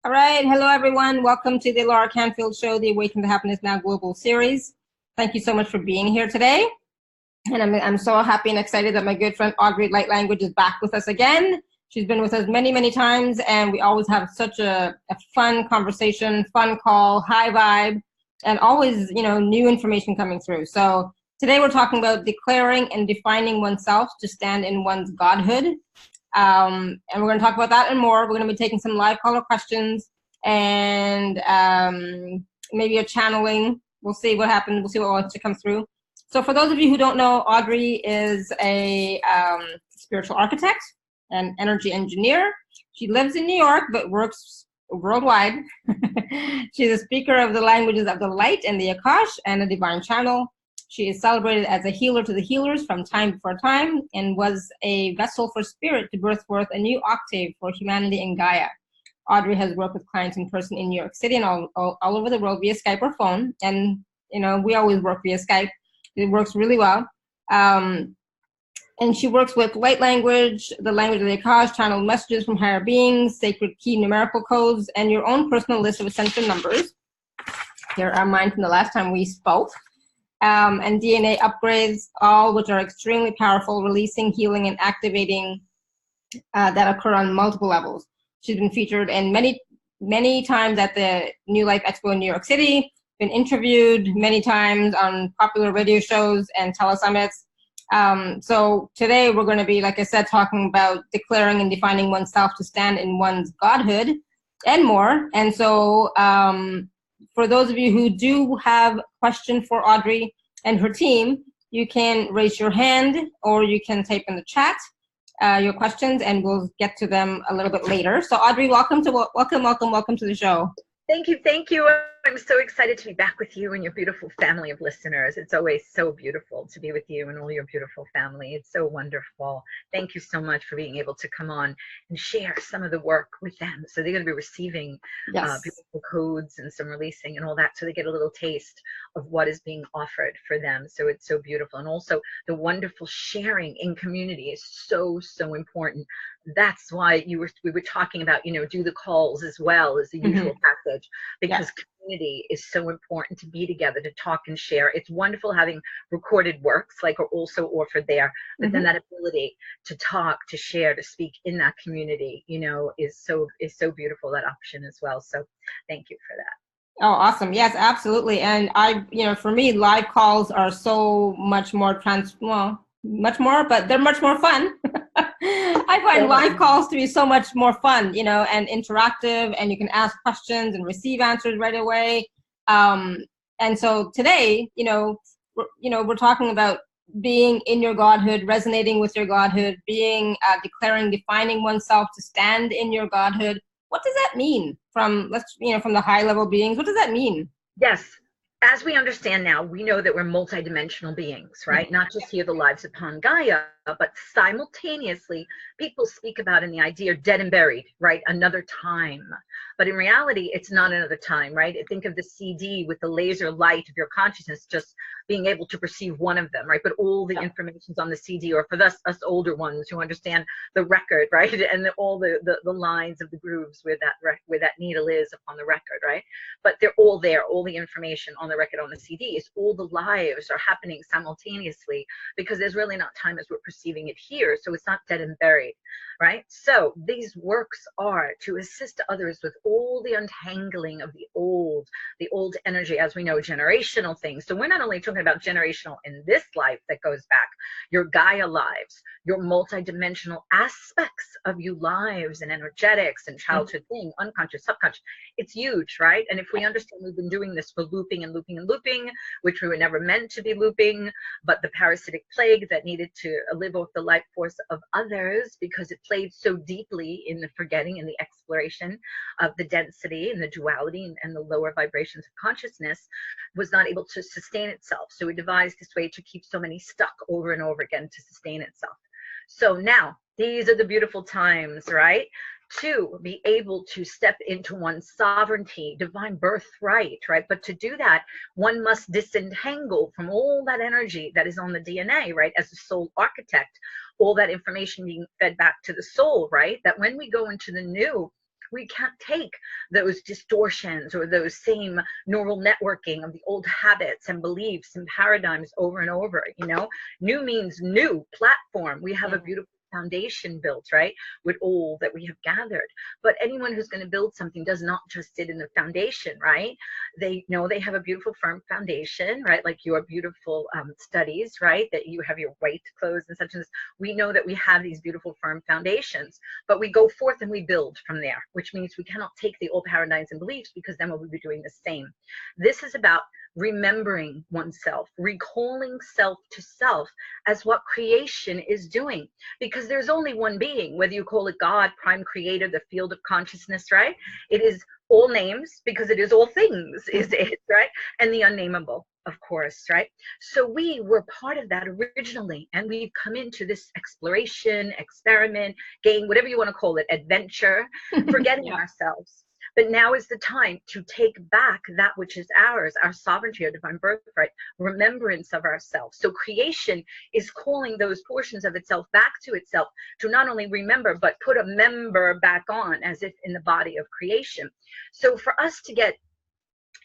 All right. Hello, everyone. Welcome to the Laura Canfield Show, the Awaken to Happiness Now Global Series. Thank you so much for being here today. And I'm so happy and excited that my good friend Audrey Light Language is back with us again. She's been with us many, many times, and we always have such a fun conversation, fun call, high vibe, and always, new information coming through. So today we're talking about declaring and defining oneself to stand in one's godhood. And we're going to talk about that and more. We're going to be taking some live caller questions and maybe a channeling. We'll see what happens. We'll see what wants to come through. So for those of you who don't know, Audrey is a spiritual architect and energy engineer. She lives in New York, but works worldwide. She's a speaker of the languages of the light and the Akash and a divine channel. She is celebrated as a healer to the healers from time before time and was a vessel for spirit to birth forth a new octave for humanity and Gaia. Audrey has worked with clients in person in New York City and all over the world via Skype or phone. And, we always work via Skype. It works really well. And she works with light language, the language of the Akash, channeled messages from higher beings, sacred key numerical codes, and your own personal list of ascension numbers. Here are mine from the last time we spoke. And DNA upgrades, all which are extremely powerful, releasing, healing, and activating that occur on multiple levels. She's been featured in many times at the New Life Expo in New York City, been interviewed many times on popular radio shows and telesummits. So today we're going to be, like I said, talking about declaring and defining oneself to stand in one's godhood and more. And so for those of you who do have a question for Audrey and her team, you can raise your hand or you can type in the chat your questions and we'll get to them a little bit later. So Audrey, welcome to the show. Thank you. I'm so excited to be back with you and your beautiful family of listeners. It's always so beautiful to be with you and all your beautiful family. It's so wonderful. Thank you so much for being able to come on and share some of the work with them. So they're going to be receiving beautiful codes and some releasing and all that. So they get a little taste of what is being offered for them. So it's so beautiful. And also the wonderful sharing in community is so, so important. That's why we were talking about, do the calls as well as the usual package, because community is so important to be together, to talk and share. It's wonderful having recorded works like are also offered there, but then that ability to talk, to share, to speak in that community, is so beautiful, that option as well. So thank you for that. Oh, awesome. Yes, absolutely. And for me, live calls are so much more but they're much more fun. I find live calls to be so much more fun, and interactive, and you can ask questions and receive answers right away. And so today, we're talking about being in your godhood, resonating with your godhood, being declaring, defining oneself to stand in your godhood. What does that mean from the high level beings? What does that mean? Yes. As we understand now, we know that we're multidimensional beings, right? Not just here, the lives upon Gaia, but simultaneously, people speak about in the idea dead and buried, right? Another time. But in reality, it's not another time, right? Think of the CD with the laser light of your consciousness, just being able to perceive one of them, right? But all the information's on the CD, or for us older ones who understand the record, right? And all the lines of the grooves where that needle is upon the record, right? But they're all there, all the information on the record on the CD is all the lives are happening simultaneously, because there's really not time as we're perceiving it here. So it's not dead and buried, right? So these works are to assist others with all the untangling of the old energy, as we know, generational things. So we're not only talking about generational in this life that goes back, your Gaia lives, your multidimensional aspects of you lives and energetics and childhood thing, unconscious, subconscious. It's huge, right? And if we understand we've been doing this for looping and looping and looping, which we were never meant to be looping, but the parasitic plague that needed to live off the life force of others because it played so deeply in the forgetting and the exploration of the density and the duality and the lower vibrations of consciousness, was not able to sustain itself. So it devised this way to keep so many stuck over and over again to sustain itself. So now these are the beautiful times, right? To be able to step into one's sovereignty, divine birthright, right? But to do that, one must disentangle from all that energy that is on the DNA, right? As a soul architect, all that information being fed back to the soul, right? That when we go into the new, We can't take those distortions or those same neural networking of the old habits and beliefs and paradigms over and over. You know, new means new platform. We have a beautiful foundation built, right, with all that we have gathered. But anyone who's going to build something does not just sit in the foundation, right? They know they have a beautiful firm foundation, right? Like your beautiful studies, right? That you have your white clothes and such and such. We know that we have these beautiful firm foundations, but we go forth and we build from there, which means we cannot take the old paradigms and beliefs, because then we'll be doing the same. This is about remembering oneself, recalling self to self as what creation is doing. Because there's only one being, whether you call it God, prime creator, the field of consciousness, right? It is all names, because it is all things, is it, right? And the unnameable, of course, right? So we were part of that originally, and we've come into this exploration, experiment, game, whatever you want to call it, adventure, forgetting ourselves. But now is the time to take back that which is ours, our sovereignty, our divine birthright, remembrance of ourselves. So creation is calling those portions of itself back to itself to not only remember, but put a member back on, as if in the body of creation. So for us to get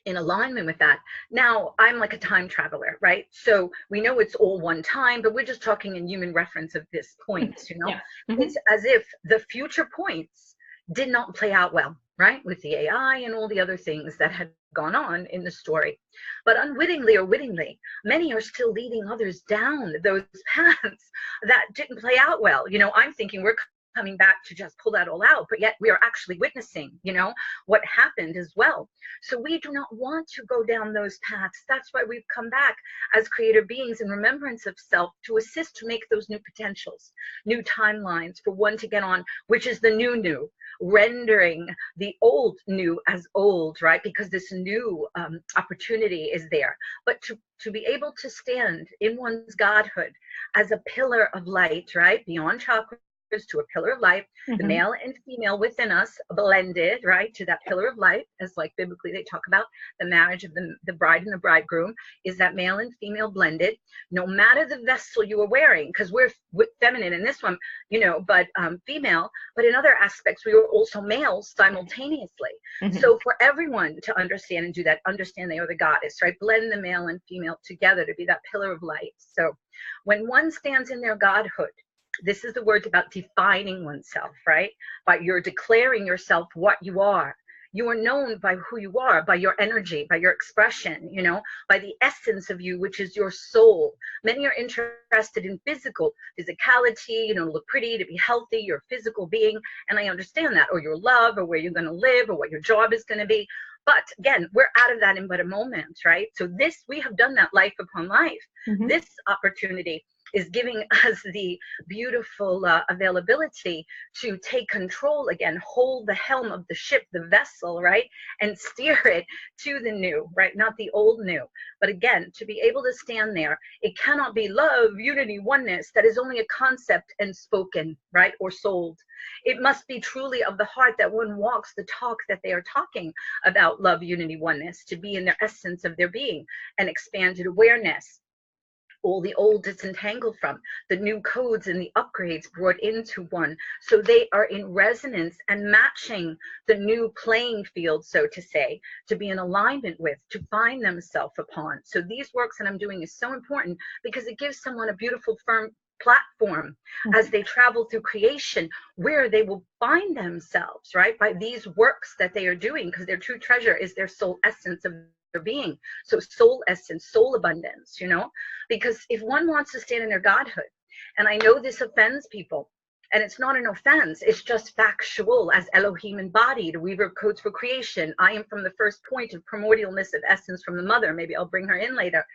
in alignment with that. Now, I'm like a time traveler, right? So we know it's all one time, but we're just talking in human reference of this point, you know? It's as if the future points did not play out well, right? With the AI and all the other things that had gone on in the story. But unwittingly or wittingly, many are still leading others down those paths that didn't play out well. You know, I'm thinking we're coming back to just pull that all out, but yet we are actually witnessing, you know, what happened as well. So we do not want to go down those paths. That's why we've come back as creator beings in remembrance of self, to assist to make those new potentials, new timelines for one to get on, which is the new, rendering the old new as old, right? Because this new opportunity is there. But to be able to stand in one's godhood as a pillar of light, right? Beyond chakras, to a pillar of light, the male and female within us blended, right, to that pillar of light, as like biblically they talk about the marriage of the bride and the bridegroom, is that male and female blended, no matter the vessel you are wearing, because we're feminine in this one, you know, but female, but in other aspects we were also males simultaneously. So for everyone to understand and do that, understand they are the goddess, right? Blend the male and female together to be that pillar of light. So when one stands in their godhood, this is the words about defining oneself, right? By you're declaring yourself what you are. You are known by who you are, by your energy, by your expression, you know, by the essence of you, which is your soul. Many are interested in physicality, you know, look pretty, to be healthy, your physical being. And I understand that, or your love, or where you're going to live, or what your job is going to be. But again, we're out of that in but a moment, right? So this, we have done that life upon life. This opportunity is giving us the beautiful availability to take control again, hold the helm of the ship, the vessel, right? And steer it to the new, right? Not the old new. But again, to be able to stand there, it cannot be love, unity, oneness. That is only a concept and spoken, right? Or sold. It must be truly of the heart that one walks the talk that they are talking about love, unity, oneness, to be in their essence of their being and expanded awareness. All the old disentangled from, the new codes and the upgrades brought into one. So they are in resonance and matching the new playing field, so to say, to be in alignment with, to find themselves upon. So these works that I'm doing is so important because it gives someone a beautiful, firm platform as they travel through creation, where they will find themselves, right? By these works that they are doing, because their true treasure is their soul essence of their being. So soul essence, soul abundance, you know, because if one wants to stand in their godhood, and I know this offends people, and it's not an offense, it's just factual, as Elohim embodied, a weaver of codes for creation. I am from the first point of primordialness of essence from the mother. Maybe I'll bring her in later.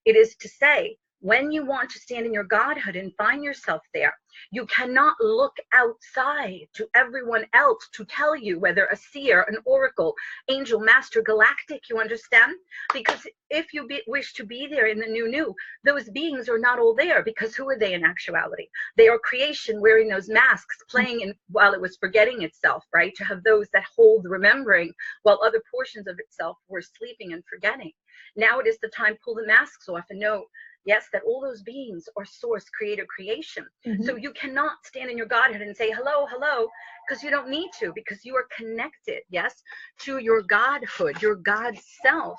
It is to say, when you want to stand in your godhood and find yourself there, you cannot look outside to everyone else to tell you, whether a seer, an oracle, angel, master, galactic, you understand? Because if you wish to be there in the new, those beings are not all there, because who are they in actuality? They are creation wearing those masks, playing in while it was forgetting itself, right? To have those that hold remembering while other portions of itself were sleeping and forgetting. Now it is the time, pull the masks off and know Yes, that all those beings are source, creator, creation. Mm-hmm. So you cannot stand in your Godhood and say, hello, hello, because you don't need to, because you are connected, yes, to your Godhood, your God self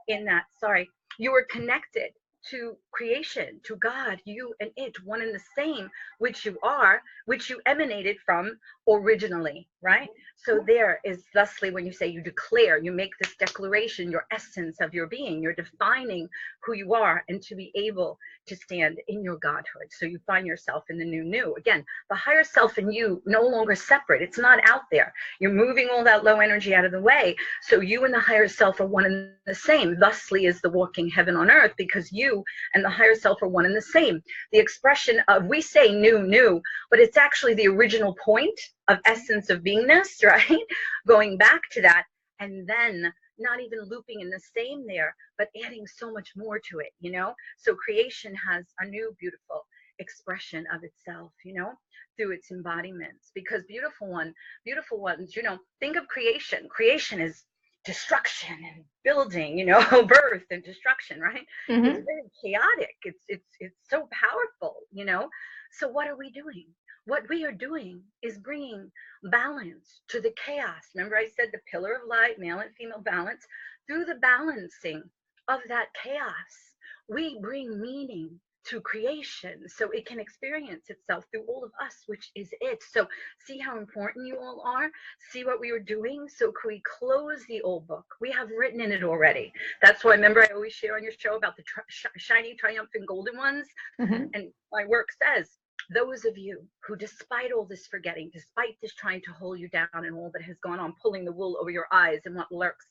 in that, sorry, you are connected to creation, to God, you and it, one and the same, which you are, which you emanated from originally, right? So there is thusly when you say you declare, you make this declaration, your essence of your being, you're defining who you are, and to be able to stand in your Godhood. So you find yourself in the new. Again, the higher self and you no longer separate. It's not out there. You're moving all that low energy out of the way. So you and the higher self are one and the same. Thusly is the walking heaven on earth, because you and the higher self are one and the same. The expression of, we say new, but it's actually the original point of essence of beingness, right? Going back to that, and then not even looping in the same there, but adding so much more to it, you know? So creation has a new beautiful expression of itself, you know, through its embodiments. Because beautiful ones, you know, think of creation. Creation is destruction and building, you know, birth and destruction, right? Mm-hmm. It's very chaotic. It's so powerful, you know? So what are we doing? What we are doing is bringing balance to the chaos. Remember I said the pillar of light, male and female balance. Through the balancing of that chaos, we bring meaning to creation so it can experience itself through all of us, which is it. So see how important you all are. See what we are doing. So can we close the old book? We have written in it already. That's why, remember, I always share on your show about the shiny, triumphant, golden ones. Mm-hmm. And my work says, those of you who, despite all this forgetting, despite this trying to hold you down and all that has gone on, pulling the wool over your eyes and what lurks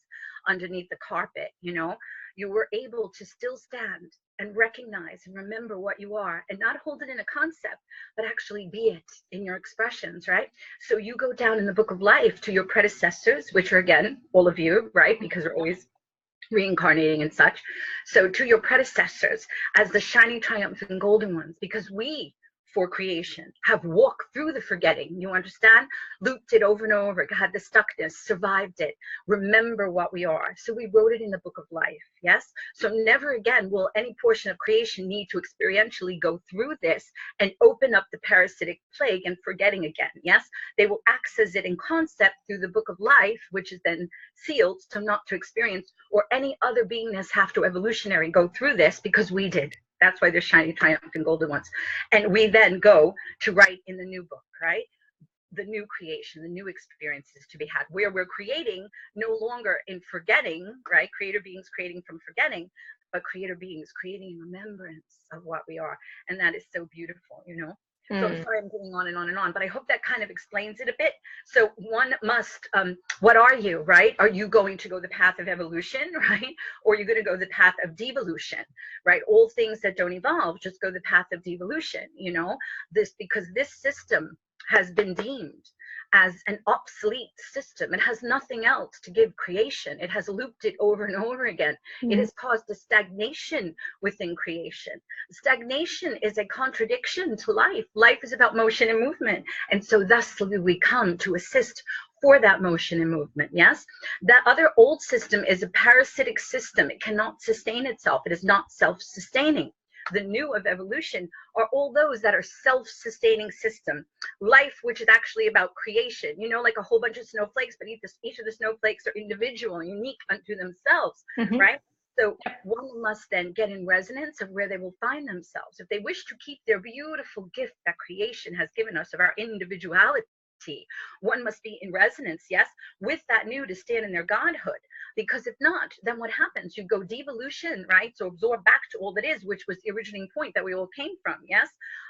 underneath the carpet, you know, you were able to still stand and recognize and remember what you are, and not hold it in a concept, but actually be it in your expressions, right? So you go down in the book of life to your predecessors, which are, again, all of you, right? Because we're always reincarnating and such. So to your predecessors as the shining, triumphant, golden ones, because we, for creation, have walked through the forgetting, you understand, looped it over and over, had the stuckness, survived it, remember what we are. So we wrote it in the book of life, yes? So never again will any portion of creation need to experientially go through this and open up the parasitic plague and forgetting again, yes? They will access it in concept through the book of life, which is then sealed, so not to experience, or any other beingness have to evolutionary go through this, because we did. That's why they're shiny, triumphant, golden ones. And we then go to write in the new book, right? The new creation, the new experiences to be had, where we're creating no longer in forgetting, right? Creator beings creating from forgetting, but creator beings creating in remembrance of what we are. And that is so beautiful, you know? So I'm sorry I'm going on and on and on, but I hope that kind of explains it a bit. So one must, what are you, right? Are you going to go the path of evolution, right? Or are you going to go the path of devolution, right? All things that don't evolve just go the path of devolution, you know? This, because this system has been deemed as an obsolete system. It has nothing else to give creation. It has looped it over and over again. It has caused a stagnation within creation. Stagnation is a contradiction to life. Life is about motion and movement. And so thusly we come to assist for that motion and movement, yes? That other old system is a parasitic system. It cannot sustain itself. It is not self-sustaining. The new of evolution are all those that are self-sustaining system. Life, which is actually about creation, you know, like a whole bunch of snowflakes, but each of the snowflakes are individual and unique unto themselves, right? So one must then get in resonance of where they will find themselves. If they wish to keep their beautiful gift that creation has given us of our individuality, one must be in resonance, yes, with that new to stand in their godhood. Because if not, then what happens? You go devolution, right? So absorb back to all that is, which was the originating point that we all came from, yes?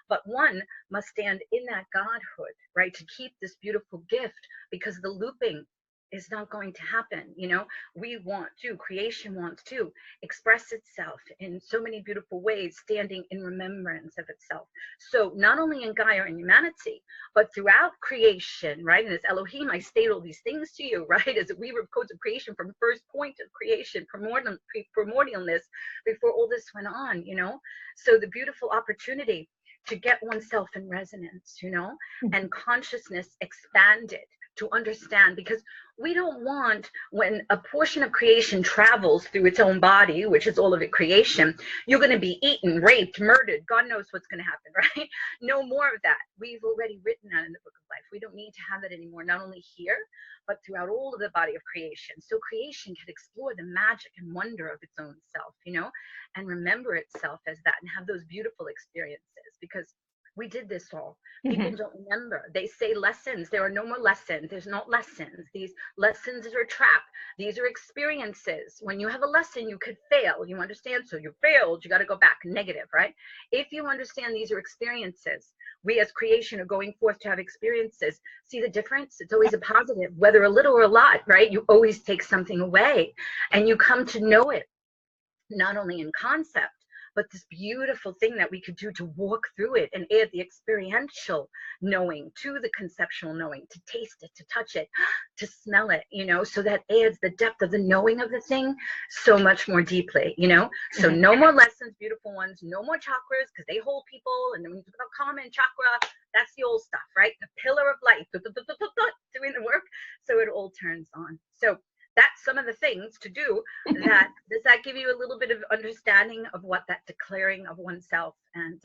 But one must stand in that godhood, right? To keep this beautiful gift, because the looping is not going to happen, you know? We want to, creation wants to express itself in so many beautiful ways, standing in remembrance of itself. So not only in Gaia and humanity, but throughout creation, right? And as Elohim, I state all these things to you, right? As a weaver of codes of creation from first point of creation, primordialness, before all this went on, you know? So the beautiful opportunity to get oneself in resonance, you know, and consciousness expanded to understand, because we don't want, when a portion of creation travels through its own body, which is all of it creation, you're going to be eaten, raped, murdered. God knows what's going to happen, right? No more of that. We've already written that in the book of life. We don't need to have that anymore, not only here, but throughout all of the body of creation. So creation can explore the magic and wonder of its own self, you know, and remember itself as that and have those beautiful experiences, because we did this all. People don't remember. They say lessons. There are no more lessons. There's not lessons. These lessons are a trap. These are experiences. When you have a lesson, you could fail. You understand? So you failed. You got to go back. Negative, right? If you understand these are experiences, we as creation are going forth to have experiences. See the difference? It's always a positive, whether a little or a lot, right? You always take something away and you come to know it, not only in concept, but this beautiful thing that we could do to walk through it and add the experiential knowing to the conceptual knowing, to taste it, to touch it, to smell it, you know, so that adds the depth of the knowing of the thing so much more deeply, you know. So no more lessons, beautiful ones, no more chakras, because they hold people. And then when you talk about karma and chakra, that's the old stuff, right? The pillar of light, doing the work, so it all turns on. So that's some of the things to do. That does that give you a little bit of understanding of what that declaring of oneself and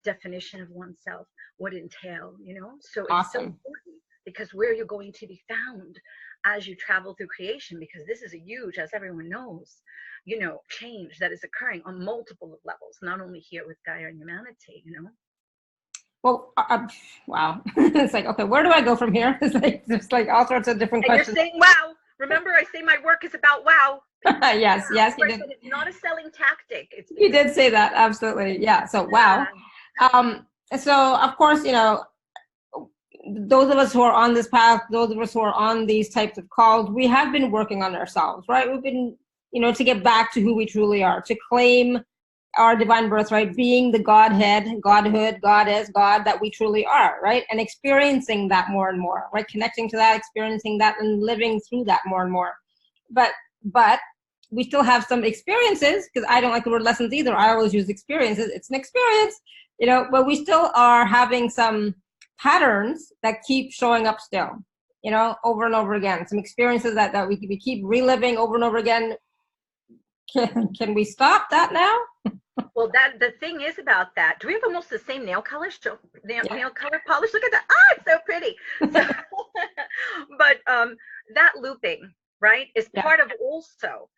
definition of oneself would entail, you know? So it's so important, because where you're going to be found as you travel through creation, because this is a huge, as everyone knows, you know, change that is occurring on multiple levels, not only here with Gaia and humanity, you know? Well, wow. It's like, okay, where do I go from here? It's like, there's like all sorts of different questions. And you're saying, wow. Remember, I say my work is about wow. Yes, yes, you did. It's not a selling tactic. You did say that, absolutely. Yeah, so wow. So, of course, you know, those of us who are on this path, those of us who are on these types of calls, we have been working on ourselves, right? We've been, you know, to get back to who we truly are, to claim our divine birthright, being the Godhead, Godhood, Goddess, God that we truly are, right? And experiencing that more and more, right? Connecting to that, experiencing that, and living through that more and more. But we still have some experiences, because I don't like the word lessons either. I always use experiences. It's an experience, you know, but we still are having some patterns that keep showing up still, you know, over and over again. Some experiences that we keep reliving over and over again. Can we stop that now? Well, that the thing is about that. Do we have almost the same nail color? Nail color polish. Look at that. Ah, it's so pretty. So, but that looping, right, is part of also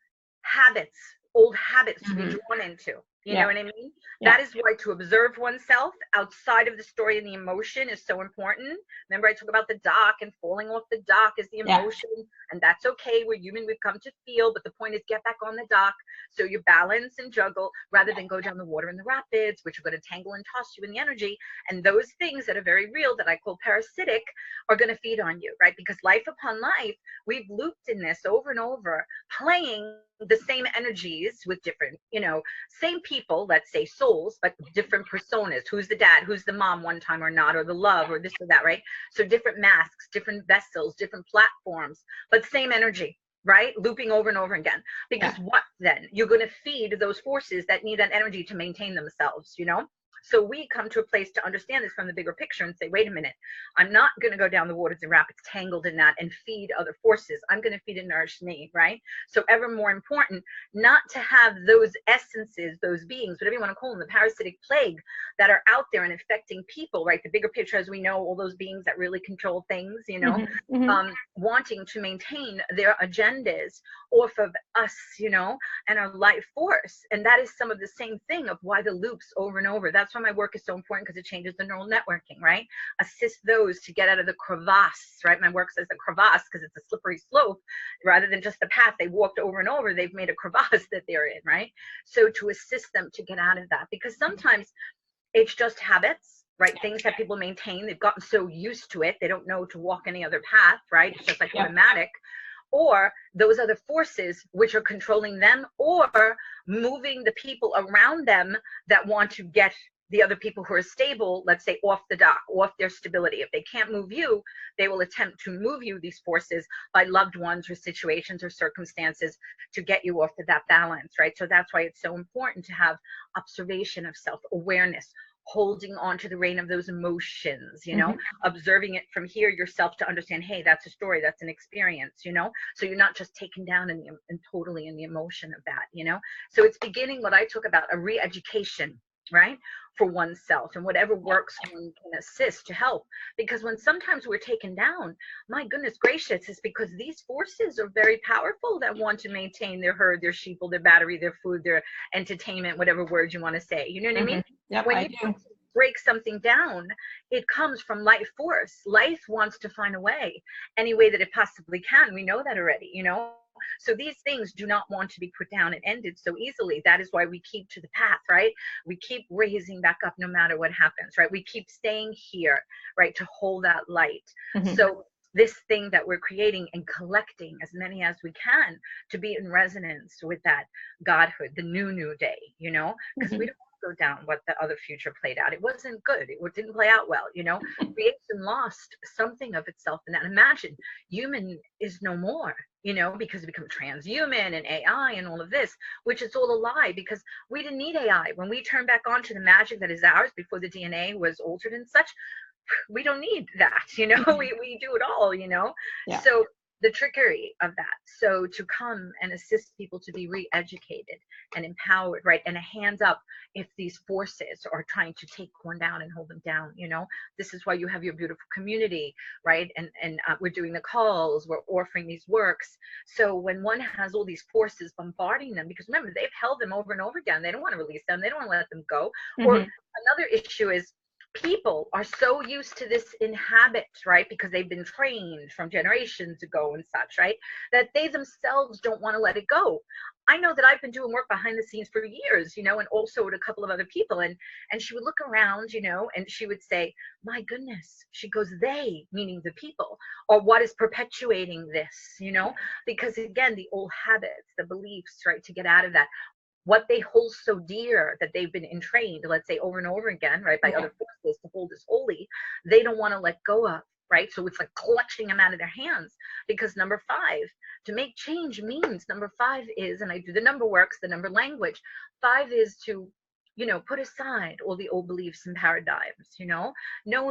habits, old habits to be drawn into. You know what I mean? That is why to observe oneself outside of the story and the emotion is so important. Remember, I talk about the dock, and falling off the dock is the emotion, and that's okay. We're human, we've come to feel, but the point is get back on the dock so you balance and juggle rather than go down the water in the rapids, which are going to tangle and toss you in the energy. And those things that are very real, that I call parasitic, are going to feed on you, right? Because life upon life, we've looped in this over and over, playing the same energies with different, you know, same people, let's say souls, but different personas. Who's the dad, who's the mom one time or not, or the love, or this or that, right? So different masks, different vessels, different platforms, but same energy, right? Looping over and over again. Because what then? You're going to feed those forces that need that energy to maintain themselves, you know? So we come to a place to understand this from the bigger picture and say, wait a minute, I'm not going to go down the waters and rapids tangled in that and feed other forces. I'm going to feed and nourish me, right? So ever more important, not to have those essences, those beings, whatever you want to call them, the parasitic plague that are out there and affecting people, right? The bigger picture, as we know, all those beings that really control things, you know, wanting to maintain their agendas off of us, you know, and our life force. And that is some of the same thing of why the loops over and over. That's why my work is so important, because it changes the neural networking, right? Assist those to get out of the crevasse, right? My work says the crevasse because it's a slippery slope rather than just the path they walked over and over. They've made a crevasse that they're in, right? So to assist them to get out of that, because sometimes it's just habits, right? Things that people maintain. They've gotten so used to it, they don't know to walk any other path, right? It's just like automatic. Or those other forces which are controlling them or moving the people around them that want to get the other people who are stable, let's say, off the dock, off their stability. If they can't move you, they will attempt to move you, these forces, by loved ones or situations or circumstances to get you off to that balance, right? So that's why it's so important to have observation of self-awareness holding on to the reign of those emotions, you know, observing it from here yourself to understand, hey, that's a story, that's an experience, you know, so you're not just taken down and totally in the emotion of that, you know. So it's beginning what I talk about, a re-education, right, for oneself, and whatever works one can assist to help. Because when sometimes we're taken down, my goodness gracious, it's because these forces are very powerful that want to maintain their herd, their sheeple, their battery, their food, their entertainment, whatever word you want to say, you know what I mean? Yep, when I you do. break something down, it comes from life force. Life wants to find a way, any way that it possibly can. We know that already, you know. So these things do not want to be put down and ended so easily. That is why we keep to the path, right? We keep raising back up no matter what happens, right? We keep staying here, right, to hold that light. So this thing that we're creating and collecting as many as we can to be in resonance with that Godhood, the new day, you know, because we don't go down what the other future played out. It wasn't good. It didn't play out well, you know. Creation lost something of itself in that. Imagine human is no more, you know, because it becomes transhuman and AI and all of this, which is all a lie, because we didn't need AI. When we turn back on to the magic that is ours before the DNA was altered and such, we don't need that, you know. We do it all, you know. So the trickery of that, so to come and assist people to be re-educated and empowered, right, and a hands up if these forces are trying to take one down and hold them down, you know. This is why you have your beautiful community, right, and we're doing the calls, we're offering these works. So when one has all these forces bombarding them, because remember, they've held them over and over again, they don't want to release them, they don't want to let them go. Or another issue is people are so used to this in habit, right, because they've been trained from generations ago and such, right, that they themselves don't want to let it go. I know that I've been doing work behind the scenes for years, you know, and also with a couple of other people, and she would look around, you know, and she would say, my goodness, she goes, they, meaning the people, or what is perpetuating this, you know, because again, the old habits, the beliefs, right, to get out of that, what they hold so dear that they've been entrained, let's say over and over again, right, by other forces to hold as holy, they don't want to let go of, right? So it's like clutching them out of their hands, because number 5, to make change means, number 5 is, and I do the number works, the number language, 5 is to, you know, put aside all the old beliefs and paradigms, you know,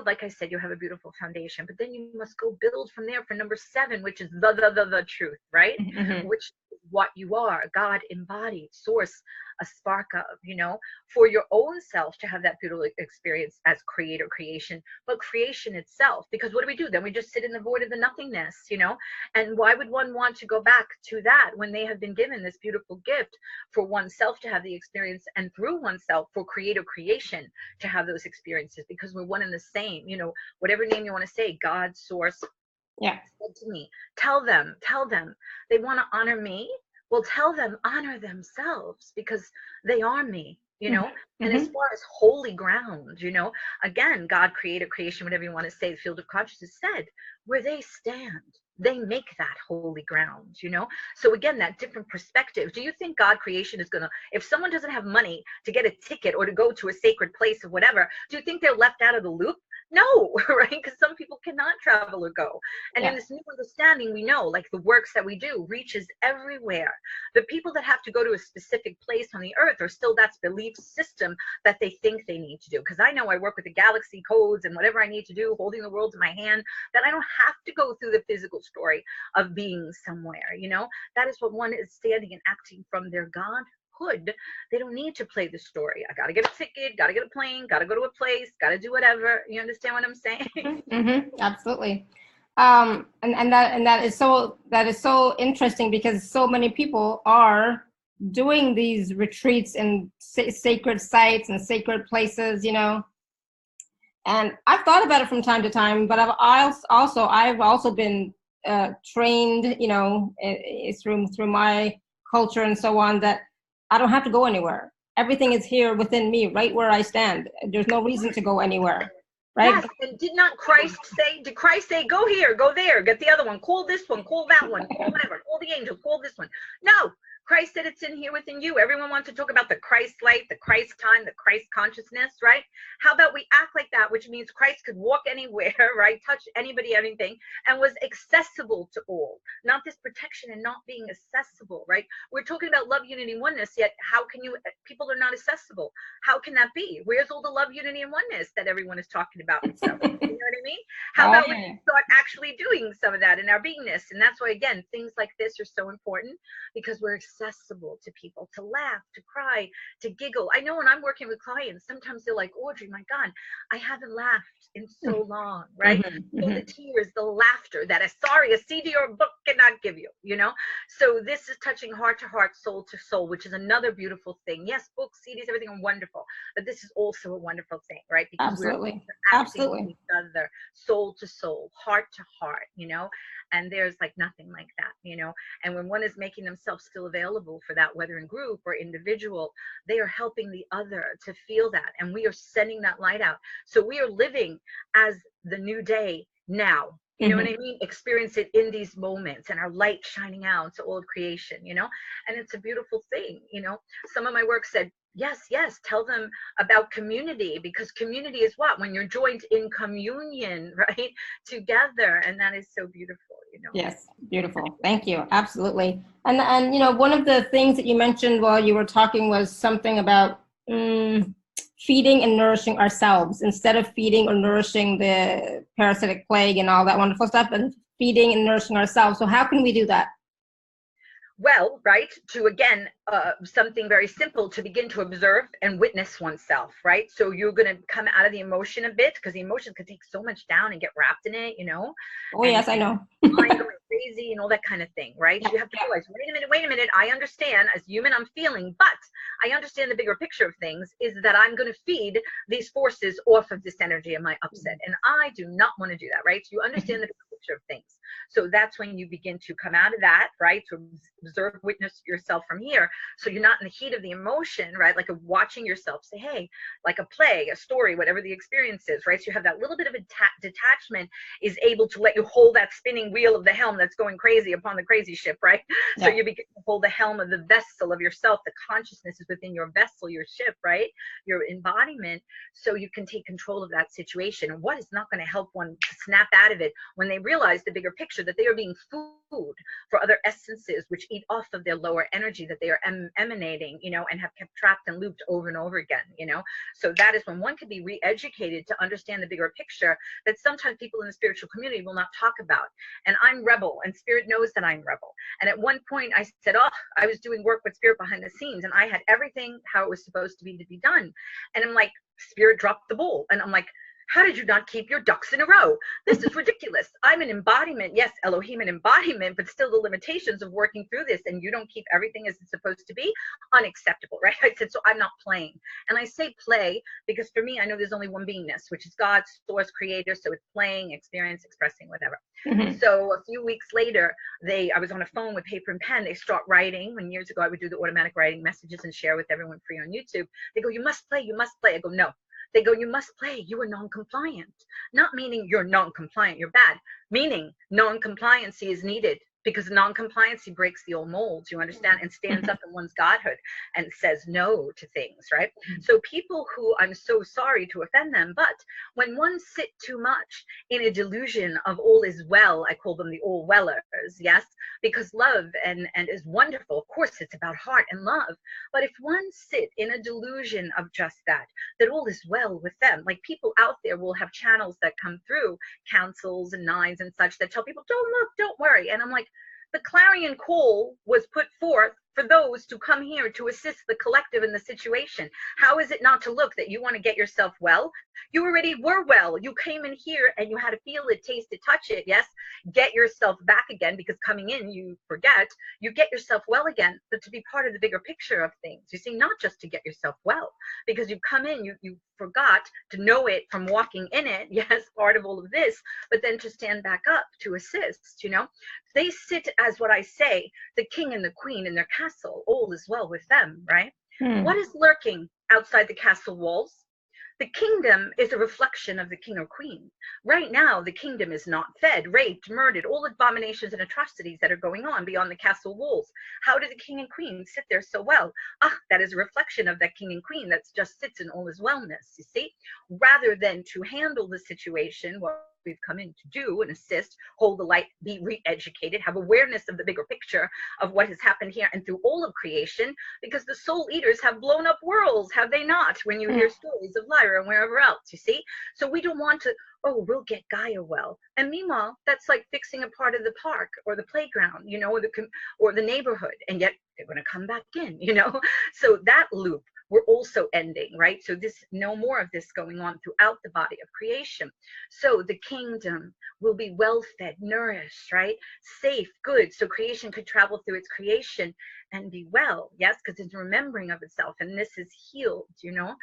like I said, you have a beautiful foundation, but then you must go build from there for number 7, which is the truth, right? Which is what you are, God embodied, source, a spark of, you know, for your own self to have that beautiful experience as creator creation, but creation itself, because what do? Then we just sit in the void of the nothingness, you know. And why would one want to go back to that when they have been given this beautiful gift for oneself to have the experience, and through oneself for creator creation to have those experiences, because we're one and the same, you know, whatever name you want to say, God, source. Said to me, tell them they want to honor me. Well, tell them honor themselves, because they are me, you know. And as far as holy ground, you know, again, God, creator, creation, whatever you want to say, the field of consciousness said, where they stand, they make that holy ground, you know. So again, that different perspective. Do you think God creation is gonna, if someone doesn't have money to get a ticket or to go to a sacred place or whatever, do you think they're left out of the loop? No, right? Because some people cannot travel or go. And in this new understanding, we know, like, the works that we do reaches everywhere. The people that have to go to a specific place on the earth are still, that's belief system that they think they need to do. Because I know I work with the galaxy codes and whatever I need to do, holding the world in my hand, that I don't have to go through the physical story of being somewhere, you know. That is what one is standing and acting from their Godhood. They don't need to play the story. I gotta get a ticket, gotta get a plane, gotta go to a place, gotta do whatever. You understand what I'm saying? Absolutely. And that is so interesting, because so many people are doing these retreats in sacred sites and sacred places, you know. And I've thought about it from time to time, but I've also been trained, you know, through my culture and so on, that I don't have to go anywhere. Everything is here within me, right where I stand. There's no reason to go anywhere, right? Yes, and did Christ say, go here, go there, get the other one, call this one, call that one, call whatever, call the angel, call this one? No, Christ said it's in here within you. Everyone wants to talk about the Christ light, the Christ time, the Christ consciousness, right? How about we act like that, which means Christ could walk anywhere, right? Touch anybody, anything, and was accessible to all. Not this protection and not being accessible, right? We're talking about love, unity, oneness, yet how can you, people are not accessible. How can that be? Where's all the love, unity, and oneness that everyone is talking about and stuff? You know what I mean? How about we start actually doing some of that in our beingness? And that's why, again, things like this are so important, because we're accessible to people, to laugh, to cry, to giggle. I know when I'm working with clients, sometimes they're like, Audrey, my God, I haven't laughed in so long, right? So the tears, the laughter that a CD or a book cannot give you, you know? So this is touching heart to heart, soul to soul, which is another beautiful thing. Yes, books, CDs, everything are wonderful, but this is also a wonderful thing, right? Because we're acting with each other, soul to soul, heart to heart, you know? And there's like nothing like that, you know? And when one is making themselves still available for that, whether in group or individual, they are helping the other to feel that. And we are sending that light out. So we are living as the new day now. You know what I mean? Experience it in these moments, and our light shining out to all of creation, you know? And it's a beautiful thing, you know? Some of my work said, yes, tell them about community, because community is what? When you're joined in communion, right? Together. And that is so beautiful, you know? Yes, beautiful. Thank you. Absolutely. And you know, one of the things that you mentioned while you were talking was something about feeding and nourishing ourselves instead of feeding or nourishing the parasitic plague and all that wonderful stuff, but feeding and nourishing ourselves. So how can we do that? Well, right, to again, something very simple, to begin to observe and witness oneself, right? So you're going to come out of the emotion a bit, because the emotion could take so much down and get wrapped in it, you know? Oh, yes, I know. Mind going crazy and all that kind of thing, right? You have to realize, wait a minute, I understand, as human, I'm feeling, but I understand the bigger picture of things is that I'm going to feed these forces off of this energy of my upset. And I do not want to do that, right? So you understand the bigger picture of things. So that's when you begin to come out of that, right? To observe, witness yourself from here. So you're not in the heat of the emotion, right? Like watching yourself say, hey, like a play, a story, whatever the experience is, right? So you have that little bit of a detachment is able to let you hold that spinning wheel of the helm that's going crazy upon the crazy ship, right? So you begin to hold the helm of the vessel of yourself. The consciousness is within your vessel, your ship, right? Your embodiment. So you can take control of that situation. And what is not going to help one to snap out of it when they realize the bigger picture, that they are being food for other essences which eat off of their lower energy that they are emanating, you know, and have kept trapped and looped over and over again, you know? So that is when one can be re-educated to understand the bigger picture that sometimes people in the spiritual community will not talk about. And I'm rebel, and spirit knows that I'm rebel. And at one point I said, oh, I was doing work with spirit behind the scenes, and I had everything how it was supposed to be done. And I'm like, spirit dropped the ball. And I'm like, how did you not keep your ducks in a row? This is ridiculous. I'm an embodiment. Yes, Elohim an embodiment, but still the limitations of working through this, and you don't keep everything as it's supposed to be. Unacceptable, right? I said, so I'm not playing. And I say play because for me, I know there's only one beingness, which is God, source, creator. So it's playing, experience, expressing, whatever. So a few weeks later, I was on a phone with paper and pen. They start writing. When years ago, I would do the automatic writing messages and share with everyone free on YouTube. They go, you must play, you must play. I go, no. They go, you must play, you are non-compliant. Not meaning you're non-compliant, you're bad. Meaning non-compliancy is needed, because non-compliancy breaks the old molds, you understand, and stands up in one's godhood and says no to things, right? So people who, I'm so sorry to offend them, but when one sit too much in a delusion of all is well, I call them the all wellers, yes, because love and is wonderful. Of course, it's about heart and love. But if one sit in a delusion of just that all is well with them, like people out there will have channels that come through, councils and nines and such, that tell people, don't look, don't worry. And I'm like, the clarion call was put forth for those to come here to assist the collective in the situation. How is it not to look that you want to get yourself well? You already were well. You came in here and you had to feel it, taste it, touch it. Yes. Get yourself back again, because coming in, you forget, you get yourself well again, but to be part of the bigger picture of things. You see, not just to get yourself well, because you come in, you forgot to know it from walking in it. Yes. Part of all of this, but then to stand back up to assist, you know, they sit as what I say, the king and the queen in their castle, all is well with them, right? What is lurking outside the castle walls? The kingdom is a reflection of the king or queen. Right now, the kingdom is not fed, raped, murdered, all abominations and atrocities that are going on beyond the castle walls. How do the king and queen sit there so well? Ah, that is a reflection of that king and queen that just sits in all his wellness, you see? Rather than to handle the situation, what we've come in to do and assist, hold the light, be re-educated, have awareness of the bigger picture of what has happened here and through all of creation, because the soul eaters have blown up worlds, have they not? When you hear stories of Lyra and wherever else, you see? So we don't want to, oh, we'll get Gaia well. And meanwhile, that's like fixing a part of the park or the playground, you know, or the neighborhood, and yet they're going to come back in, you know? So that loop we're also ending, right? So this, no more of this going on throughout the body of creation. So the kingdom will be well fed, nourished, right? Safe, good. So creation could travel through its creation and be well, yes, because it's remembering of itself, and this is healed, you know.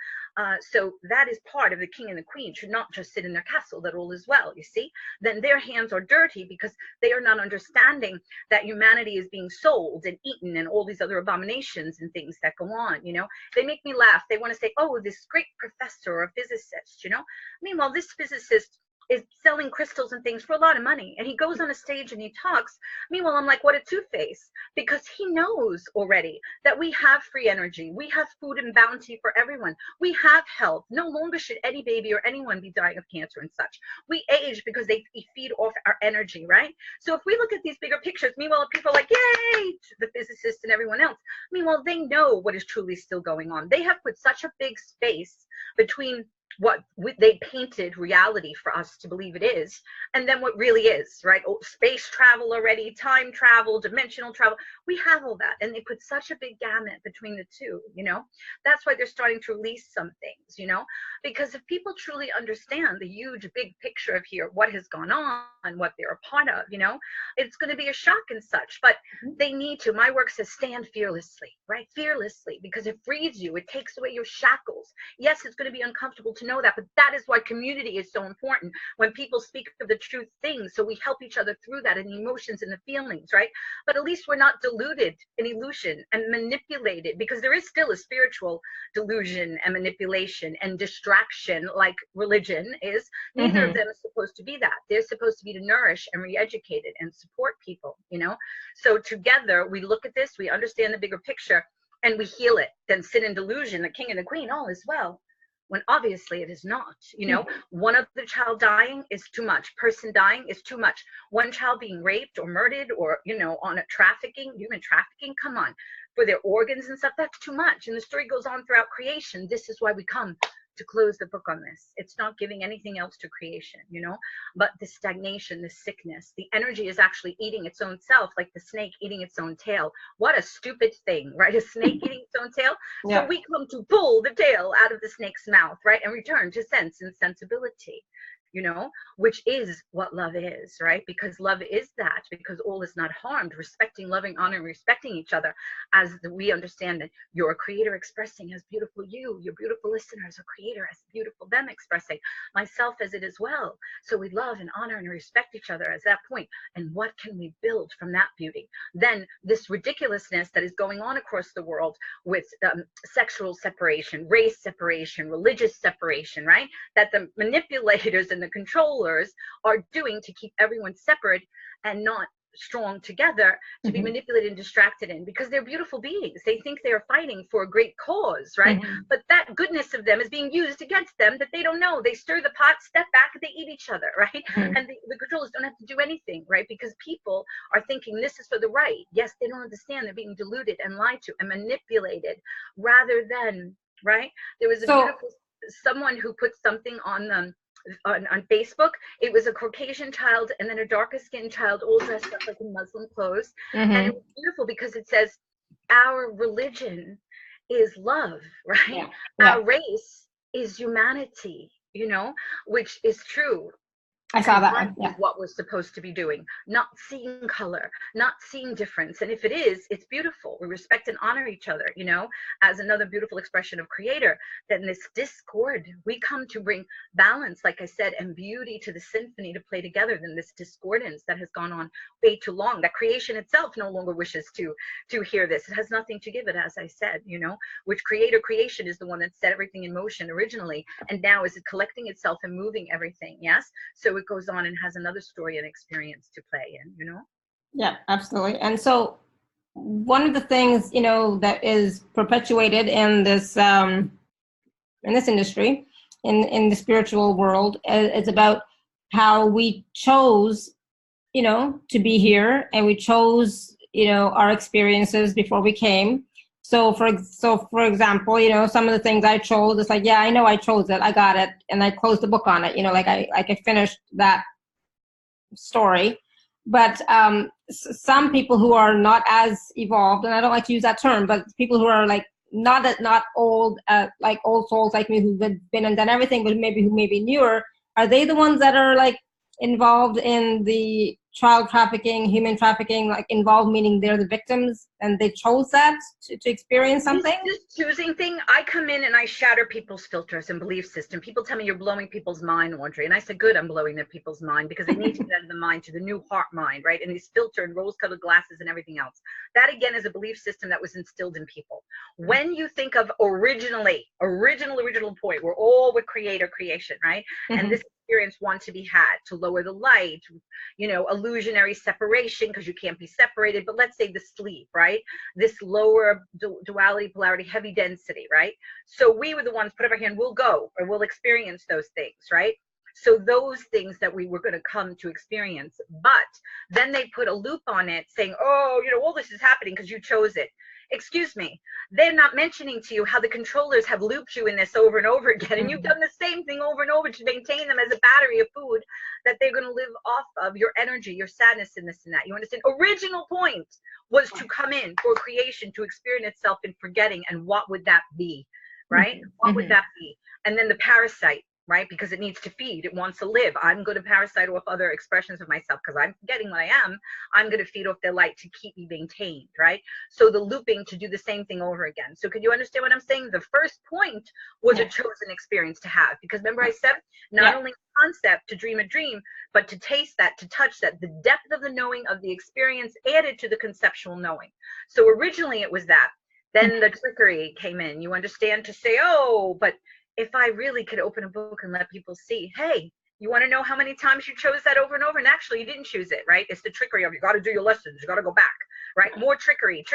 So that is part of the king and the queen should not just sit in their castle that all is well, you see. Then their hands are dirty because they are not understanding that humanity is being sold and eaten and all these other abominations and things that go on, you know. They make me laugh. They want to say, oh, this great professor or physicist, you know. Meanwhile, this physicist is selling crystals and things for a lot of money, and he goes on a stage and he talks. Meanwhile, I'm like, what a two-face, because he knows already that we have free energy, we have food and bounty for everyone, we have health. No longer should any baby or anyone be dying of cancer and such. We age because they feed off our energy, right? So if we look at these bigger pictures, meanwhile people are like, yay, the physicists and everyone else, meanwhile they know what is truly still going on. They have put such a big space between what they painted reality for us to believe it is, and then what really is, right? Oh, space travel already, time travel, dimensional travel, we have all that, and they put such a big gamut between the two, you know. That's why they're starting to release some things, you know, because if people truly understand the huge big picture of here, what has gone on, what they're a part of, you know, it's going to be a shock and such, but they need to. My work says stand fearlessly, right? Fearlessly, because it frees you, it takes away your shackles. Yes, it's going to be uncomfortable to know that, but that is why community is so important. When people speak of the truth things, so we help each other through that, and the emotions and the feelings, right? But at least we're not deluded in illusion and manipulated, because there is still a spiritual delusion and manipulation and distraction like religion is. Neither of them is supposed to be that. They're supposed to be to nourish and re-educate it and support people, you know. So together we look at this, we understand the bigger picture, and we heal it. Then sit in delusion, the king and the queen, all is well, when obviously it is not, you know. One other child dying is too much. Person dying is too much. One child being raped or murdered, or, you know, on a trafficking, human trafficking, come on, for their organs and stuff, that's too much. And the story goes on throughout creation. This is why we come to close the book on this. It's not giving anything else to creation, you know, but the stagnation, the sickness, the energy is actually eating its own self, like the snake eating its own tail. What a stupid thing, right? A snake eating its own tail. So we come to pull the tail out of the snake's mouth, right? And return to sense and sensibility, you know, which is what love is, right? Because love is that, because all is not harmed, respecting, loving, honoring, respecting each other, as we understand that you're a creator expressing as beautiful you, your beautiful listeners, a creator as beautiful them expressing, myself as it as well. So we love and honor and respect each other as that point. And what can we build from that beauty? Then this ridiculousness that is going on across the world with sexual separation, race separation, religious separation, right? That the manipulators and the controllers are doing to keep everyone separate and not strong together, to be manipulated and distracted in, because they're beautiful beings. They think they are fighting for a great cause, right? But that goodness of them is being used against them that they don't know. They stir the pot, step back, they eat each other, right? And the controllers don't have to do anything, right? Because people are thinking this is for the right. Yes, they don't understand. They're being deluded and lied to and manipulated, rather than, right? There was a beautiful someone who put something on them on Facebook. It was a Caucasian child and then a darker skinned child, all dressed up like in Muslim clothes. And it was beautiful because it says, our religion is love, right? Our race is humanity, you know, which is true. I saw that one. Blind Yeah. is what we're supposed to be doing, not seeing color, not seeing difference. And if it is, it's beautiful. We respect and honor each other, you know, as another beautiful expression of creator. Then this discord, we come to bring balance, like I said, and beauty to the symphony to play together. Then this discordance that has gone on way too long, that creation itself no longer wishes to hear this. It has nothing to give it, as I said, you know, which creation is the one that set everything in motion originally. And now is it collecting itself and moving everything? Yes. So it goes on and has another story and experience to play in, you know? Yeah, absolutely. And so one of the things, you know, that is perpetuated in this industry, in the spiritual world, is about how we chose, you know, to be here, and we chose, you know, our experiences before we came. So for example, you know, some of the things I chose, it's like, yeah, I know I chose it, I got it, and I closed the book on it, you know, like I finished that story. But some people who are not as evolved, and I don't like to use that term, but people who are like not old, like old souls like me, who've been and done everything, but who may be newer, are they the ones that are like involved in the child trafficking, human trafficking, like involved meaning they're the victims and they chose that to experience something? This choosing thing, I come in and I shatter people's filters and belief system. People tell me you're blowing people's mind, Audrey. And I said, good, I'm blowing their people's mind, because they need to get out of the mind to the new heart mind, right? And these filtered rose-colored glasses and everything else. That again is a belief system that was instilled in people. When you think of original point, we're all with creation, right? Mm-hmm. And this experience want to be had to lower the light, you know, illusionary separation, because you can't be separated. But let's say the sleep, right? This lower duality, polarity, heavy density, right? So we were the ones put up our hand, we'll go, or we'll experience those things, right? So those things that we were going to come to experience, but then they put a loop on it saying, oh, you know, all this is happening because you chose it. Excuse me, they're not mentioning to you how the controllers have looped you in this over and over again, and you've done the same thing over and over to maintain them as a battery of food that they're going to live off of, your energy, your sadness, and this and that. You understand? Original point was to come in for creation, to experience itself in forgetting, and what would that be, right? Mm-hmm. What would that be? And then the parasite, right? Because it needs to feed, it wants to live. I'm going to parasite off other expressions of myself because I'm forgetting what I am. I'm going to feed off their light to keep me maintained, right? So the looping to do the same thing over again. So could you understand what I'm saying? The first point was a chosen experience to have, because remember I said not only concept to dream a dream, but to taste that, to touch that, the depth of the knowing of the experience added to the conceptual knowing. So originally it was that. Then the trickery came in, you understand, to say, oh, but if I really could open a book and let people see, hey, you want to know how many times you chose that over and over? And actually, you didn't choose it, right? It's the trickery of, you got to do your lessons, you got to go back, right? More trickery.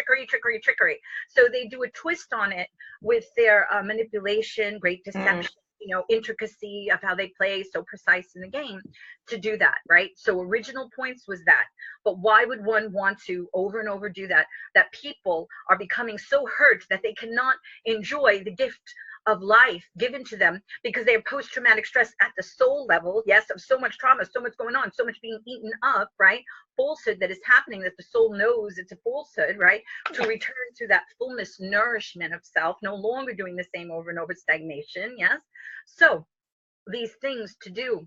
So they do a twist on it with their manipulation, great deception, you know, intricacy of how they play, so precise in the game to do that, right? So original points was that. But why would one want to over and over do that? That people are becoming so hurt that they cannot enjoy the gift of life given to them because they have post-traumatic stress at the soul level, yes, of so much trauma, so much going on, so much being eaten up, right? Falsehood that is happening that the soul knows it's a falsehood, right? To return to that fullness, nourishment of self, no longer doing the same over and over, stagnation, yes? So these things to do,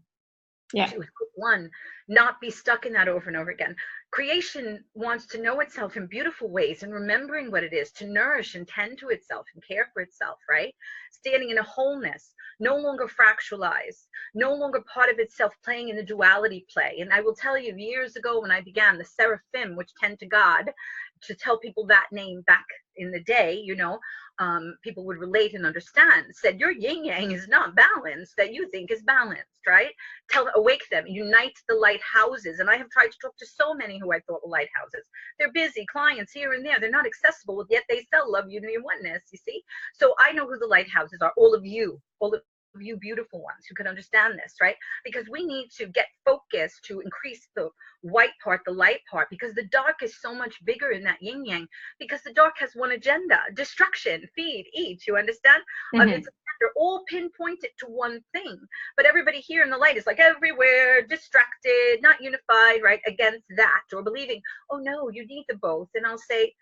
to one, not be stuck in that over and over again. Creation wants to know itself in beautiful ways and remembering what it is, to nourish and tend to itself and care for itself, right? Standing in a wholeness, no longer fractalized, no longer part of itself playing in the duality play. And I will tell you, years ago when I began, the seraphim, which tend to God, to tell people that name back in the day, you know, people would relate and understand, said your yin yang is not balanced, that you think is balanced, right? Awake them, unite the lighthouses. And I have tried to talk to so many who I thought were lighthouses. They're busy, clients here and there, they're not accessible, yet they sell love, unity, and oneness, you see? So I know who the lighthouses are, all of you beautiful ones who can understand this, right? Because we need to get focused to increase the white part, the light part, because the dark is so much bigger in that yin yang, because the dark has one agenda: destruction, feed, eat, you understand? It's they're all pinpointed to one thing, but everybody here in the light is like everywhere, distracted, not unified, right? Against that, or believing, oh no, you need the both. And I'll say,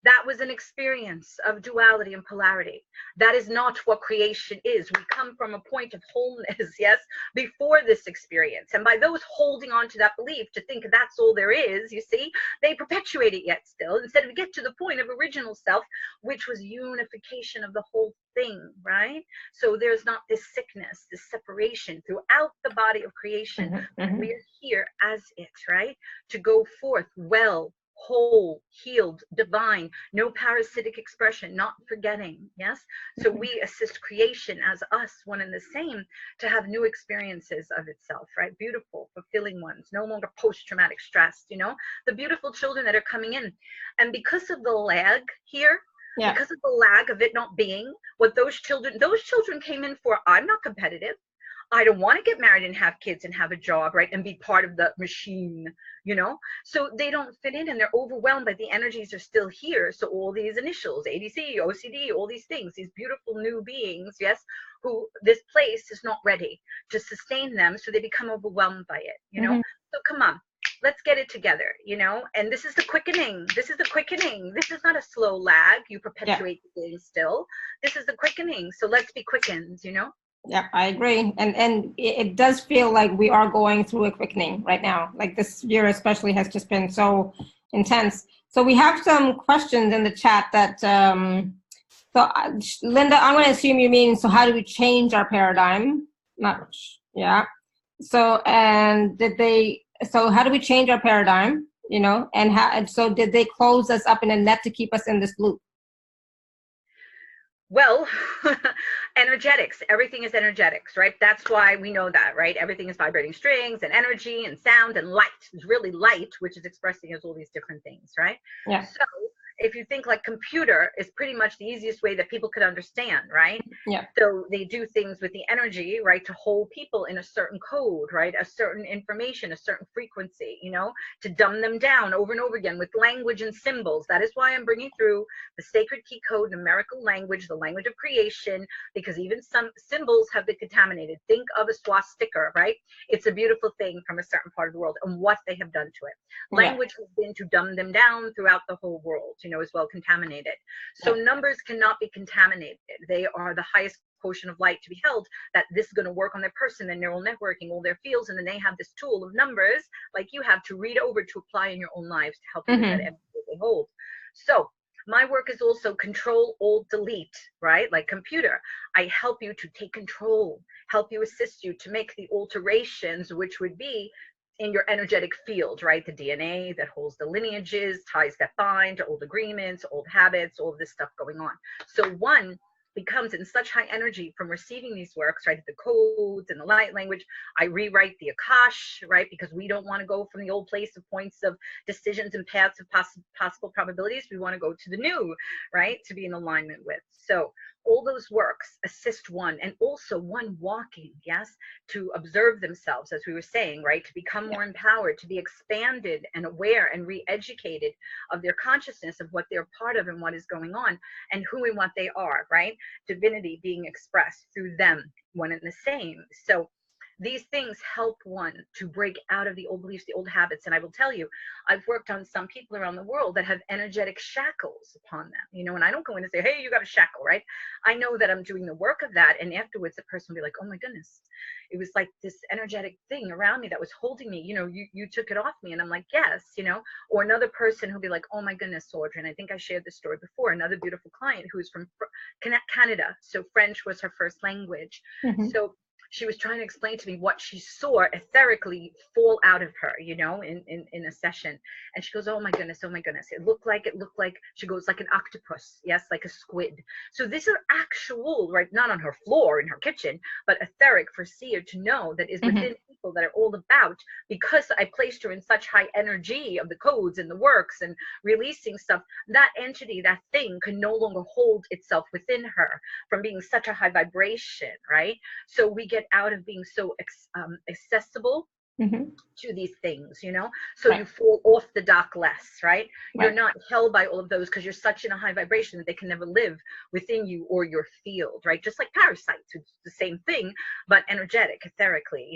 That was an experience of duality and polarity. That is not what creation is. We come from a point of wholeness, yes, before this experience. And by those holding on to that belief to think that's all there is, you see, they perpetuate it yet still, instead of get to the point of original self, which was unification of the whole thing, right? So there's not this sickness, this separation throughout the body of creation. We're here as it, right? To go forth well, whole, healed, divine, no parasitic expression, not forgetting, yes? So we assist creation as us, one and the same, to have new experiences of itself, right? Beautiful, fulfilling ones, no longer post-traumatic stress, you know? The beautiful children that are coming in. And because of the lag here, because of the lag of it not being what those children came in for, I'm not competitive. I don't want to get married and have kids and have a job, right? And be part of the machine, you know? So they don't fit in and they're overwhelmed, but the energies are still here. So all these initials, ADC, OCD, all these things, these beautiful new beings, yes, who this place is not ready to sustain them. So they become overwhelmed by it, you know? So come on. Let's get it together, you know? And this is the quickening. This is the quickening. This is not a slow lag. You perpetuate the thing still. This is the quickening. So let's be quickened, you know? Yeah, I agree. And it does feel like we are going through a quickening right now. Like this year especially has just been so intense. So we have some questions in the chat that, Linda, I'm going to assume you mean, so how do we change our paradigm? So, so how do we change our paradigm, you know, and so did they close us up in a net to keep us in this loop? Well, energetics, everything is energetics, right? That's why we know that, right? Everything is vibrating strings and energy and sound and light. It's really light, which is expressing as all these different things, right? Yeah. So if you think like computer is pretty much the easiest way that people could understand, right? Yeah. So they do things with the energy, right, to hold people in a certain code, right, a certain information, a certain frequency, you know, to dumb them down over and over again with language and symbols. That is why I'm bringing through the sacred key code, numerical language, the language of creation, because even some symbols have been contaminated. Think of a swastika, right? It's a beautiful thing from a certain part of the world and what they have done to it. Language has been to dumb them down throughout the whole world, you know, as well contaminated. So numbers cannot be contaminated. They are the highest quotient of light to be held, that this is going to work on their person and neural networking, all their fields, and then they have this tool of numbers like you have to read over to apply in your own lives to help you with that energy they hold. So my work is also control, alt, delete, right? Like computer. I help you to take control, help you, assist you to make the alterations, which would be in your energetic field, right? The DNA that holds the lineages, ties that bind, old agreements, old habits, all of this stuff going on. So one becomes in such high energy from receiving these works, right? The codes and the light language. I rewrite the Akash, right? Because we don't want to go from the old place of points of decisions and paths of possible probabilities. We want to go to the new, right? To be in alignment with. So all those works assist one, and also one walking, yes, to observe themselves, as we were saying, right? To become more empowered, to be expanded and aware and re-educated of their consciousness of what they're part of and what is going on and who and what they are, right? Divinity being expressed through them, one and the same. So these things help one to break out of the old beliefs, the old habits. And I will tell you, I've worked on some people around the world that have energetic shackles upon them, you know, and I don't go in and say, hey, you got a shackle, right? I know that I'm doing the work of that. And afterwards, the person will be like, oh my goodness, it was like this energetic thing around me that was holding me, you know, you took it off me. And I'm like, yes, you know, or another person who'll be like, oh my goodness, Audrey. And I think I shared this story before, another beautiful client who's from Canada. So French was her first language. So she was trying to explain to me what she saw etherically fall out of her, you know, in a session. And she goes, oh my goodness, oh my goodness. It looked like, she goes, like an octopus. Yes, like a squid. So these are actual, right, not on her floor in her kitchen, but etheric for seer to know that is within people that are all about, because I placed her in such high energy of the codes and the works and releasing stuff, that entity, that thing can no longer hold itself within her from being such a high vibration, right? So we get out of being so accessible Mm-hmm. to these things, so you fall off the dock less, right? You're Right. not held by all of those because you're such in a high vibration that they can never live within you or your field, right? Just like parasites, it's the same thing, but energetic, etherically.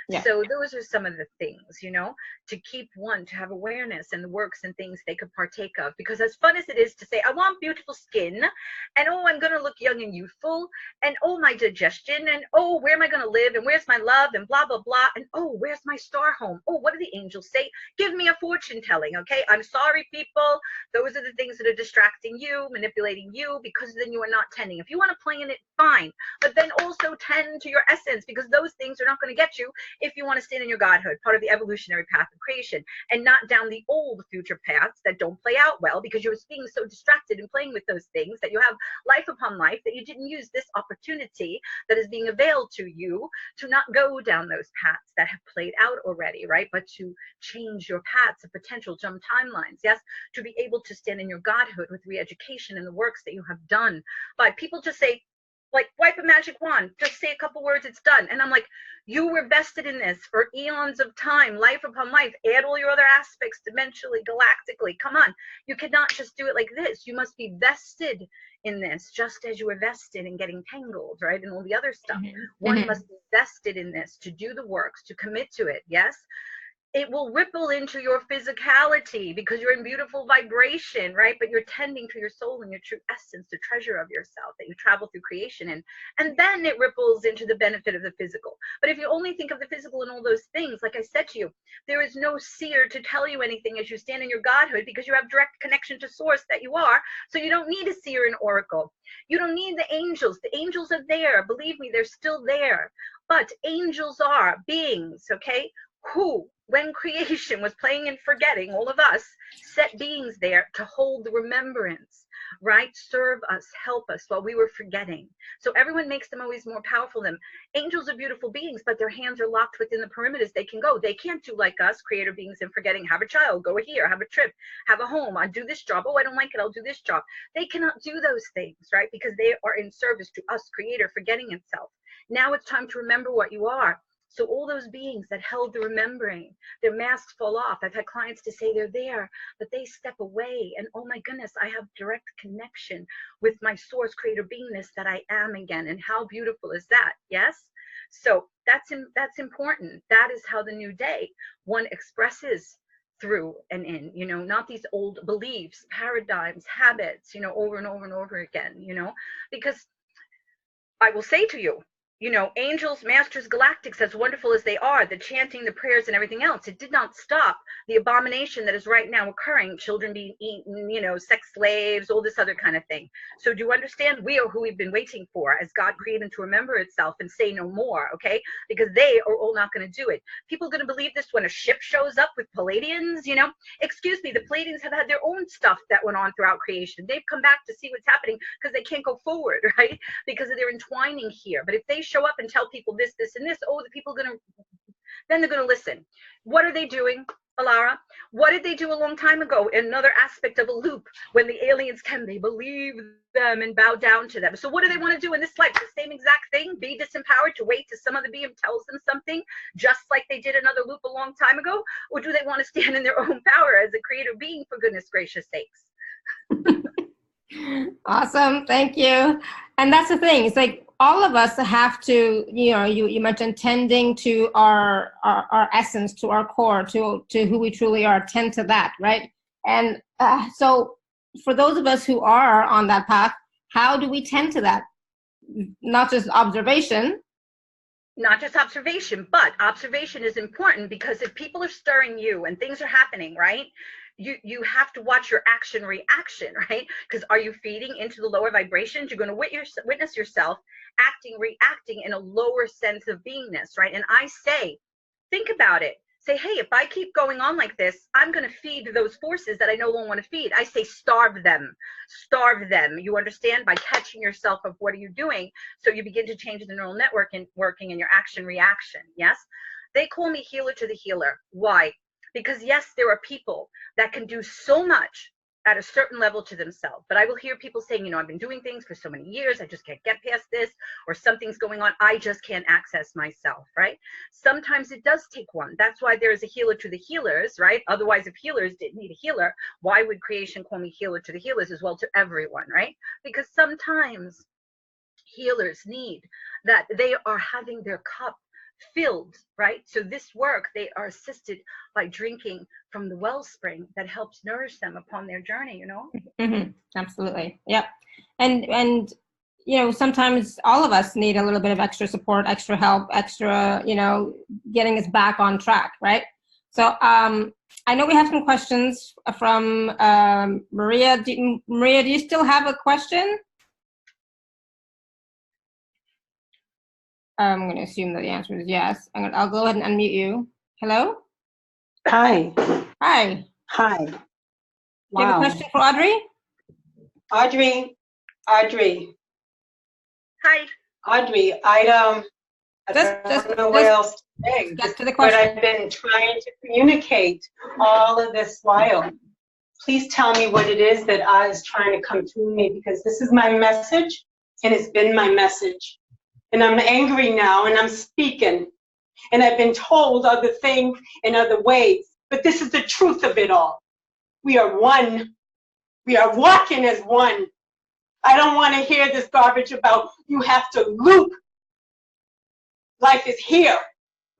Yeah. So those are some of the things, to keep one, to have awareness and the works and things they could partake of. Because as fun as it is to say, I want beautiful skin, and oh, I'm going to look young and youthful, and oh, my digestion, and oh, where am I going to live, and where's my love, and blah, blah, blah, and oh, where's my star home? Oh, what do the angels say? Give me a fortune telling, okay? I'm sorry, people. Those are the things that are distracting you, manipulating you, because then you are not tending. If you want to play in it, fine. But then also tend to your essence, because those things are not going to get you if you want to stand in your godhood, part of the evolutionary path of creation, and not down the old future paths that don't play out well because you're being so distracted and playing with those things that you have life upon life that you didn't use this opportunity that is being availed to you to not go down those paths that have played out already, right? But to change your paths of potential, jump timelines, yes, to be able to stand in your godhood with re-education and the works that you have done. But people just say, like, wipe a magic wand, just say a couple words, it's done. And I'm like, you were vested in this for eons of time, life upon life. Add all your other aspects dimensionally, galactically. Come on. You cannot just do it like this. You must be vested in this, just as you were vested in getting tangled, right? And all the other stuff. Mm-hmm. One Mm-hmm. must be vested in this to do the works, to commit to it. Yes. It will ripple into your physicality because you're in beautiful vibration, right? But you're tending to your soul and your true essence, the treasure of yourself that you travel through creation in. And then it ripples into the benefit of the physical. But if you only think of the physical and all those things, like I said to you, there is no seer to tell you anything as you stand in your godhood because you have direct connection to source that you are. So you don't need a seer and oracle. You don't need the angels. The angels are there. Believe me, they're still there. But angels are beings, okay? Who, when creation was playing and forgetting, all of us set beings there to hold the remembrance, right? Serve us, help us while we were forgetting. So everyone makes them always more powerful than them. Angels are beautiful beings, but their hands are locked within the perimeters. They can go. They can't do like us, creator beings, and forgetting, have a child, go here, have a trip, have a home, I do this job. Oh, I don't like it, I'll do this job. They cannot do those things, right? Because they are in service to us, creator, forgetting itself. Now it's time to remember what you are. So all those beings that held the remembering, their masks fall off. I've had clients to say they're there, but they step away. And oh my goodness, I have direct connection with my source creator beingness that I am again. And how beautiful is that? Yes. So that's important. That is how the new day one expresses through and in, not these old beliefs, paradigms, habits, over and over and over again, because I will say to you, angels, masters, galactics, as wonderful as they are, the chanting, the prayers, and everything else, it did not stop the abomination that is right now occurring, children being eaten, sex slaves, all this other kind of thing. So do you understand? We are who we've been waiting for as God created to remember itself and say no more, okay? Because they are all not going to do it. People are going to believe this when a ship shows up with Palladians, Excuse me, the Palladians have had their own stuff that went on throughout creation. They've come back to see what's happening because they can't go forward, right? Because of their entwining here. But if they show up and tell people this, this, and this, oh, the people are going to, then they're going to listen. What are they doing, Alara? What did they do a long time ago? Another aspect of a loop, when the aliens came, they believe them and bow down to them. So what do they want to do in this life? The same exact thing, be disempowered to wait till some other being tells them something, just like they did another loop a long time ago? Or do they want to stand in their own power as a creative being, for goodness gracious sakes? Awesome. Thank you. And that's the thing. It's like all of us have to, you mentioned tending to our essence, to our core, to who we truly are, tend to that, right? And so for those of us who are on that path, how do we tend to that? Not just observation. Not just observation, but observation is important, because if people are stirring you and things are happening, right? You have to watch your action reaction, right? Because are you feeding into the lower vibrations? You're going to witness yourself acting, reacting in a lower sense of beingness, right? And I say, think about it. Say, hey, if I keep going on like this, I'm going to feed those forces that I no longer want to feed. I say, starve them. Starve them. You understand? By catching yourself of what are you doing? So you begin to change the neural network and working in your action reaction. Yes? They call me healer to the healer. Why? Because yes, there are people that can do so much at a certain level to themselves. But I will hear people saying, you know, I've been doing things for so many years, I just can't get past this, or something's going on, I just can't access myself, right? Sometimes it does take one. That's why there is a healer to the healers, right? Otherwise, if healers didn't need a healer, why would creation call me healer to the healers as well, to everyone, right? Because sometimes healers need that, they are having their cup filled, right? So this work, they are assisted by drinking from the wellspring that helps nourish them upon their journey, you know? Mm-hmm. Absolutely. Yep. And you know, sometimes all of us need a little bit of extra support, extra help, extra, you know, getting us back on track, right? So I know we have some questions from Maria. Maria, do you still have a question? I'm going to assume that the answer is yes. I'll go ahead and unmute you. Hello? Hi. Hi. Hi. Do you have a question for Audrey? Audrey. Hi. Audrey, I don't know what else to say, get to the but question. I've been trying to communicate all of this while. Please tell me what it is that is trying to come through me, because this is my message, and it's been my message. And I'm angry now, and I'm speaking. And I've been told other things in other ways, but this is the truth of it all. We are one. We are walking as one. I don't want to hear this garbage about you have to loop. Life is here.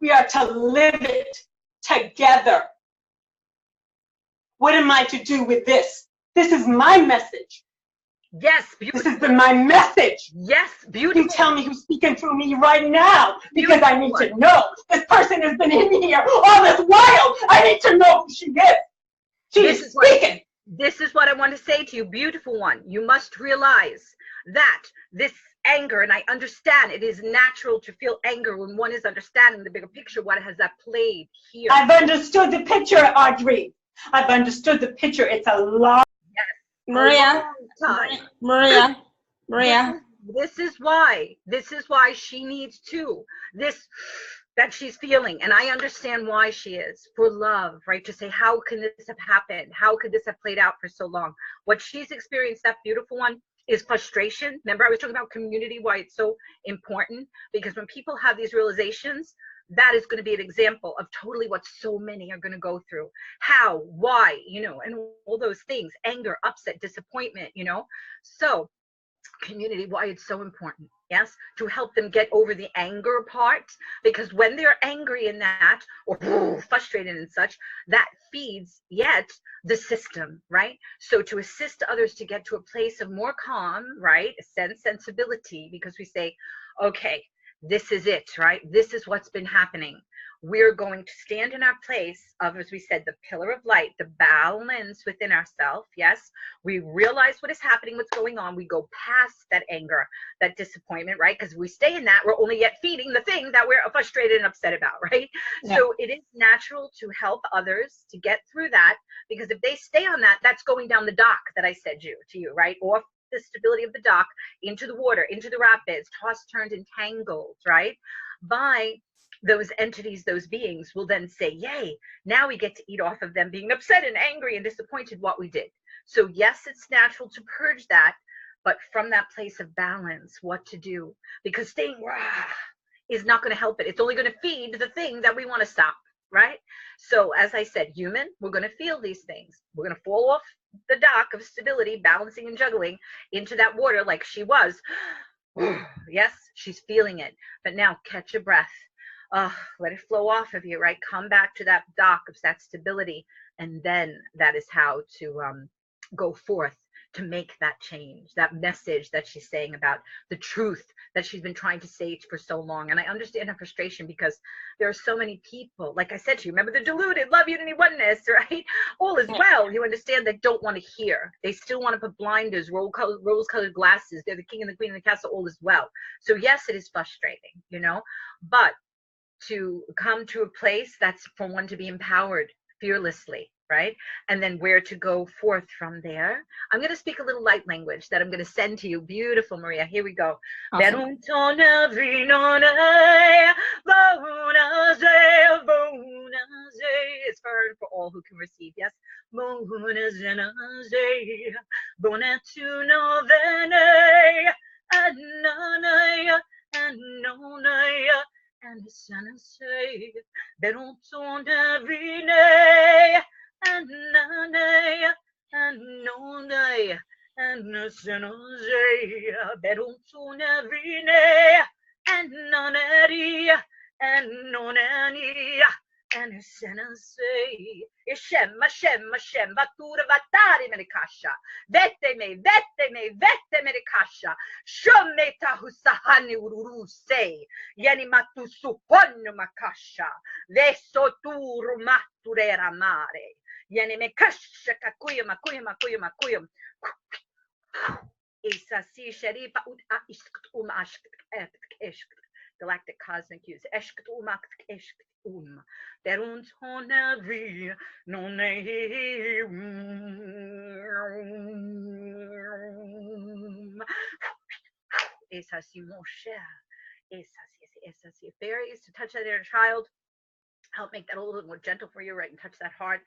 We are to live it together. What am I to do with this? This is my message. Yes, beautiful. This has been my message. Yes, beautiful. You tell me who's speaking through me right now, because I need to know. This person has been in here all this while. I need to know who she is. She is speaking. This is what I want to say to you, beautiful one. You must realize that this anger, and I understand it is natural to feel anger when one is understanding the bigger picture. What has that played here? I've understood the picture, Audrey. I've understood the picture. It's a lot. Yes. Maria. This is why she needs to. That she's feeling, and I understand why she is, for love, right? To say, how can this have happened? How could this have played out for so long? What she's experienced, that beautiful one, is frustration. Remember, I was talking about community, why it's so important, because when people have these realizations, that is going to be an example of totally what so many are going to go through. How, why, you know, and all those things, anger, upset, disappointment, you know. So community, why it's so important, yes, to help them get over the anger part, because when they're angry in that, or frustrated and such, that feeds yet the system, right? So to assist others to get to a place of more calm, right, sensibility, because we say, okay, this is it, right? This is what's been happening. We're going to stand in our place of, as we said, the pillar of light, the balance within ourselves. Yes, we realize what is happening, what's going on. We go past that anger, that disappointment, right? Because we stay in that, we're only yet feeding the thing that we're frustrated and upset about, right? Yeah. So it is natural to help others to get through that, because if they stay on that, that's going down the dock that I said to you, right? Off the stability of the dock, into the water, into the rapids, tossed, turned, entangled, right? By those entities, those beings will then say, yay, now we get to eat off of them being upset and angry and disappointed what we did. So yes, it's natural to purge that, but from that place of balance, what to do, because staying is not going to help it. It's only going to feed the thing that we want to stop, right? So as I said, human, we're going to feel these things. We're going to fall off the dock of stability, balancing and juggling into that water like she was. Yes, she's feeling it. But now catch a breath. Let it flow off of you, right? Come back to that dock of that stability. And then that is how to go forth to make that change, that message that she's saying about the truth that she's been trying to say for so long. And I understand her frustration, because there are so many people, like I said to you, remember the deluded, love unity, oneness, right? All is well. You understand, that don't want to hear. They still want to put blinders, rose-colored glasses. They're the king and the queen of the castle, all is well. So yes, it is frustrating, you know, but to come to a place that's for one to be empowered fearlessly, right? And then where to go forth from there. I'm going to speak a little light language that I'm going to send to you. Beautiful, Maria. Here we go. Awesome. is for all who can receive. Yes. Mohuna Zenaze, Bonatuno Vene, Ananaya, Anonaya, and Sanase, Berontona Vine, Ananaya, Anonaya, and Sanase, Berontona Vine, and Nonaria, and Nonania. And Senase, Ishem, Batura Vatari Medikasha, Vete me Medikasha, Shometa Husahani Uruse, Yanimatu Suponu Makasha, Veso Turu Maturera Mare, Yanimekasha Kakuyum, Makuyum, Isasi Sheripa Ut Ashk Galactic Cosmic Use, Eshkt Umak Eshkt Berunt Honavi, no name. Esasi Moshe, Esasi fairies to touch that inner child. Help make that a little bit more gentle for you, right? And touch that heart.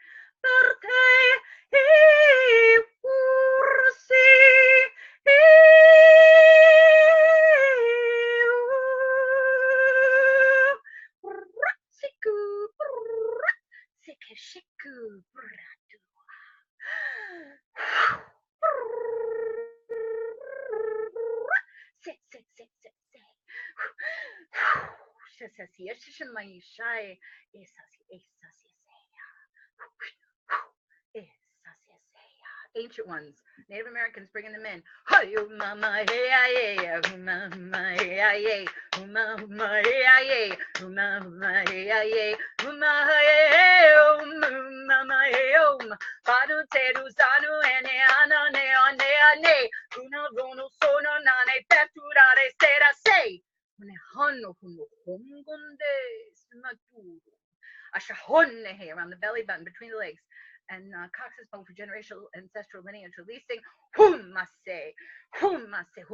Ancient ones, Native Americans bringing them in. Mama, hey, mama, hey, mama, hey, mama, hey, mama, hey, Padu teru sanu ene anane ane kuna rono sono nane peturare sera sei. Mune hanno kuno hongonde sumaturu. Ashahonne here around the belly button between the legs. And coccyx bone for generational ancestral lineage releasing. Humase, gonde,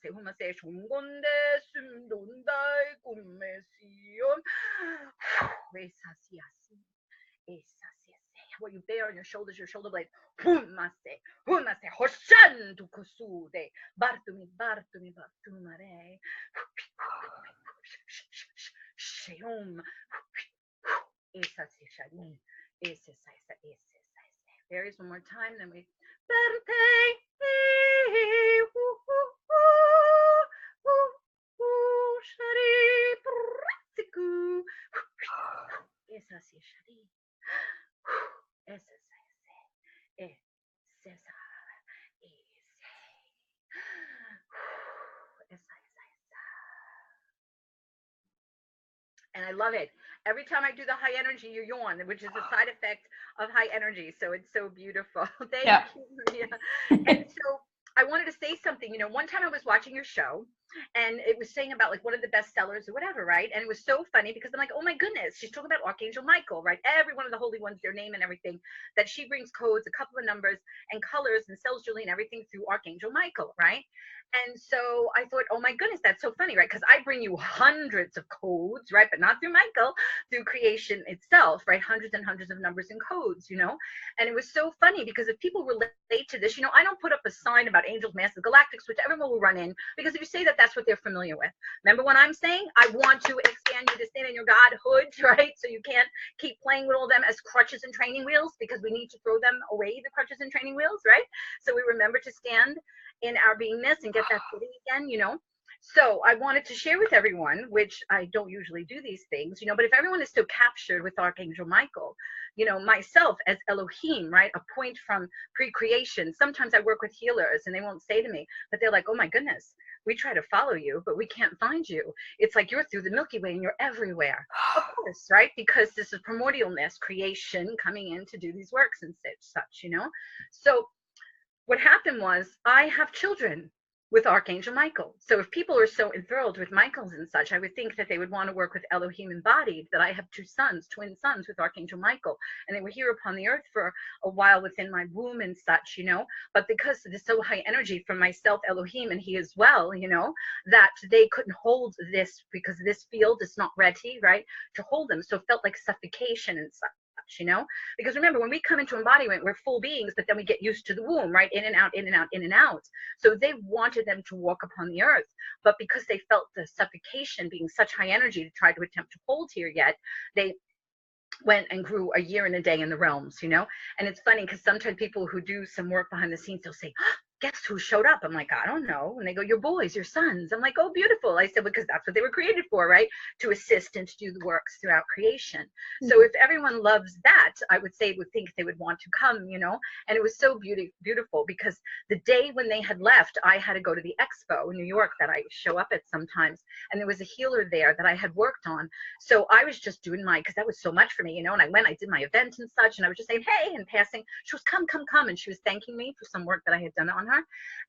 humase, shungonde, sundundai, kumesium. What you bear on your shoulders, your shoulder blades. Humase, hoshan to kusude, bartumi, bartumare. Sheum. Fairies one more time, then we and I love it. Every time I do the high energy, you yawn, which is a side effect of high energy. So it's so beautiful. Thank you, Maria. And so I wanted to say something. You know, one time I was watching your show, and it was saying about like one of the best sellers or whatever, right? And it was so funny because I'm like, oh my goodness, she's talking about Archangel Michael, right? Every one of the holy ones, their name and everything, that she brings codes, a couple of numbers and colors and sells jewelry and everything through Archangel Michael, right? And so I thought, oh my goodness, that's so funny, right? Because I bring you hundreds of codes, right? But not through Michael, through creation itself, right? Hundreds and hundreds of numbers and codes, you know? And it was so funny because if people relate to this, you know, I don't put up a sign about angels, masters, galactics, which everyone will run in, because if you say that, that's what they're familiar with. Remember what I'm saying? I want to expand you to stand in your Godhood, right? So you can't keep playing with all them as crutches and training wheels, because we need to throw them away, the crutches and training wheels, right? So we remember to stand in our beingness and get that footing again, you know? So I wanted to share with everyone, which I don't usually do these things, you know, but if everyone is so captured with Archangel Michael, you know, myself as Elohim, right, a point from pre-creation, sometimes I work with healers and they won't say to me, but they're like, oh my goodness, we try to follow you, but we can't find you. It's like you're through the Milky Way and you're everywhere. Of course, right? Because this is primordialness, creation coming in to do these works and such, you know? So what happened was I have children with Archangel Michael. So if people are so enthralled with Michaels and such, I would think that they would want to work with Elohim embodied, that I have two sons, twin sons with Archangel Michael, and they were here upon the earth for a while within my womb and such, you know, but because it is so high energy from myself, Elohim, and he as well, you know, that they couldn't hold this because this field is not ready, right, to hold them. So it felt like suffocation and such. You know, because remember, when we come into embodiment, we're full beings, but then we get used to the womb, right? In and out, in and out, in and out. So they wanted them to walk upon the earth, but because they felt the suffocation being such high energy to try to attempt to hold here yet, they went and grew a year and a day in the realms, you know. And it's funny because sometimes people who do some work behind the scenes, they'll say, guess who showed up? I'm like, I don't know. And they go, your boys, your sons. I'm like, oh, beautiful. I said, because that's what they were created for, right? To assist and to do the works throughout creation. So if everyone loves that, I would say, would think they would want to come, you know. And it was so beautiful because the day when they had left, I had to go to the expo in New York that I show up at sometimes. And there was a healer there that I had worked on. So I was just doing because that was so much for me, you know. And I went, I did my event and such, and I was just saying, hey, and passing. She was, come. And she was thanking me for some work that I had done on her.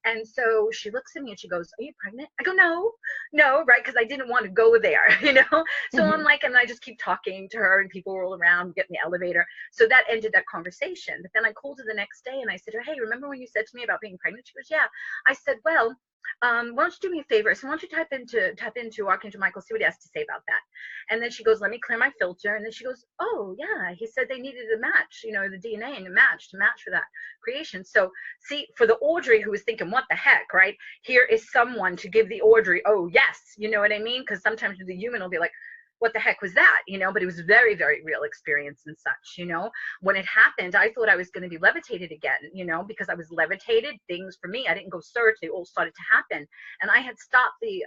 And so she looks at me and she goes, are you pregnant? I go, no, right? Because I didn't want to go there, you know? So I'm like, and I just keep talking to her and people roll around, get in the elevator. So that ended that conversation. But then I called her the next day and I said to her, hey, remember when you said to me about being pregnant? She goes, yeah. I said, well, why don't you do me a favor? So why don't you type into Archangel Michael, see what he has to say about that. And then she goes, let me clear my filter. And then she goes, oh yeah, he said they needed a match, you know, the DNA and a match for that creation. So see, for the Audrey who was thinking, what the heck, right? Here is someone to give the Audrey, oh yes, you know what I mean? Because sometimes the human will be like, what the heck was that, you know? But it was very, very real experience and such, you know. When it happened, I thought I was going to be levitated again, you know, because I was levitated. Things for me, I didn't go search, they all started to happen. And I had stopped the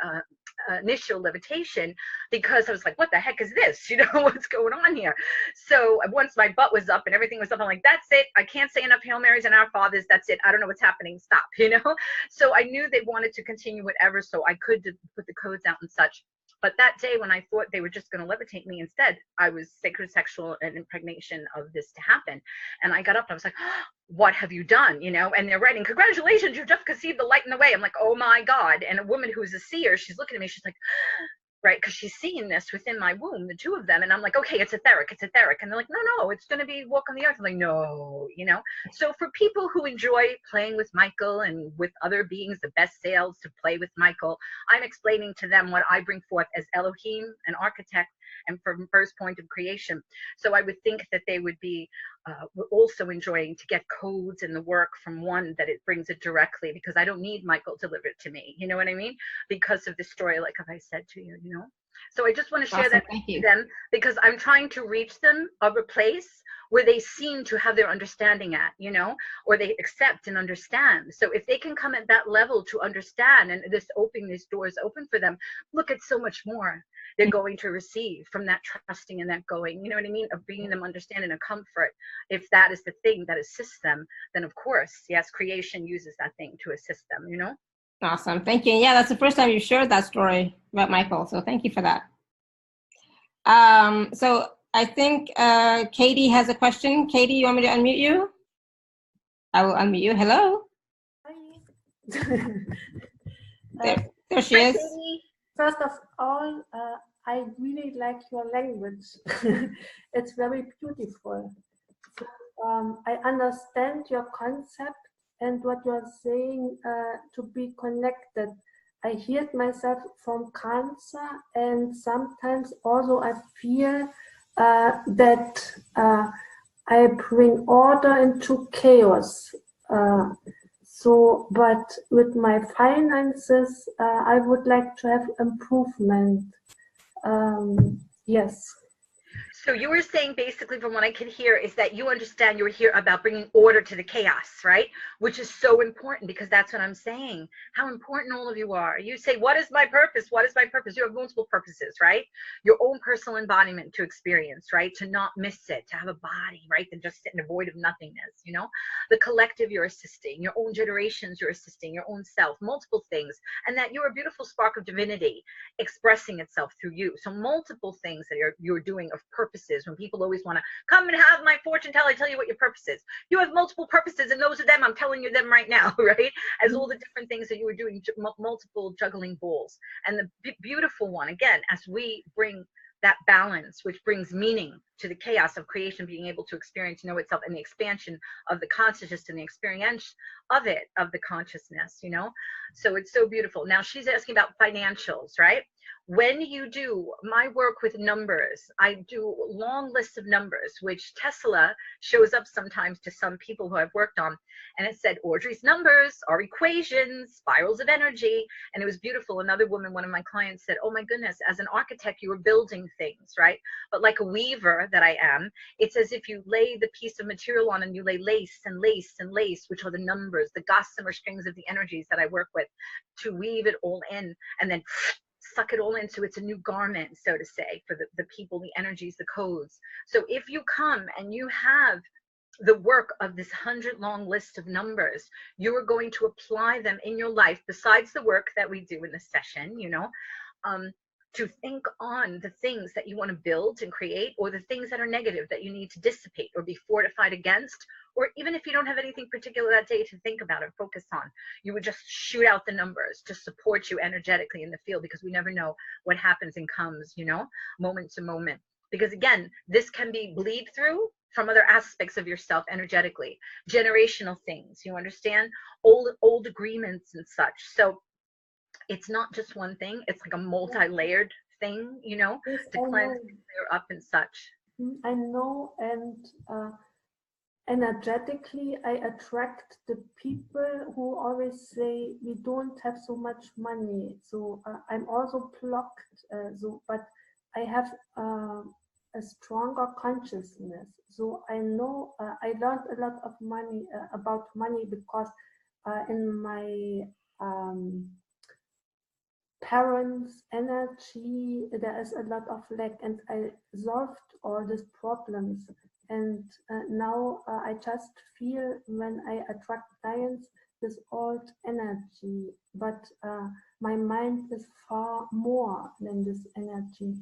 initial levitation because I was like, what the heck is this, you know? What's going on here? So once my butt was up and everything was up, I'm like, that's it, I can't say enough Hail Marys and Our Fathers, that's it, I don't know what's happening, stop, you know. So I knew they wanted to continue whatever, so I could put the codes out and such. But that day when I thought they were just going to levitate me instead, I was sacred sexual and impregnation of this to happen. And I got up and I was like, oh, what have you done? You know, and they're writing, congratulations, you just conceived the light in the way. I'm like, oh my God. And a woman who's a seer, she's looking at me, she's like, right, because she's seeing this within my womb, the two of them. And I'm like, okay, it's etheric. And they're like, no, it's going to be walk on the earth. I'm like, no, you know. So for people who enjoy playing with Michael and with other beings, the best sales to play with Michael, I'm explaining to them what I bring forth as Elohim, an architect, and from first point of creation. So I would think that they would be also enjoying to get codes and the work from one that it brings it directly, because I don't need Michael to deliver it to me, you know what I mean, because of the story, like I said to you, you know. So I just want to share that with them, because I'm trying to reach them of a place where they seem to have their understanding at, you know, or they accept and understand. So if they can come at that level to understand, and this doors open for them, look at so much more they're going to receive from that trusting and that going, you know what I mean, of bringing them understanding and comfort. If that is the thing that assists them, then of course, yes, creation uses that thing to assist them, you know. Awesome, thank you. Yeah, that's the first time you shared that story about Michael, so thank you for that. So I think Katie has a question. Katie, you want me to unmute you? I will unmute you. Hello. Hi. There she is. First of all, I really like your language. It's very beautiful. So, I understand your concept and what you're saying, to be connected. I hear myself from Cancer, and sometimes also I feel that I bring order into chaos. So, but with my finances, I would like to have improvement. Yes. So you were saying, basically, from what I can hear, is that you understand you're here about bringing order to the chaos, right? Which is so important, because that's what I'm saying. How important all of you are. You say, what is my purpose? What is my purpose? You have multiple purposes, right? Your own personal embodiment to experience, right? To not miss it, to have a body, right? Than just sit in a void of nothingness, you know? The collective you're assisting, your own generations you're assisting, your own self, multiple things. And that you're a beautiful spark of divinity expressing itself through you. So multiple things that you're doing of purpose purposes. When people always want to come and have my fortune tell, I tell you what your purpose is. You have multiple purposes, and those are them. I'm telling you them right now, right? As all the different things that you were doing, multiple juggling balls. And the beautiful one, again, as we bring that balance, which brings meaning to the chaos of creation, being able to experience, know itself, and the expansion of the consciousness and the experience of it, of the consciousness, you know? So it's so beautiful. Now she's asking about financials, right? When you do my work with numbers, I do long lists of numbers, which Tesla shows up sometimes to some people who I've worked on. And it said, Audrey's numbers are equations, spirals of energy. And it was beautiful. Another woman, one of my clients said, oh my goodness, as an architect, you were building things, right? But like a weaver that I am, it's as if you lay the piece of material on and you lay lace and lace and lace, which are the numbers, the gossamer strings of the energies that I work with, to weave it all in and then suck it all in so it's a new garment, so to say, for the people, the energies, the codes. So if you come and you have the work of this 100-long list of numbers, you are going to apply them in your life, besides the work that we do in the session, you know, to think on the things that you want to build and create, or the things that are negative that you need to dissipate or be fortified against, or even if you don't have anything particular that day to think about and focus on, you would just shoot out the numbers to support you energetically in the field, because we never know what happens and comes, you know, moment to moment. Because again, this can be bleed through from other aspects of yourself energetically, generational things, you understand, old agreements and such. So it's not just one thing, it's like a multi-layered thing, you know, Yes, to cleanse, clear up and such. I know, and energetically I attract the people who always say we don't have so much money. So I'm also blocked, but I have a stronger consciousness. So I know I learned a lot of about money, because in my parents' energy there is a lot of lack, and I solved all these problems. And now I just feel, when I attract clients, this old energy, but my mind is far more than this energy.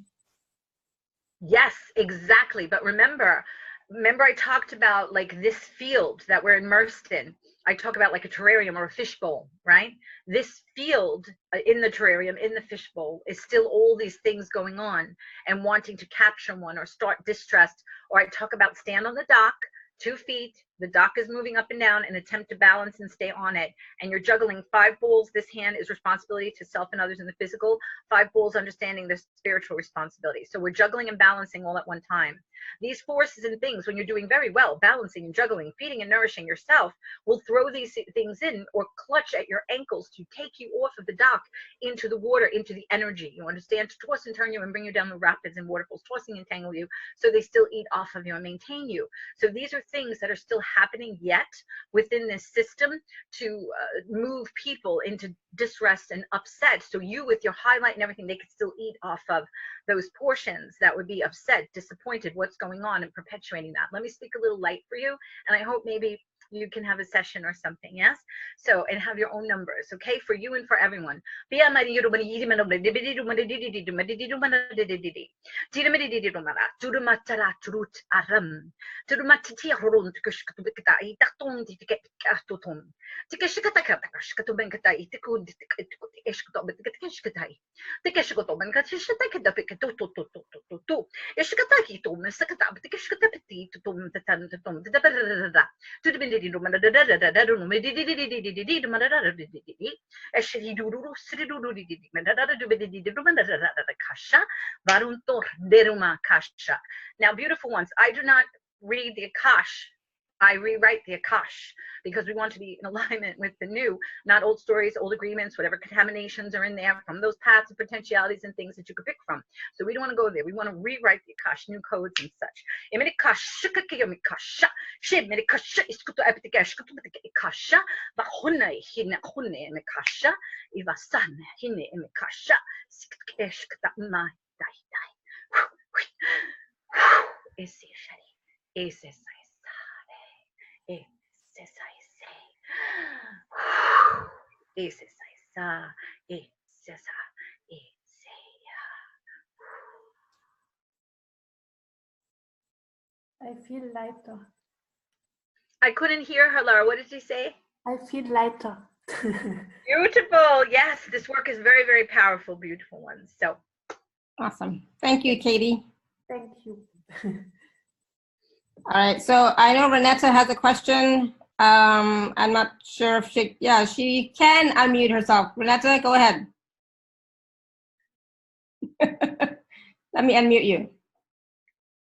Yes, exactly. But remember I talked about like this field that we're immersed in. I talk about like a terrarium or a fishbowl, right? This field in the terrarium, in the fishbowl, is still all these things going on and wanting to capture one or start distressed. Or I talk about stand on the dock, 2 feet, the dock is moving up and down, and attempt to balance and stay on it. And you're juggling 5 balls. This hand is responsibility to self and others in the physical. 5 balls, understanding the spiritual responsibility. So we're juggling and balancing all at one time. These forces and things, when you're doing very well, balancing and juggling, feeding and nourishing yourself, will throw these things in or clutch at your ankles to take you off of the dock into the water, into the energy. You understand? To toss and turn you and bring you down the rapids and waterfalls, tossing and tangle you, so they still eat off of you and maintain you. So these are things that are still happening yet within this system to move people into distress and upset. So you, with your highlight and everything, they could still eat off of those portions that would be upset, disappointed, what's going on, and perpetuating that. Let me speak a little light for you, and I hope maybe you can have a session or something, yes? So, and have your own numbers, okay, for you and for everyone. Now, beautiful ones, I do not read the Akash. I rewrite the Akash, because we want to be in alignment with the new, not old stories, old agreements, whatever contaminations are in there from those paths and potentialities and things that you could pick from. So we don't want to go there. We want to rewrite the Akash, new codes and such. I feel lighter. I couldn't hear her, Laura. What did she say? I feel lighter. Beautiful. Yes, this work is very, very powerful, beautiful ones. So Awesome. Thank you, Katie. Thank you. All right, so I know Renetta has a question. I'm not sure if she can unmute herself. Renetta, go ahead. Let me unmute you.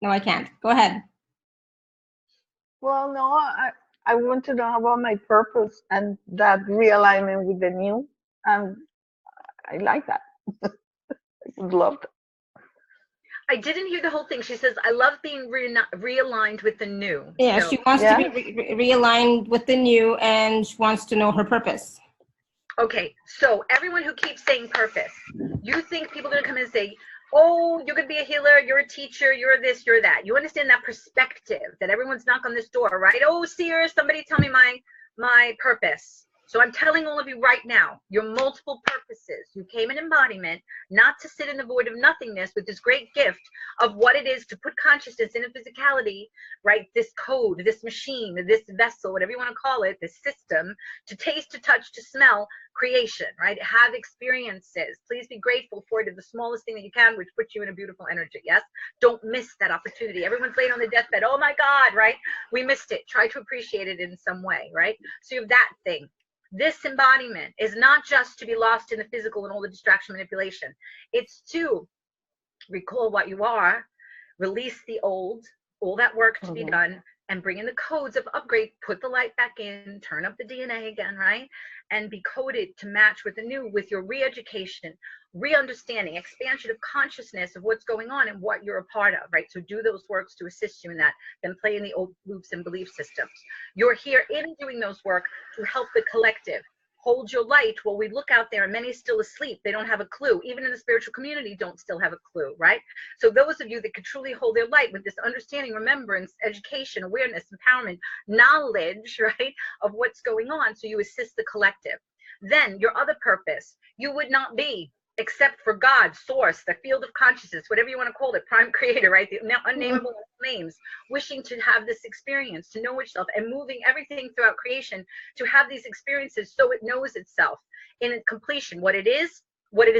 No, I can't. Go ahead. Well, no, I want to know about my purpose and that realignment with the new. And I like that. I would love that. I didn't hear the whole thing. She says, I love being realigned with the new. Yeah, So, she wants to be realigned with the new, and she wants to know her purpose. okay, so everyone who keeps saying purpose, you think people are going to come in and say, oh, you're going to be a healer, you're a teacher, you're this, you're that. You understand that perspective that everyone's knocking on this door, right? Oh, seer, somebody tell me my purpose. So I'm telling all of you right now, your multiple purposes. You came in embodiment, not to sit in the void of nothingness with this great gift of what it is to put consciousness in a physicality, right? This code, this machine, this vessel, whatever you want to call it, this system, to taste, to touch, to smell, creation, right? Have experiences. Please be grateful for it, the smallest thing that you can, which puts you in a beautiful energy, yes? Don't miss that opportunity. Everyone's laying on the deathbed, oh my God, right? We missed it. Try to appreciate it in some way, right? So you have that thing. This embodiment is not just to be lost in the physical and all the distraction manipulation. It's to recall what you are, release the old, all that work to be done, and bring in the codes of upgrade, put the light back in, turn up the DNA again, right? And be coded to match with the new, with your re-education, re-understanding, expansion of consciousness of what's going on and what you're a part of, right? So do those works to assist you in that, then play in the old loops and belief systems. You're here in doing those work to help the collective. Hold your light while we look out there and many still asleep. They don't have a clue. Even in the spiritual community, don't still have a clue, right? So those of you that could truly hold their light with this understanding, remembrance, education, awareness, empowerment, knowledge, right, of what's going on, so you assist the collective. Then your other purpose, you would not be except for God, source, the field of consciousness, whatever you want to call it, prime creator, right? The unnameable names, wishing to have this experience, to know itself, and moving everything throughout creation to have these experiences so it knows itself in its completion, what it is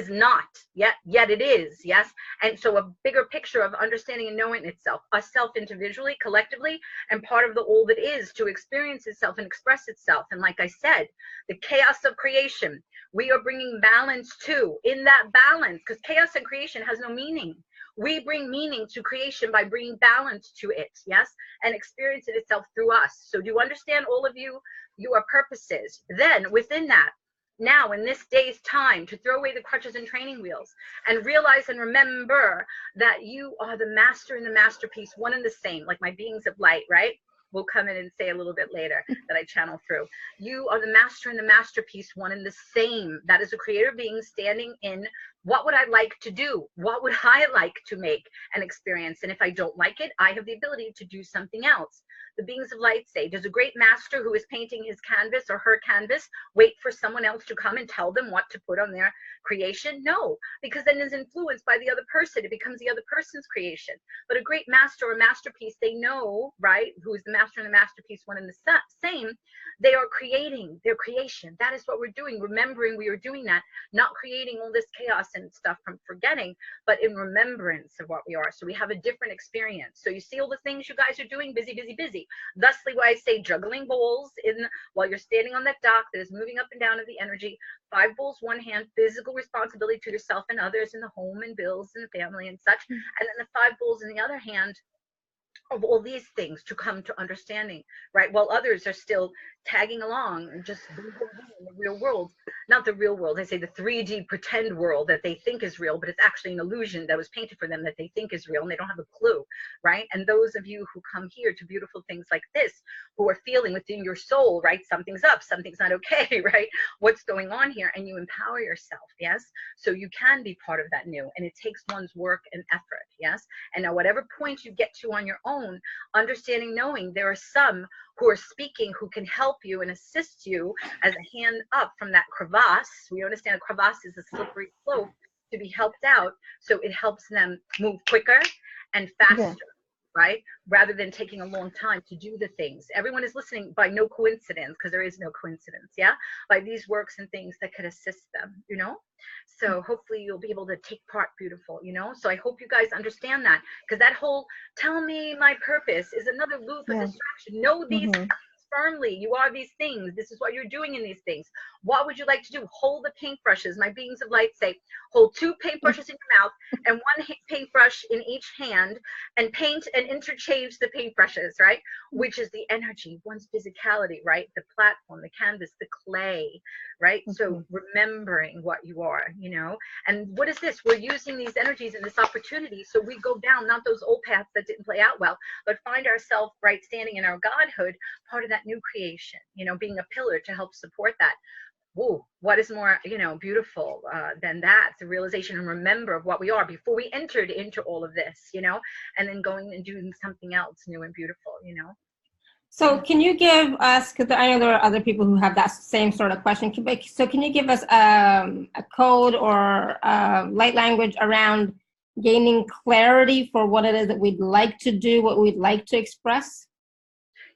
not, yet it is, yes? And so a bigger picture of understanding and knowing itself, a self individually, collectively, and part of the all that is to experience itself and express itself. And like I said, the chaos of creation, we are bringing balance to, in that balance, because chaos and creation has no meaning. We bring meaning to creation by bringing balance to it, yes? And experience it itself through us. So do you understand, all of you, your purposes? Then within that, now in this day's time, to throw away the crutches and training wheels and realize and remember that you are the master and the masterpiece, one and the same, like my beings of light, right? We'll come in and say a little bit later that I channel through. You are the master and the masterpiece, one and the same. That is a creator being standing in, what would I like to do? What would I like to make and experience? And if I don't like it, I have the ability to do something else. The beings of light say, does a great master who is painting his canvas or her canvas wait for someone else to come and tell them what to put on their creation? No, because then it's influenced by the other person. It becomes the other person's creation. But a great master or masterpiece, they know, right, who is the master and the masterpiece, one and the same, they are creating their creation. That is what we're doing, remembering we are doing that, not creating all this chaos and stuff from forgetting, but in remembrance of what we are. So we have a different experience. So you see all the things you guys are doing, busy, busy, busy. Thusly, why I say juggling balls while you're standing on that dock that is moving up and down of the energy. 5 balls, one hand, physical responsibility to yourself and others in the home and bills and the family and such. And then the 5 balls in the other hand of all these things to come to understanding, right? While others are still tagging along and just in the real world, not the real world, I say the 3D pretend world that they think is real, but it's actually an illusion that was painted for them that they think is real, and they don't have a clue, right? And those of you who come here to beautiful things like this, who are feeling within your soul, right? Something's up, something's not okay, right? What's going on here? And you empower yourself, yes? So you can be part of that new, and it takes one's work and effort, yes? And now whatever point you get to on your own, understanding, knowing there are some who are speaking who can help you and assist you as a hand up from that crevasse. We understand a crevasse is a slippery slope to be helped out, so it helps them move quicker and faster. right? Rather than taking a long time to do the things. Everyone is listening by no coincidence, because there is no coincidence, yeah? By these works and things that could assist them, you know? So hopefully you'll be able to take part, beautiful, you know? So I hope you guys understand that, because that whole tell me my purpose is another loop of distraction. Know these firmly. You are these things. This is what you're doing in these things. What would you like to do? Hold the paintbrushes. My beings of light say, hold 2 paintbrushes in your mouth and 1 paintbrush in each hand, and paint and interchange the paintbrushes, right? Which is the energy, one's physicality, right? The platform, the canvas, the clay, right? So remembering what you are, you know? And what is this? We're using these energies and this opportunity so we go down, not those old paths that didn't play out well, but find ourselves, right, standing in our Godhood, part of that new creation, you know, being a pillar to help support that. Whoa, what is more, you know, beautiful than that? The realization and remember of what we are before we entered into all of this, you know, and then going and doing something else new and beautiful, you know. So can you give us, because I know there are other people who have that same sort of question, so can you give us a code or light language around gaining clarity for what it is that we'd like to do, what we'd like to express?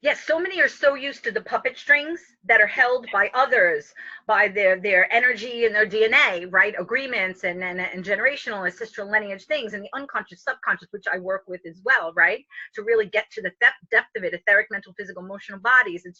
Yes, so many are so used to the puppet strings that are held by others, by their energy and their DNA, right? Agreements and generational, ancestral lineage things, and the unconscious, subconscious, which I work with as well, right? To really get to the depth of it, etheric, mental, physical, emotional bodies. It's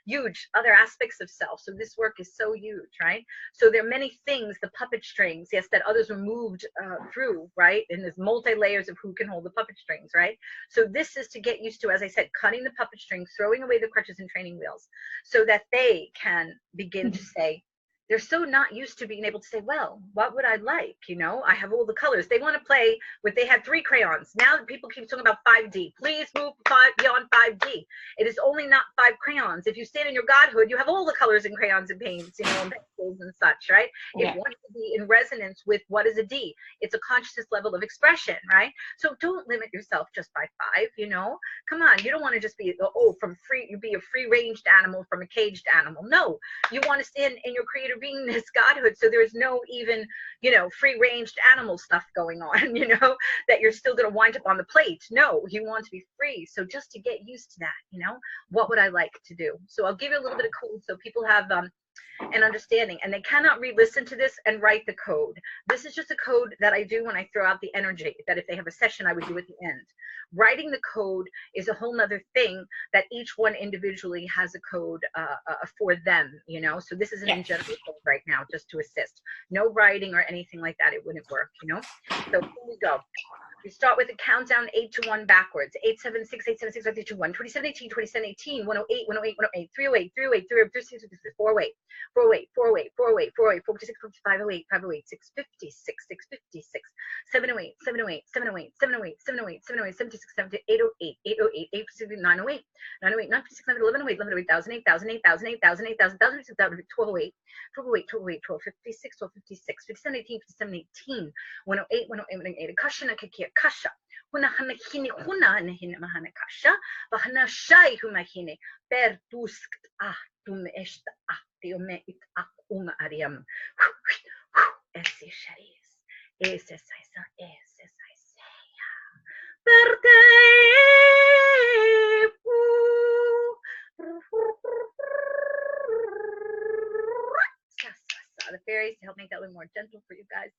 huge other aspects of self. So this work is so huge, right? So there are many things, the puppet strings, yes, that others were moved through, right? And there's multi-layers of who can hold the puppet strings, right? So this is to get used to, as I said, cutting the puppet strings, throwing away the crutches and training wheels, so that they can begin to say, they're so not used to being able to say, well, what would I like? You know, I have all the colors. They want to play with, they had 3 crayons. Now people keep talking about 5D. Please move beyond 5D. It is only not 5 crayons. If you stand in your Godhood, you have all the colors and crayons and paints, you know, and pencils and such, right? Yeah. It wants to be in resonance with what is a D. It's a consciousness level of expression, right? So don't limit yourself just by 5, you know? Come on, you don't want to just be, you be a free-ranged animal from a caged animal. No, you want to stand in your creator beingness, Godhood, so there's no even, you know, free-ranged animal stuff going on, you know, that you're still going to wind up on the plate. No, you want to be free. So just to get used to that, you know, what would I like to do? So I'll give you a little bit of code so people have an understanding, and they cannot re-listen to this and write the code. This is just a code that I do when I throw out the energy, that if they have a session I would do at the end. Writing the code is a whole nother thing, that each one individually has a code for them, you know. So this is an in general code right now, just to assist. No writing or anything like that, it wouldn't work, you know. So here we go. We start with a countdown 8 to 1 backwards. 8, 7, 6, 8, 7, 6, 5, 3, 2, 1. 27, 18, 27, 18, 108, 108, 108, 308, 308, 308, 306, 408, 408, 408, 408, 408, 456, 508, 508, 656, 656, 708, 708, 708, 708, 708, 708, 726, 708, 808, 808, 8, 908, 908, 956, 908, 1108, 1108, 1008, 1008, 1008, 1008, 1008, 1208, 1208, 1208, 1256, 1256, 5718, 5718, 108, 108, 108, Akasha Nakakia Kasha. Huna hanahine huna nahine mahana kasha, bahana shai humahine, per duskt tum esta tiome it ariam. Esse charis, esse saisa, esse saiseya. Perde. The fairies to help make that a little more gentle for you guys.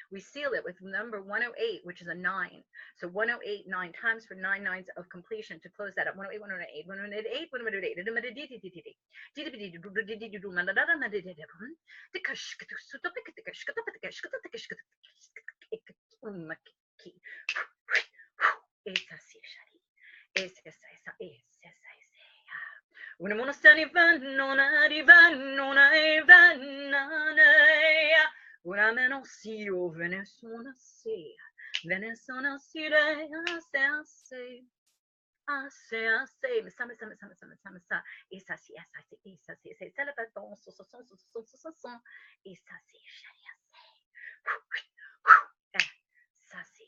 We seal it with number 108, which is a 9. So 108, 9 times for 9 nines of completion to close that up. 108, 108, 108, 108, una monastani vanona rivanona evanana una menosio venesona sea venesona sire ase sama esa si c'est la bâton son esa si charia ça si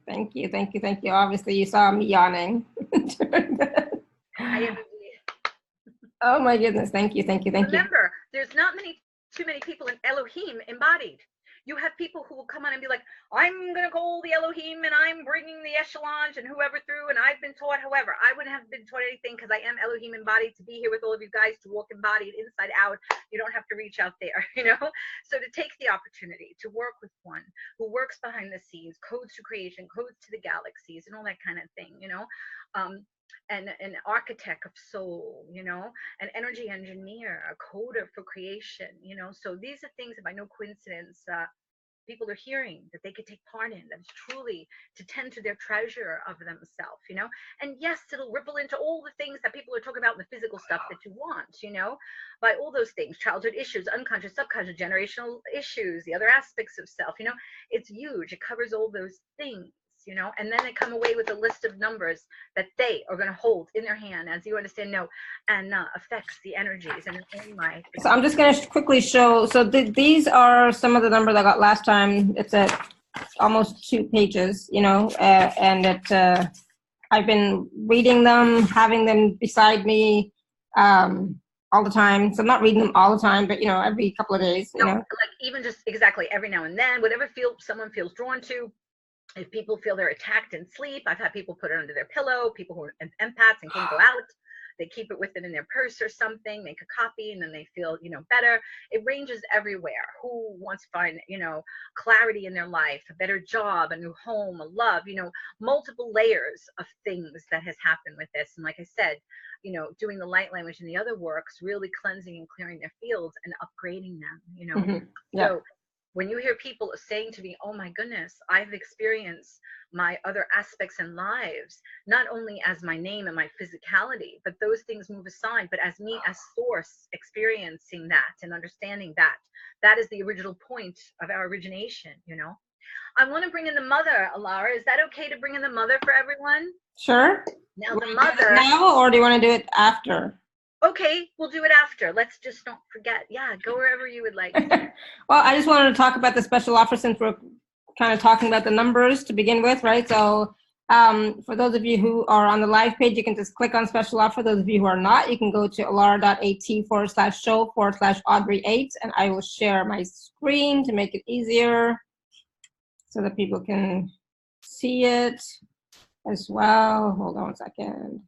Thank you. Obviously, you saw me yawning. Hi, everybody. Oh my goodness! Thank you. Remember, there's not too many people in Elohim embodied. You have people who will come on and be like, I'm going to call the Elohim and I'm bringing the echelons and whoever through, and I've been taught. However, I wouldn't have been taught anything because I am Elohim embodied to be here with all of you guys, to walk embodied inside out. You don't have to reach out there, you know? So to take the opportunity to work with one who works behind the scenes, codes to creation, codes to the galaxies and all that kind of thing, you know? And an architect of soul, you know, an energy engineer, a coder for creation, you know. So these are things that by no coincidence people are hearing that they could take part in. That's truly to tend to their treasure of themselves, you know. And yes, it'll ripple into all the things that people are talking about, the physical stuff that you want, you know, by all those things, childhood issues, unconscious, subconscious, generational issues, the other aspects of self, you know. It's huge. It covers all those things, you know, and then they come away with a list of numbers that they are going to hold in their hand, as you understand, and affects the energies in their own life. So I'm just going to quickly show. So these are some of the numbers I got last time. It's at almost 2 pages, you know, and I've been reading them, having them beside me all the time. So I'm not reading them all the time, but, you know, every couple of days, you know. Like even just exactly every now and then, whatever someone feels drawn to. If people feel they're attacked in sleep, I've had people put it under their pillow, people who are empaths and can't go out, they keep it with them in their purse or something, make a copy, and then they feel, you know, better. It ranges everywhere. Who wants to find, you know, clarity in their life, a better job, a new home, a love, you know, multiple layers of things that has happened with this. And like I said, you know, doing the light language and the other works, really cleansing and clearing their fields and upgrading them, you know. Mm-hmm. Yeah. So when you hear people saying to me, oh my goodness, I've experienced my other aspects in lives, not only as my name and my physicality, but those things move aside, but as me as source experiencing that and understanding that, that is the original point of our origination, you know. I want to bring in the mother, Alara. Is that okay to bring in the mother for everyone? Sure. Now the mother. Now, or do you want to do it after? Okay, we'll do it after. Let's just don't forget. Yeah, go wherever you would like. Well, I just wanted to talk about the special offer since we're kind of talking about the numbers to begin with, right? So for those of you who are on the live page, you can just click on special offer. Those of you who are not, you can go to alara.at/show/Audrey8, and I will share my screen to make it easier so that people can see it as well. Hold on a second.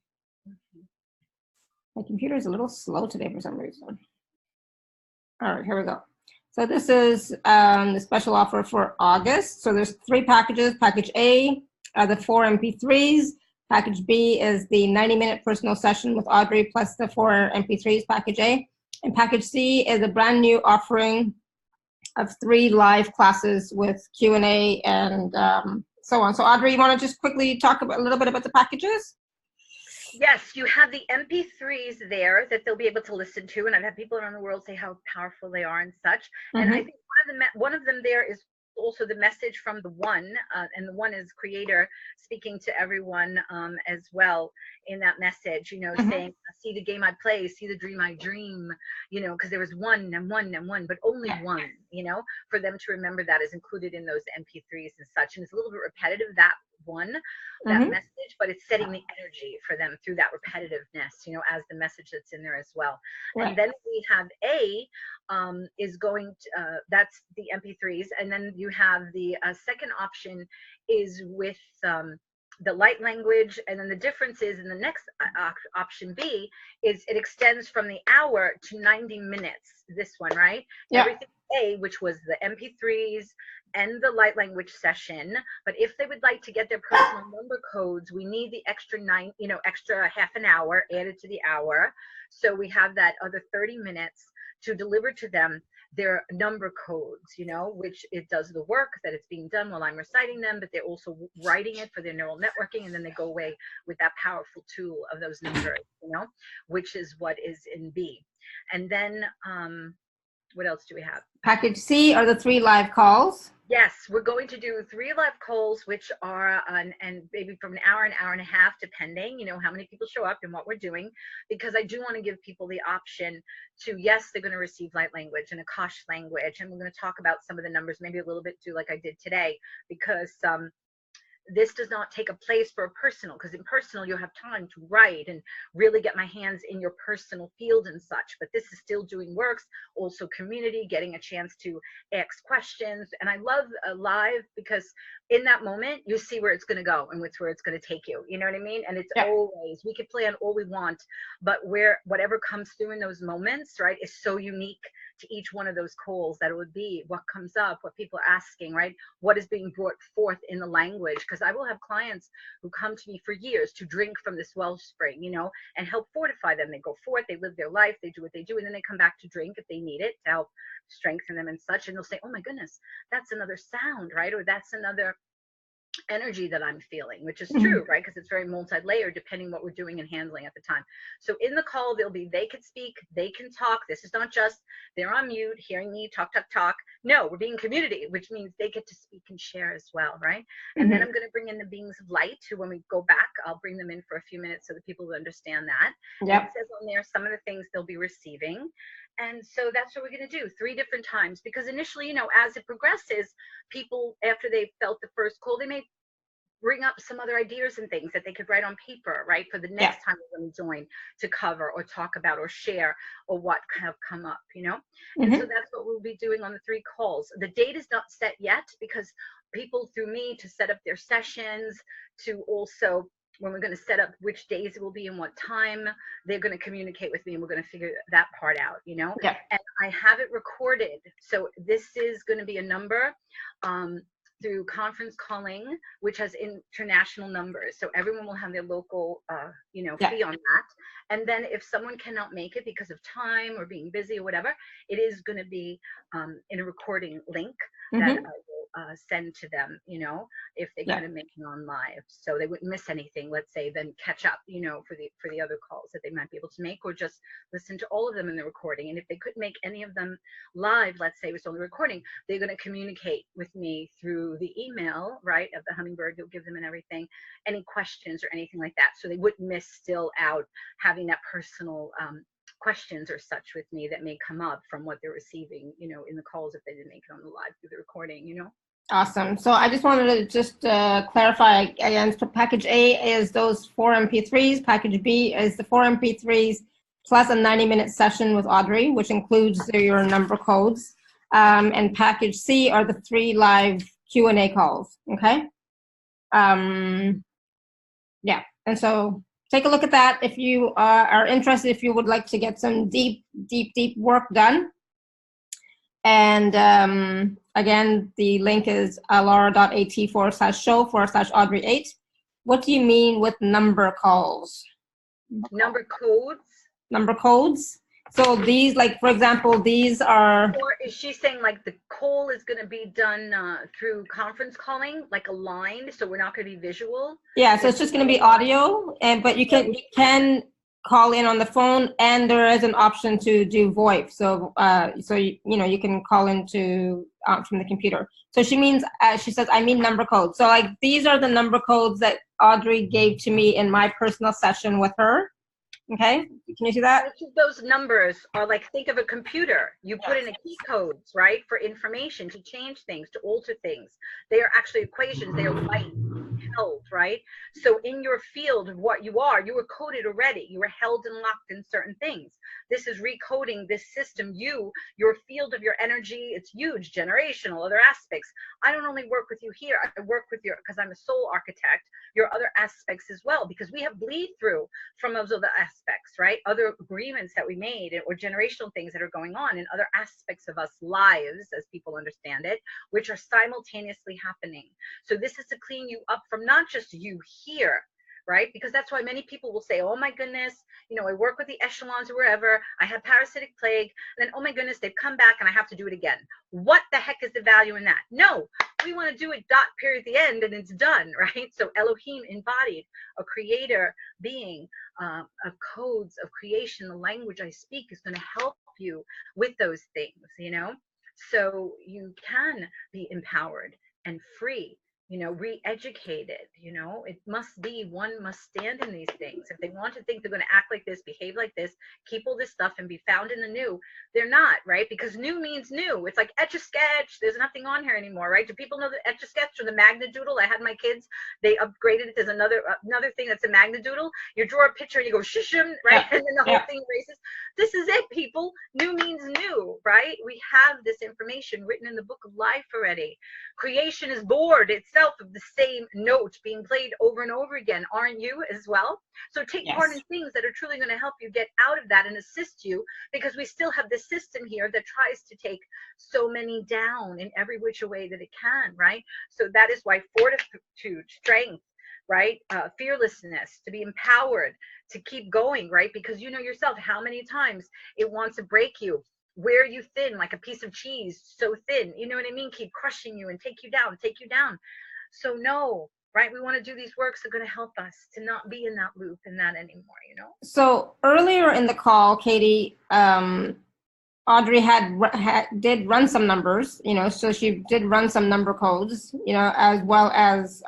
My computer is a little slow today for some reason. All right, here we go. So this is the special offer for August. So there's 3 packages. Package A are the 4 MP3s. Package B is the 90-minute personal session with Audrey plus the 4 MP3s, package A. And package C is a brand new offering of 3 live classes with Q&A and so on. So Audrey, you want to just quickly talk a little bit about the packages? Yes, you have the MP3s there that they'll be able to listen to, and I've had people around the world say how powerful they are and such. Mm-hmm. And I think one of them there is also the message from the one, and the one is creator speaking to everyone as well in that message, you know, mm-hmm. saying, see the game I play, see the dream I dream, you know, because there was one and one and one, but only one, you know, for them to remember that is included in those MP3s and such. And it's a little bit repetitive, that one, that mm-hmm. message, but it's setting the energy for them through that repetitiveness, you know, as the message that's in there as well. Right. And then we have A is going to, that's the MP3s. And then you have the second option is with the light language. And then the difference is in the next option B is it extends from the hour to 90 minutes, this one, right? Yeah. Everything A, which was the MP3s and the light language session, but if they would like to get their personal number codes, we need the extra extra half an hour added to the hour. So we have that other 30 minutes to deliver to them their number codes, you know, which it does the work that it's being done while I'm reciting them, but they're also writing it for their neural networking, and then they go away with that powerful tool of those numbers, you know, which is what is in B. And then what else do we have? Package C are the 3 live calls. Yes, we're going to do 3 live calls, which are and maybe from an hour and a half, depending, you know, how many people show up and what we're doing, because I do want to give people the option to, yes, they're going to receive light language and Akash language, and we're going to talk about some of the numbers, maybe a little bit too, like I did today, because this does not take a place for a personal, because in personal you have time to write and really get my hands in your personal field and such. But this is still doing works, also community, getting a chance to ask questions. And I love live, because in that moment you see where it's going to go and where it's going to take you. You know what I mean? And it's always, we could plan all we want, but whatever comes through in those moments, right, is so unique to each one of those calls, that it would be what comes up, what people are asking, right, what is being brought forth in the language. Because I will have clients who come to me for years to drink from this wellspring, you know, and help fortify them. They go forth, they live their life, they do what they do, and then they come back to drink if they need it to help strengthen them and such. And they'll say, oh my goodness, that's another sound, right, or that's another energy that I'm feeling, which is true, right? Because it's very multi-layered depending what we're doing and handling at the time. So in the call, they can speak, they can talk. This is not just they're on mute, hearing me talk, talk, talk. No, we're being community, which means they get to speak and share as well, right? And then I'm going to bring in the beings of light, who, when we go back, I'll bring them in for a few minutes so that people will understand that. Yep. It says on there some of the things they'll be receiving. And so that's what we're going to do 3 different times, because initially, you know, as it progresses, people, after they've felt the first call, they may bring up some other ideas and things that they could write on paper, right, for the next time we're going to join to cover or talk about or share, or what have come up, you know. And so that's what we'll be doing on the 3 calls. The date is not set yet, because people, through me, to set up their sessions, to also, when we're going to set up which days it will be and what time, they're going to communicate with me, and we're going to figure that part out, you know. And I have it recorded, so this is going to be a number through conference calling, which has international numbers, so everyone will have their local you know, fee on that. And then if someone cannot make it because of time or being busy or whatever, it is going to be in a recording link that I will send to them, you know, if they couldn't make it on live, so they wouldn't miss anything, let's say, then catch up, you know, for the other calls that they might be able to make, or just listen to all of them in the recording. And if they couldn't make any of them live, let's say it was only recording, they're going to communicate with me through the email, right, of the hummingbird, you'll give them and everything, any questions or anything like that, so they wouldn't miss still out having that personal questions or such with me that may come up from what they're receiving, you know, in the calls, if they didn't make it on the live through the recording, you know. Awesome. So I just wanted to just clarify again, so package A is those 4 MP3s, package B is the 4 MP3s plus a 90-minute session with Audrey, which includes your number codes, and package C are the 3 live Q&A calls, okay? Yeah, and so take a look at that if you are interested, if you would like to get some deep work done. And again, the link is alara.at/show/Audrey8. What do you mean with number calls? Number codes? Number codes. So these, like, for example, these are... Or is she saying, like, the call is going to be done through conference calling, like aligned, so we're not going to be visual? Yeah, so it's just going to be audio, but you can call in on the phone, and there is an option to do VoIP. So you know, you can call into from the computer. So she means, she says, I mean number codes. So like, these are the number codes that Audrey gave to me in my personal session with her. Okay, can you see that? Those numbers are like, think of a computer. You put in a key codes, right, for information, to change things, to alter things. They are actually equations. They are light held, right? So in your field of what you were coded already. You were held and locked in certain things. This is recoding this system. Your field of your energy, it's huge, generational, other aspects. I don't only work with you here. I work with because I'm a soul architect, your other aspects as well, because we have bleed through from those other aspects, right? Other agreements that we made, or generational things that are going on in other aspects of us lives, as people understand it, which are simultaneously happening. So this is to clean you up from not just you here, right? Because that's why many people will say, oh my goodness, you know, I work with the echelons or wherever, I had parasitic plague, and then, oh my goodness, they've come back and I have to do it again. What the heck is the value in that? No, we want to do it dot period at the end and it's done, right? So Elohim embodied, a creator being, of codes of creation, the language I speak is going to help you with those things, you know? So you can be empowered and free you know, re-educated. You know, it must be, one must stand in these things. If they want to think they're going to act like this, behave like this, keep all this stuff and be found in the new, they're not, right? Because new means new. It's like Etch-a-Sketch. There's nothing on here anymore, right? Do people know the Etch-a-Sketch or the Magna-Doodle? I had my kids, they upgraded it. There's another thing that's a Magna-Doodle. You draw a picture and you go shishim, right? Yeah. And then the whole thing erases. This is it, people. New means new, right? We have this information written in the book of life already. Creation is bored itself of the same note being played over and over again. Aren't you as well? So take part in things that are truly going to help you get out of that and assist you, because we still have this system here that tries to take so many down in every which way that it can, right? So that is why fortitude, strength, right? Fearlessness, to be empowered, to keep going, right? Because you know yourself how many times it wants to break you, wear you thin like a piece of cheese, so thin, you know what I mean? Keep crushing you and take you down, take you down. So no, right? We want to do these works that are going to help us to not be in that loop and that anymore, you know? So earlier in the call, Katie, Audrey did run some numbers, you know, so she did run some number codes, you know, as well as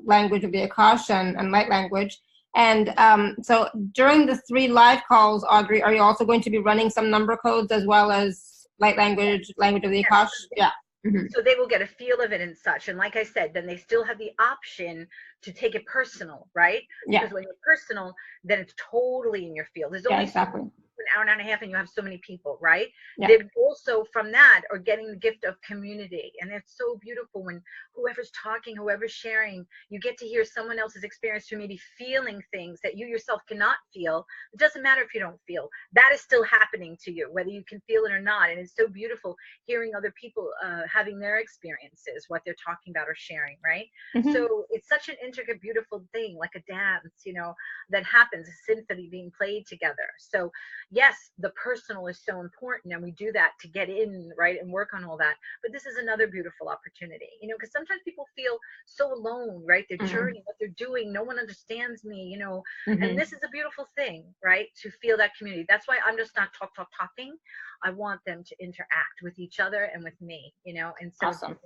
language of the Akash and light language. And so during the 3 live calls, Audrey, are you also going to be running some number codes as well as light language, language of the Akash? Yeah. Mm-hmm. So they will get a feel of it and such. And like I said, then they still have the option to take it personal, right? Yeah. Because when you're personal, then it's totally in your field. There's only exactly. an hour and a half and you have so many people, right? Yeah. They also from that are getting the gift of community. And it's so beautiful when whoever's talking, whoever's sharing, you get to hear someone else's experience who may be feeling things that you yourself cannot feel. It doesn't matter if you don't feel. That is still happening to you, whether you can feel it or not. And it's so beautiful hearing other people having their experiences, what they're talking about or sharing, right? Mm-hmm. So it's such an intricate, beautiful thing, like a dance, you know, that happens, a symphony being played together. So yes, the personal is so important, and we do that to get in, right, and work on all that. But this is another beautiful opportunity, you know, because sometimes people feel so alone, right? They're journeying, what they're doing, no one understands me, you know. And this is a beautiful thing, right, to feel that community. That's why I'm just not talking. I want them to interact with each other and with me, you know. And so awesome.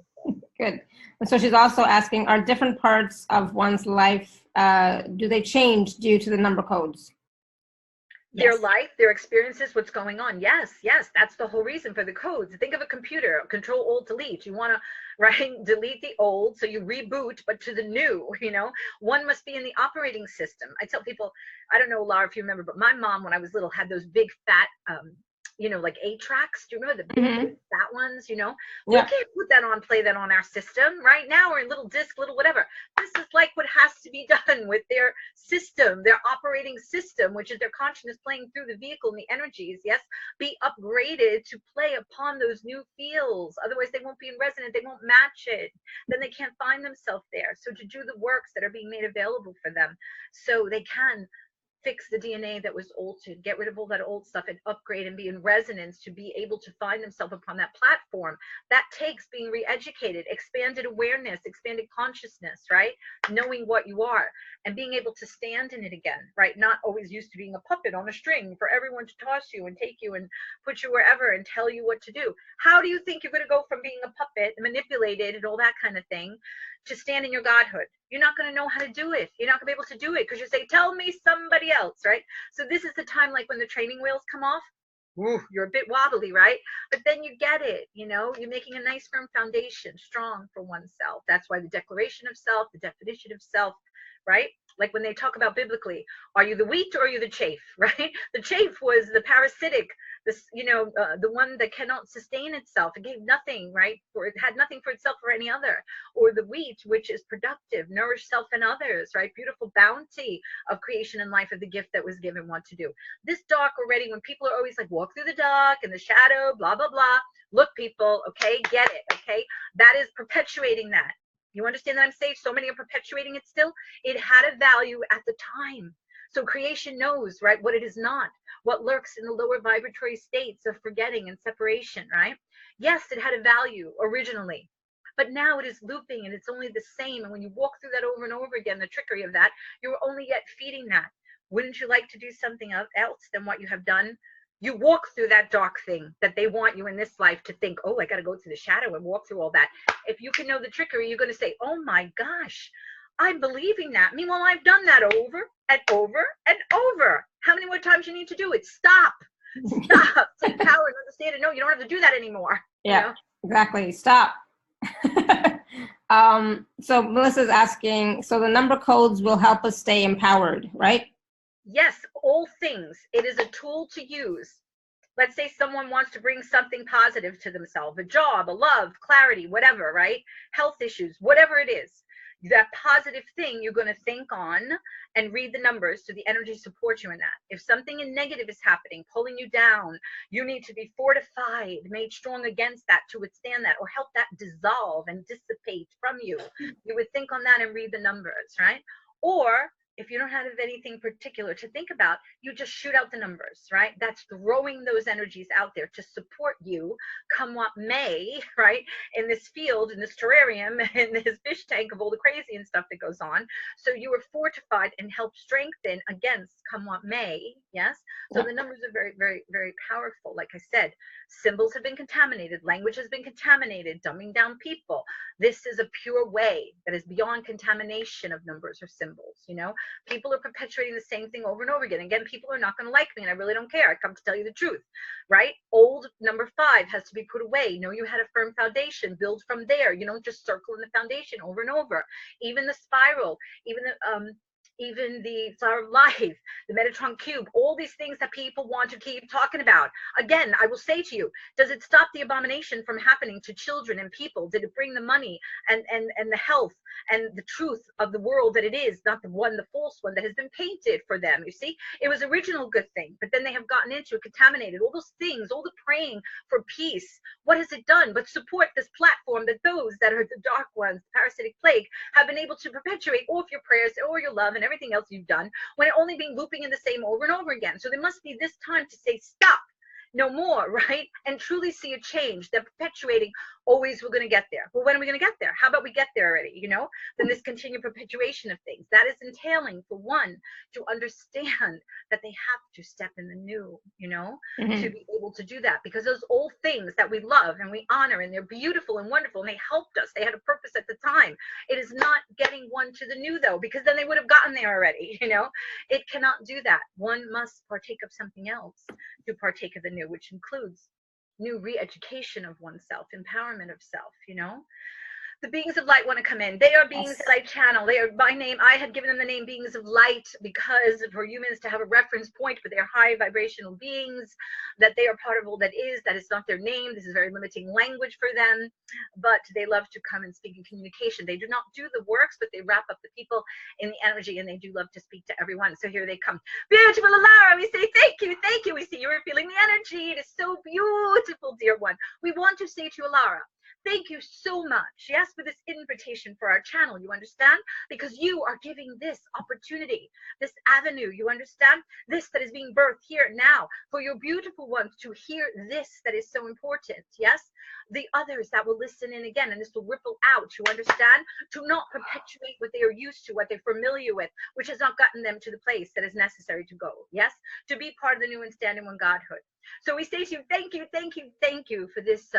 Good. And so she's also asking, are different parts of one's life, do they change due to the number codes? Their life, their experiences, what's going on. Yes, that's the whole reason for the codes. Think of a computer, Control Alt Delete. You want to, right, delete the old, so you reboot, but to the new, you know. One must be in the operating system. I tell people, I don't know, Laura, if you remember, but my mom, when I was little, had those big fat, you know, like 8 tracks. Do you remember the big fat ones, you know? We can't put that on, play that on our system. Right now we're in little disc, little whatever. This is like what has to be done with their system, their operating system, which is their consciousness playing through the vehicle and the energies, yes, be upgraded to play upon those new fields. Otherwise they won't be in resonance, they won't match it. Then they can't find themselves there. So to do the works that are being made available for them so they can fix the DNA that was altered, get rid of all that old stuff and upgrade and be in resonance to be able to find themselves upon that platform. That takes being re-educated, expanded awareness, expanded consciousness, right? Knowing what you are and being able to stand in it again, right? Not always used to being a puppet on a string for everyone to toss you and take you and put you wherever and tell you what to do. How do you think you're going to go from being a puppet, manipulated and all that kind of thing, to stand in your godhood? You're not going to know how to do it. You're not going to be able to do it because you say, tell me somebody else, right? So this is the time, like when the training wheels come off, you're a bit wobbly, right? But then you get it, you know, you're making a nice firm foundation, strong for oneself. That's why the declaration of self, the definition of self, right? Like when they talk about biblically, are you the wheat or are you the chaff, right? The chaff was the parasitic, this, you know, the one that cannot sustain itself. It gave nothing, right? Or it had nothing for itself or any other. Or the wheat, which is productive, nourish self and others, right? Beautiful bounty of creation and life of the gift that was given what to do. This dark already, when people are always like, walk through the dark and the shadow, blah, blah, blah. Look, people, okay, get it, okay? That is perpetuating that. You understand that I'm saying so many are perpetuating it still? It had a value at the time. So creation knows, right, what it is not, what lurks in the lower vibratory states of forgetting and separation, right? Yes, it had a value originally, but now it is looping and it's only the same. And when you walk through that over and over again, the trickery of that, you're only yet feeding that. Wouldn't you like to do something else than what you have done? You walk through that dark thing that they want you in this life to think, oh, I got to go to the shadow and walk through all that. If you can know the trickery, you're going to say, oh my gosh, I'm believing that. Meanwhile, I've done that over and over and over. How many more times you need to do it? Stop. Stop. Take power and understand it. No, you don't have to do that anymore. Yeah, you know? Exactly. Stop. So Melissa's asking, so the number codes will help us stay empowered, right? Yes, all things. It is a tool to use. Let's say someone wants to bring something positive to themselves, a job, a love, clarity, whatever, right? Health issues, whatever it is. That positive thing you're going to think on and read the numbers so the energy supports you in that. If something in negative is happening, pulling you down, you need to be fortified, made strong against that to withstand that or help that dissolve and dissipate from you. You would think on that and read the numbers, right? Or if you don't have anything particular to think about, you just shoot out the numbers, right? That's throwing those energies out there to support you, come what may, right? In this field, in this terrarium, in this fish tank of all the crazy and stuff that goes on. So you are fortified and help strengthen against come what may, yes? So the numbers are very, very, very powerful. Like I said, symbols have been contaminated, language has been contaminated, dumbing down people. This is a pure way that is beyond contamination of numbers or symbols, you know? People are perpetuating the same thing over and over again. Again, people are not going to like me, and I really don't care. I come to tell you the truth, right? Old number 5 has to be put away. Know you had a firm foundation. Build from there. You don't just circle in the foundation over and over. Even the spiral, even the Flower of Life, the Metatron Cube, all these things that people want to keep talking about. Again, I will say to you, does it stop the abomination from happening to children and people? Did it bring the money and the health and the truth of the world that it is, not the false one that has been painted for them? You see, it was original good thing, but then they have gotten into it, contaminated, all those things, all the praying for peace. What has it done but support this platform that those that are the dark ones, parasitic plague, have been able to perpetuate all of your prayers or your love and everything else you've done, when it only been looping in the same over and over again. So there must be this time to say stop, no more, right? And truly see a change. They're perpetuating, always we're going to get there. Well, when are we going to get there? How about we get there already, you know? Then this continued perpetuation of things. That is entailing, for one, to understand that they have to step in the new, you know, to be able to do that. Because those old things that we love and we honor, and they're beautiful and wonderful, and they helped us. They had a purpose at the time. It is not getting one to the new, though, because then they would have gotten there already, you know? It cannot do that. One must partake of something else to partake of the new, which includes new re-education of oneself, empowerment of self, you know? The beings of light want to come in. They are beings that I channel. They are by name. I had given them the name beings of light because for humans to have a reference point, but they're high vibrational beings, that they are part of all that is not their name. This is very limiting language for them, but they love to come and speak in communication. They do not do the works, but they wrap up the people in the energy, and they do love to speak to everyone. So here they come. Beautiful Alara, we say thank you, thank you. We see you are feeling the energy. It is so beautiful, dear one. We want to say to you, Alara, thank you so much, yes, for this invitation for our channel, you understand? Because you are giving this opportunity, this avenue, you understand? This that is being birthed here now, for your beautiful ones to hear this that is so important, yes? The others that will listen in again, and this will ripple out, you understand? To not perpetuate what they are used to, what they're familiar with, which has not gotten them to the place that is necessary to go, yes? To be part of the new and stand in one Godhood. So we say to you, thank you, thank you, thank you for this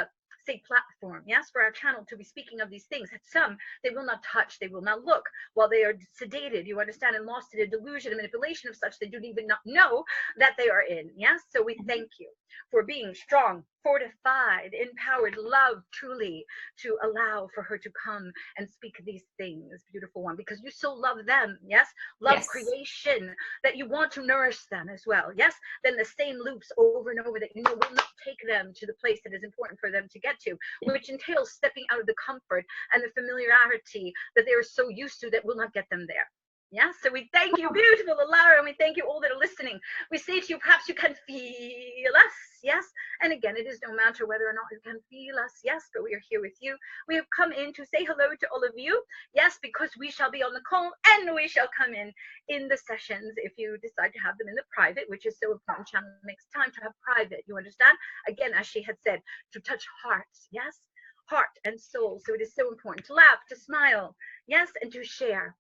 say platform, yes, for our channel to be speaking of these things that some they will not touch, they will not look, while they are sedated, you understand, and lost in a delusion and manipulation of such they do even not know that they are in, yes? So we thank you for being strong, fortified, empowered, love truly to allow for her to come and speak these things, beautiful one, because you so love them, yes? Love creation, that you want to nourish them as well, yes? Then the same loops over and over that you know will not take them to the place that is important for them to get to, which entails stepping out of the comfort and the familiarity that they are so used to that will not get them there. Yeah, so we thank you, beautiful Alara, and we thank you all that are listening. We say to you, perhaps you can feel us, yes? And again, it is no matter whether or not you can feel us, yes, but we are here with you. We have come in to say hello to all of you, yes, because we shall be on the call and we shall come in the sessions if you decide to have them in the private, which is so important. Channel makes time to have private, you understand? Again, as she had said, to touch hearts, yes? Heart and soul. So it is so important to laugh, to smile, yes, and to share.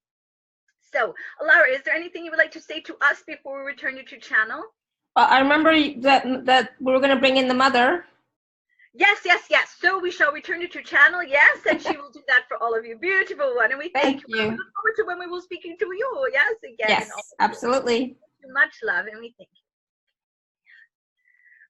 So, Alara, is there anything you would like to say to us before we return you to channel? Well, I remember that we were going to bring in the mother. Yes, yes, yes. So we shall return to your channel, yes, and she will do that for all of you. Beautiful one. And we thank you. We look forward to when we will speaking to you, yes, again. Yes, absolutely. Much love, and we thank you.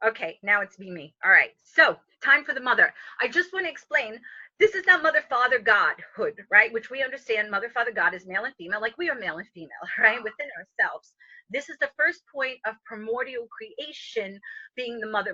Okay, now it's me. All right, so time for the mother. I just want to explain, this is not mother, father, Godhood, right? Which we understand mother, father, God is male and female, like we are male and female, right? Within ourselves. This is the first point of primordial creation, being the mother,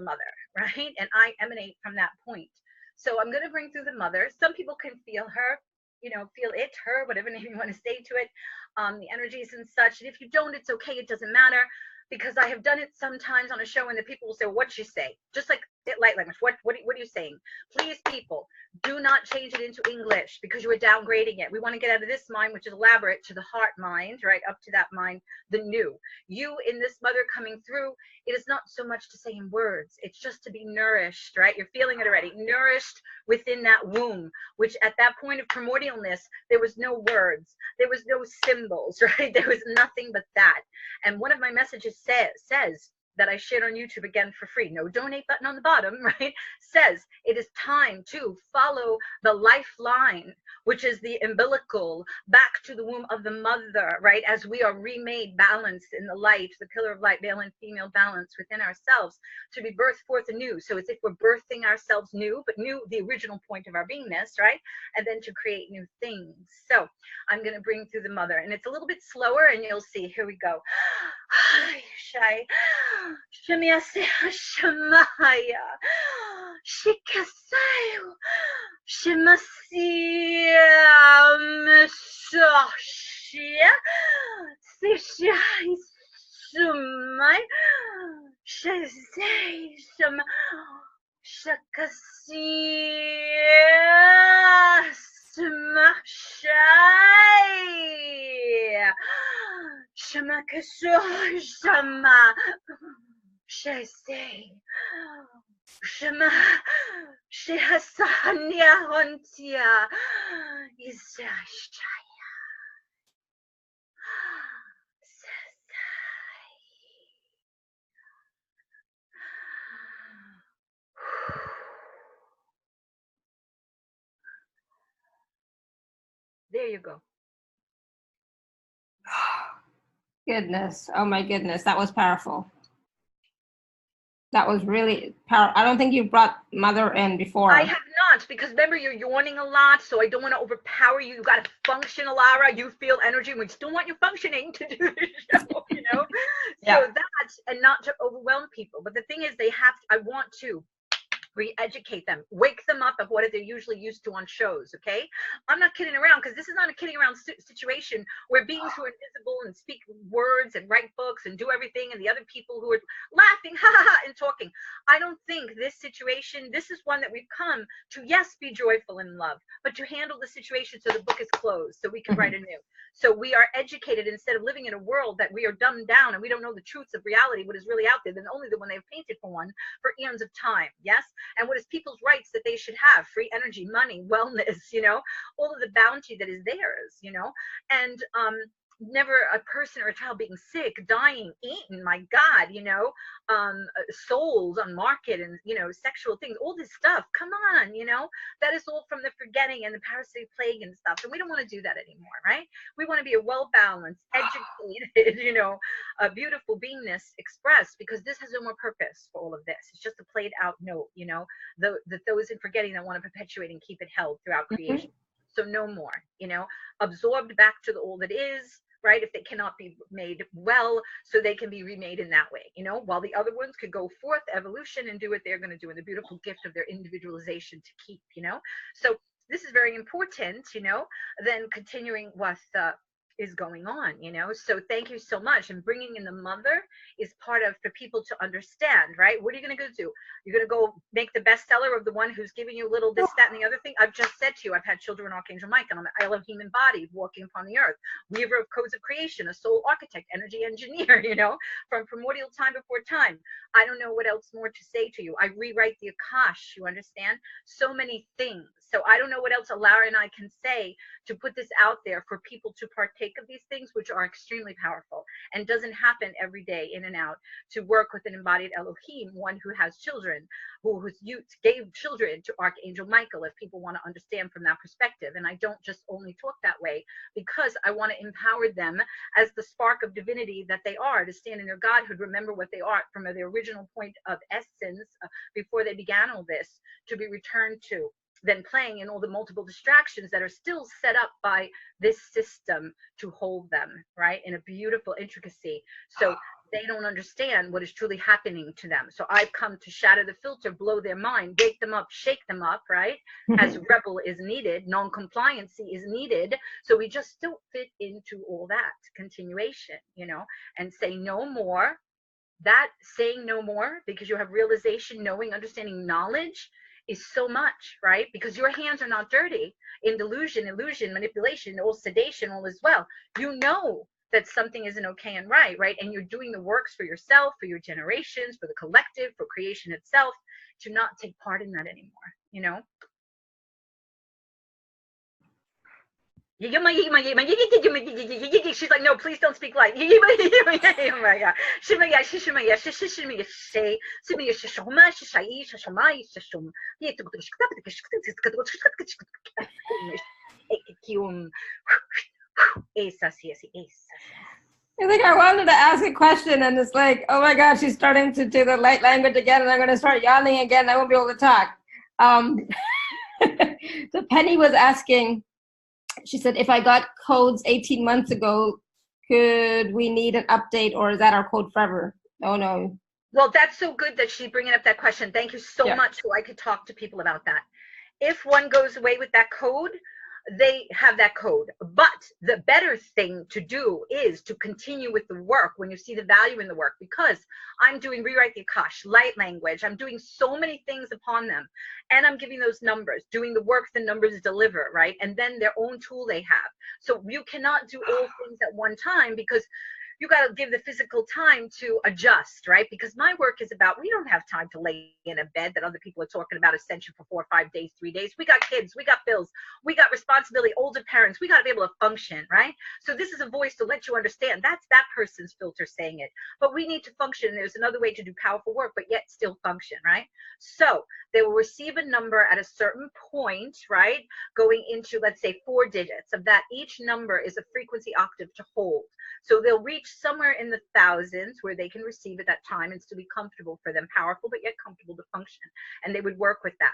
right? And I emanate from that point. So I'm going to bring through the mother. Some people can feel her, you know, feel it, her, whatever name you want to say to it, the energies and such. And if you don't, it's okay. It doesn't matter, because I have done it sometimes on a show and the people will say, what'd she say? Just like light language. What are you saying? Please, people, do not change it into English, because you are downgrading it. We want to get out of this mind, which is elaborate, to the heart mind, right? Up to that mind, the new. You in this mother coming through, it is not so much to say in words. It's just to be nourished, right? You're feeling it already. Nourished within that womb, which at that point of primordialness, there was no words. There was no symbols, right? There was nothing but that. And one of my messages says that I shared on YouTube, again for free, no donate button on the bottom, right? Says it is time to follow the lifeline, which is the umbilical, back to the womb of the mother, right? As we are remade balanced in the light, the pillar of light, male and female balance within ourselves, to be birthed forth anew. So it's if we're birthing ourselves new, but new, the original point of our beingness, right? And then to create new things. So I'm going to bring through the mother, and it's a little bit slower, and you'll see. Here we go. Shy. Shemiase Shemaya. Shikasayo. Shemasia Mesashia. Sishai Sumai. Shazay Sham. Shakasia Smashai. Shamakasho Shama Shase Shama Shehasanya Hontia Isashaya Sasai. There you go. Goodness. Oh my goodness. That was powerful. That was really powerful. I don't think you brought mother in before. I have not, because remember, you're yawning a lot, so I don't want to overpower you. You got to function, Alara. You feel energy. We still want you functioning to do the show, you know? Yeah. So that, and not to overwhelm people. But the thing is, they have, I want to re-educate them, wake them up of what they're usually used to on shows. Okay, I'm not kidding around, because this is not a kidding around situation where beings who are invisible and speak words and write books and do everything, and the other people who are laughing ha ha ha and talking. I don't think this situation, this is one that we've come to, yes, be joyful and in love, but to handle the situation so the book is closed, so we can write anew. So we are educated, instead of living in a world that we are dumbed down and we don't know the truths of reality, what is really out there, than only the one they've painted for one for eons of time. Yes. And what is people's rights that they should have? Free energy, money, wellness, you know, all of the bounty that is theirs, you know, and never a person or a child being sick, dying, eaten, my God, you know, souls on market, and, you know, sexual things, all this stuff. Come on, you know, that is all from the forgetting and the parasitic plague and stuff. And we don't want to do that anymore, right? We want to be a well-balanced, educated, you know, a beautiful beingness expressed, because this has no more purpose for all of this. It's just a played out note, you know, those in forgetting that want to perpetuate and keep it held throughout creation. So no more, you know, absorbed back to the all that is, right? If they cannot be made well, so they can be remade in that way, you know, while the other ones could go forth evolution and do what they're going to do in the beautiful gift of their individualization to keep, you know. So this is very important, you know, then continuing what is going on, you know. So thank you so much. And bringing in the mother is part of, for people to understand, right? What are you going to go do? You're going to go make the bestseller of the one who's giving you a little this, that, and the other thing? I've just said to you, I've had children, Archangel Michael, I'm an Elohim embodied, walking upon the earth, weaver of codes of creation, a soul architect, energy engineer, you know, from primordial time before time. I don't know what else more to say to you. I rewrite the Akash, you understand? So many things. So I don't know what else Alara and I can say to put this out there for people to partake of these things, which are extremely powerful and doesn't happen every day in and out, to work with an embodied Elohim, one who has children, whose youth gave children to Archangel Michael, if people want to understand from that perspective. And I don't just only talk that way because I want to empower them as the spark of divinity that they are, to stand in their godhood, remember what they are from the original point of essence before they began all this, to be returned to, than playing in all the multiple distractions that are still set up by this system to hold them, right, in a beautiful intricacy. So they don't understand what is truly happening to them. So I've come to shatter the filter, blow their mind, wake them up, shake them up, right? As rebel is needed, non-compliancy is needed. So we just don't fit into all that continuation, you know, and say no more. That saying no more, because you have realization, knowing, understanding, knowledge is so much, right? Because your hands are not dirty in delusion, illusion, manipulation, all sedation, all as well. You know that something isn't okay and right, right? And you're doing the works for yourself, for your generations, for the collective, for creation itself, to not take part in that anymore, you know? She's like, no, please don't speak light. I think I wanted to ask a question, and it's like, oh my God, she's starting to do the light language again, and I'm going to start yawning again. I won't be able to talk. So Penny was asking, she said, if I got codes 18 months ago, could we need an update, or is that our code forever? Oh, no. Well, that's so good that she's bringing up that question. Thank you so much. So I could talk to people about that. If one goes away with that code, they have that code. But the better thing to do is to continue with the work when you see the value in the work, because I'm doing Rewrite the Akash, light language. I'm doing so many things upon them, and I'm giving those numbers, doing the work the numbers deliver, right? And then their own tool they have. So you cannot do all things at one time, because you got to give the physical time to adjust, right? Because my work is about, we don't have time to lay in a bed that other people are talking about ascension for 4 or 5 days, 3 days. We got kids, we got bills, we got responsibility, older parents, we got to be able to function, right? So this is a voice to let you understand that's that person's filter saying it. But we need to function. There's another way to do powerful work, but yet still function, right? So they will receive a number at a certain point, right? Going into, let's say, 4 digits of that. Each number is a frequency octave to hold. So they'll reach somewhere in the thousands where they can receive at that time and still be comfortable for them, powerful, but yet comfortable to function. And they would work with that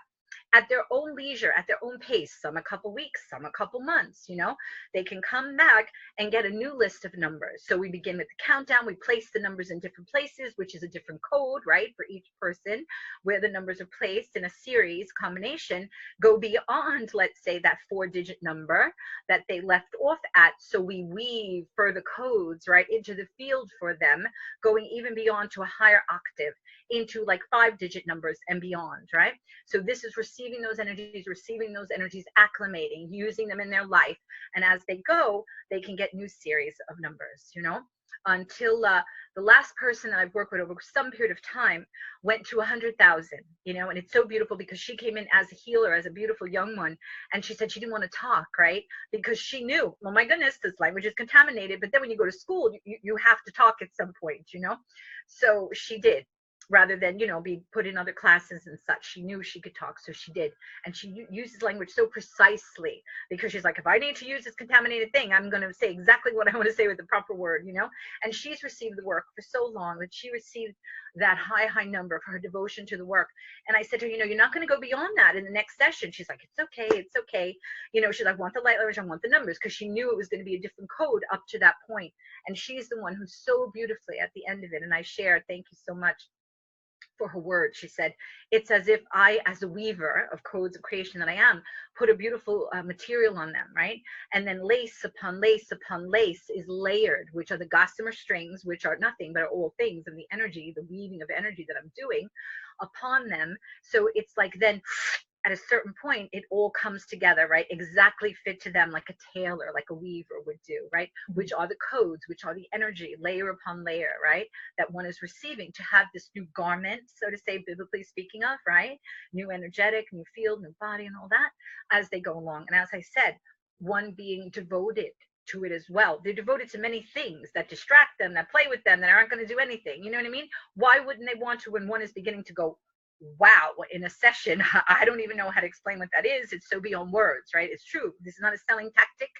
at their own leisure, at their own pace, some a couple weeks, some a couple months, you know, they can come back and get a new list of numbers. So we begin with the countdown, we place the numbers in different places, which is a different code, right, for each person, where the numbers are placed in a series combination, go beyond, let's say, that 4-digit number that they left off at. So we weave further codes, right, into the field for them, going even beyond to a higher octave, into like 5-digit numbers and beyond, right? So this is receiving those energies, acclimating, using them in their life. And as they go, they can get new series of numbers, you know, until the last person that I've worked with over some period of time went to 100,000, you know, and it's so beautiful because she came in as a healer, as a beautiful young one. And she said she didn't want to talk, right? Because she knew, oh my goodness, this language is contaminated. But then when you go to school, you have to talk at some point, you know? So she did. Rather than, you know, be put in other classes and such. She knew she could talk, so she did. And she uses language so precisely, because she's like, if I need to use this contaminated thing, I'm going to say exactly what I want to say with the proper word, you know? And she's received the work for so long that she received that high number for her devotion to the work. And I said to her, you know, you're not going to go beyond that in the next session. She's like, it's okay, it's okay. You know, she's like, I want the light language, I want the numbers, because she knew it was going to be a different code up to that point. And she's the one who's so beautifully at the end of it. And I share, thank you so much for her words. She said, it's as if I, as a weaver of codes of creation that I am, put a beautiful material on them, right? And then lace upon lace upon lace is layered, which are the gossamer strings, which are nothing but are all things of the energy, the weaving of energy that I'm doing upon them. So it's like then at a certain point, it all comes together, right? Exactly fit to them, like a tailor, like a weaver would do, right? Which are the codes, which are the energy, layer upon layer, right? That one is receiving to have this new garment, so to say, biblically speaking of, right? New energetic, new field, new body, and all that as they go along. And as I said, one being devoted to it as well. They're devoted to many things that distract them, that play with them, that aren't going to do anything. You know what I mean? Why wouldn't they want to when one is beginning to go, wow, in a session? I don't even know how to explain what that is. It's so beyond words, right? It's true. This is not a selling tactic.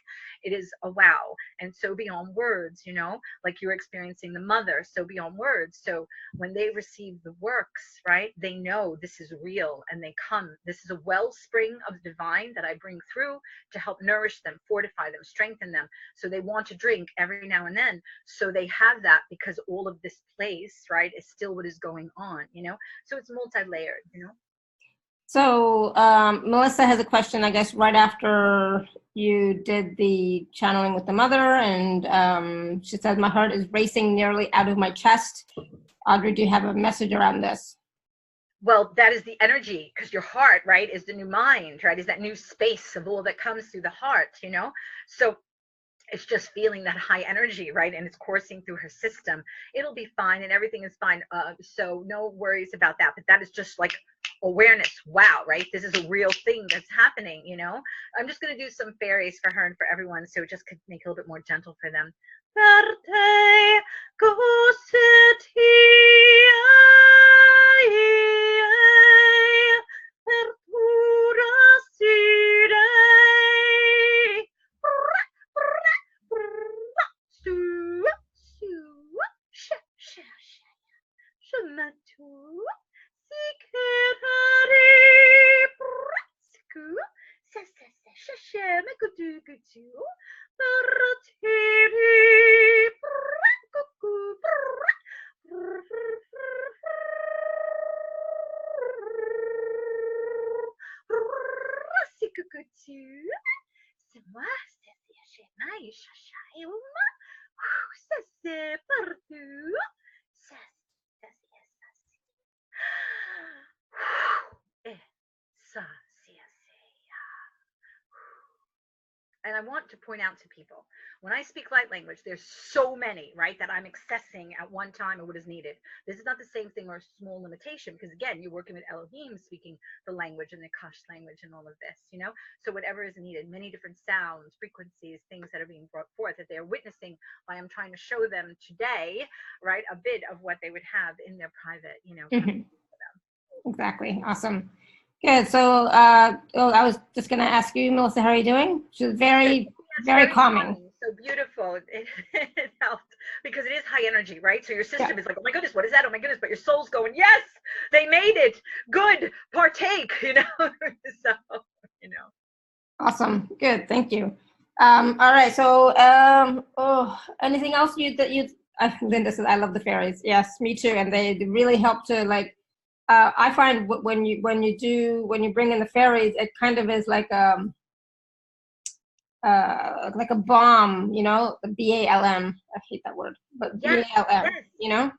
It is a wow. And so beyond words, you know, like you're experiencing the mother, so beyond words. So when they receive the works, right, they know this is real and they come. This is a wellspring of divine that I bring through to help nourish them, fortify them, strengthen them. So they want to drink every now and then. So they have that because all of this place, right, is still what is going on, you know? So it's multi-layered, you know? So Melissa has a question, I guess, right after you did the channeling with the mother, and she says, my heart is racing nearly out of my chest. Audrey, do you have a message around this? Well, that is the energy, because your heart, right, is the new mind, right, is that new space of all that comes through the heart, you know? So it's just feeling that high energy, right? And it's coursing through her system. It'll be fine and everything is fine. So no worries about that. But that is just like awareness. Wow, right? This is a real thing that's happening, you know? I'm just going to do some fairies for her and for everyone, so it just could make it a little bit more gentle for them. And I want to point out to people, when I speak light language, there's so many, right, that I'm accessing at one time or what is needed. This is not the same thing or a small limitation, because again, you're working with Elohim speaking the language and the Akash language and all of this, you know? So whatever is needed, many different sounds, frequencies, things that are being brought forth that they're witnessing while I'm trying to show them today, right, a bit of what they would have in their private, you know. Exactly. Awesome. Good. So I was just going to ask you, Melissa, how are you doing? She's very, very calming. So beautiful. It helped because it is high energy, right? So your system is like, oh my goodness, what is that? Oh my goodness. But your soul's going, yes, they made it. Good. Partake, you know? So, you know. Awesome. Good. Thank you. All right. So, anything else Linda says, I love the fairies. Yes, me too. And they really help to like, I find when you bring in the fairies, it kind of is like a balm, you know, the BALM. I hate that word, but yes, BALM, yes. you know.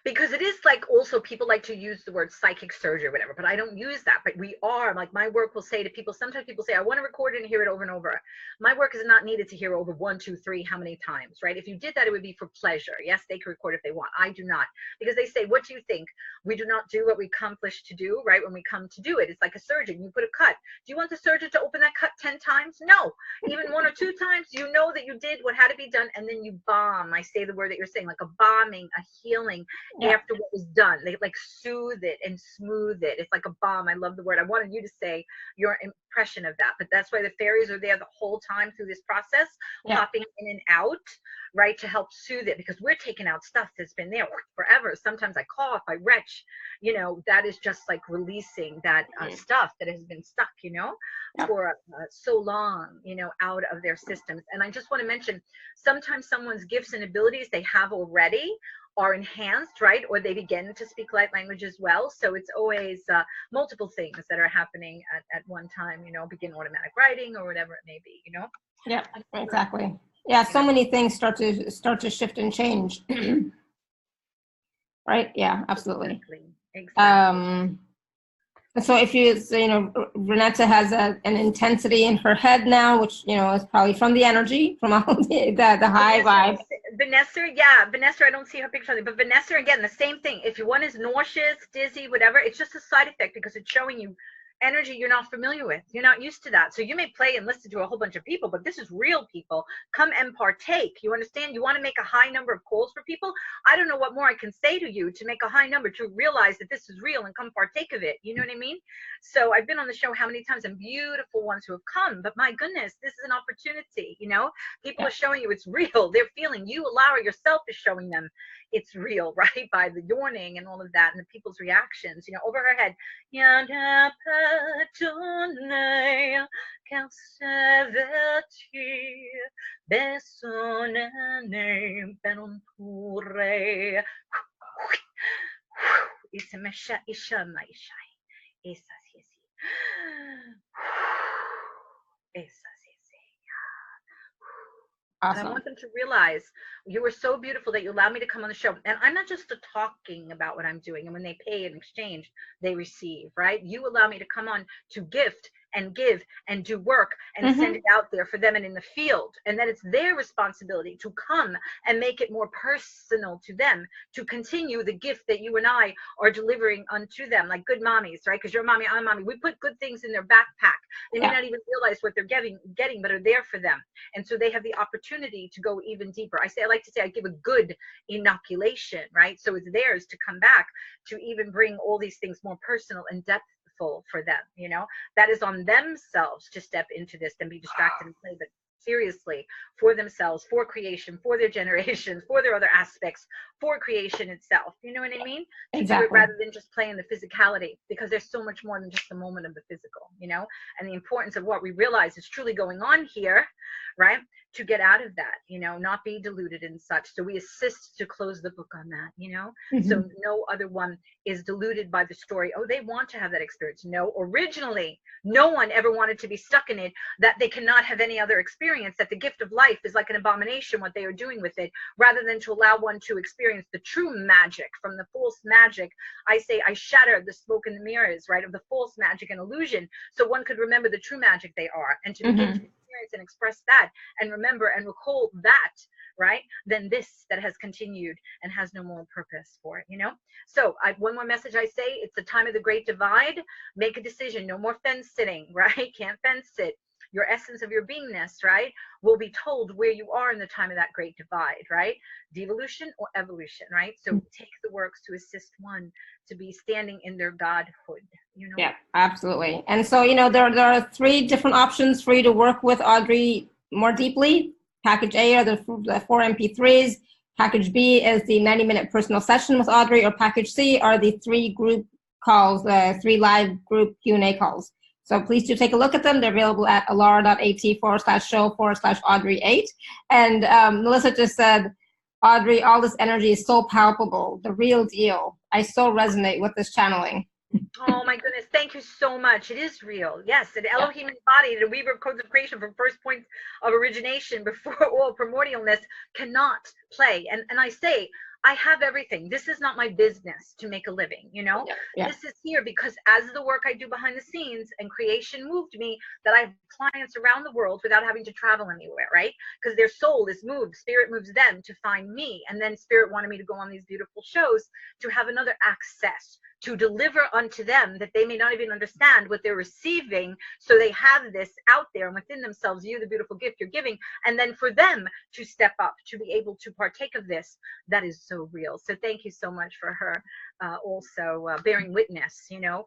Because it is like, also people like to use the word psychic surgery or whatever, but I don't use that. But we are, like, my work will say to people, sometimes people say, I want to record it and hear it over and over. My work is not needed to hear over 1, 2, 3, how many times, right? If you did that, it would be for pleasure. Yes, they can record if they want. I do not, because they say, what do you think? We do not do what we accomplish to do, right? When we come to do it, it's like a surgeon. You put a cut. Do you want the surgeon to open that cut 10 times? No. Even 1 or 2 times, you know that you did what had to be done, and then you bomb. I say the word that you're saying, like a bombing, a healing. Yeah. After what was done, they like soothe it and smooth it. It's like a balm. I love the word. I wanted you to say your impression of that, but that's why the fairies are there the whole time through this process, popping in and out, right, to help soothe it, because we're taking out stuff that's been there forever. Sometimes I cough, I retch, you know, that is just like releasing that stuff that has been stuck, you know, for so long, you know, out of their systems. And I just want to mention, sometimes someone's gifts and abilities they have already are enhanced, right? Or they begin to speak light language as well. So it's always multiple things that are happening at one time, you know, begin automatic writing or whatever it may be, you know? Yeah, exactly. Yeah, so many things start to shift and change. Right? Yeah, absolutely. Exactly. So if Renata has an intensity in her head now, which, is probably from the energy, from all the high vibe. Vanessa, I don't see her picture, but Vanessa, again, the same thing. If one is nauseous, dizzy, whatever, it's just a side effect because it's showing you energy you're not familiar with. You're not used to that. So you may play and listen to a whole bunch of people, but this is real people. Come and partake. You understand? You want to make a high number of calls for people? I don't know what more I can say to you to make a high number to realize that this is real and come partake of it. You know what I mean? So I've been on the show how many times, and beautiful ones who have come, but my goodness, this is an opportunity. People are showing you it's real. They're feeling, you allow yourself is showing them it's real, right? By the yawning and all of that and the people's reactions, over her head. Awesome. And I want them to realize you were so beautiful that you allowed me to come on the show. And I'm not just talking about what I'm doing. And when they pay in exchange, they receive, right? You allow me to come on to gift and give and do work and send it out there for them and in the field. And then it's their responsibility to come and make it more personal to them, to continue the gift that you and I are delivering unto them, like good mommies, right? Because you're a mommy, I'm a mommy. We put good things in their backpack. They may not even realize what they're getting, but are there for them. And so they have the opportunity to go even deeper. I like to say I give a good inoculation, right? So it's theirs to come back to even bring all these things more personal and depthful for them. That is on themselves to step into this and be distracted and play, but seriously, for themselves, for creation, for their generations, for their other aspects, for creation itself. You know what I mean? To do it rather than just play in the physicality, because there's so much more than just the moment of the physical, and the importance of what we realize is truly going on here, right? To get out of that, not be deluded and such. So we assist to close the book on that, so no other one is deluded by the story. Oh, they want to have that experience. No, originally, no one ever wanted to be stuck in it, that they cannot have any other experience, that the gift of life is like an abomination, what they are doing with it, rather than to allow one to experience the true magic from the false magic. I say I shatter the smoke and the mirrors, right, of the false magic and illusion, so one could remember the true magic they are, and to begin to experience and express that and remember and recall that, right, than this that has continued and has no more purpose for it. So one more message I say, it's the time of the great divide. Make a decision. No more fence sitting, right? Can't fence sit. Your essence of your beingness, right, will be told where you are in the time of that great divide, right? Devolution or evolution, right? So take the works to assist one to be standing in their godhood. Yeah, absolutely. And so, there are 3 different options for you to work with Audrey more deeply. Package A are the 4 MP3s. Package B is the 90-minute personal session with Audrey, or Package C are the 3 group calls, 3 live group Q&A calls. So please do take a look at them. They're available at alara.at/show/Audrey8. And Melissa just said, Audrey, all this energy is so palpable, the real deal. I so resonate with this channeling. Oh my goodness, thank you so much. It is real. Yes, an Elohim embodied, a weaver of codes of creation from first point of origination before all primordialness cannot play. And I say, I have everything. This is not my business to make a living, This is here because as the work I do behind the scenes and creation moved me, that I have clients around the world without having to travel anywhere, right? Because their soul is moved, spirit moves them to find me. And then spirit wanted me to go on these beautiful shows to have another access to deliver unto them that they may not even understand what they're receiving. So they have this out there and within themselves, you, the beautiful gift you're giving, and then for them to step up, to be able to partake of this, that is so real. So thank you so much for her also bearing witness, to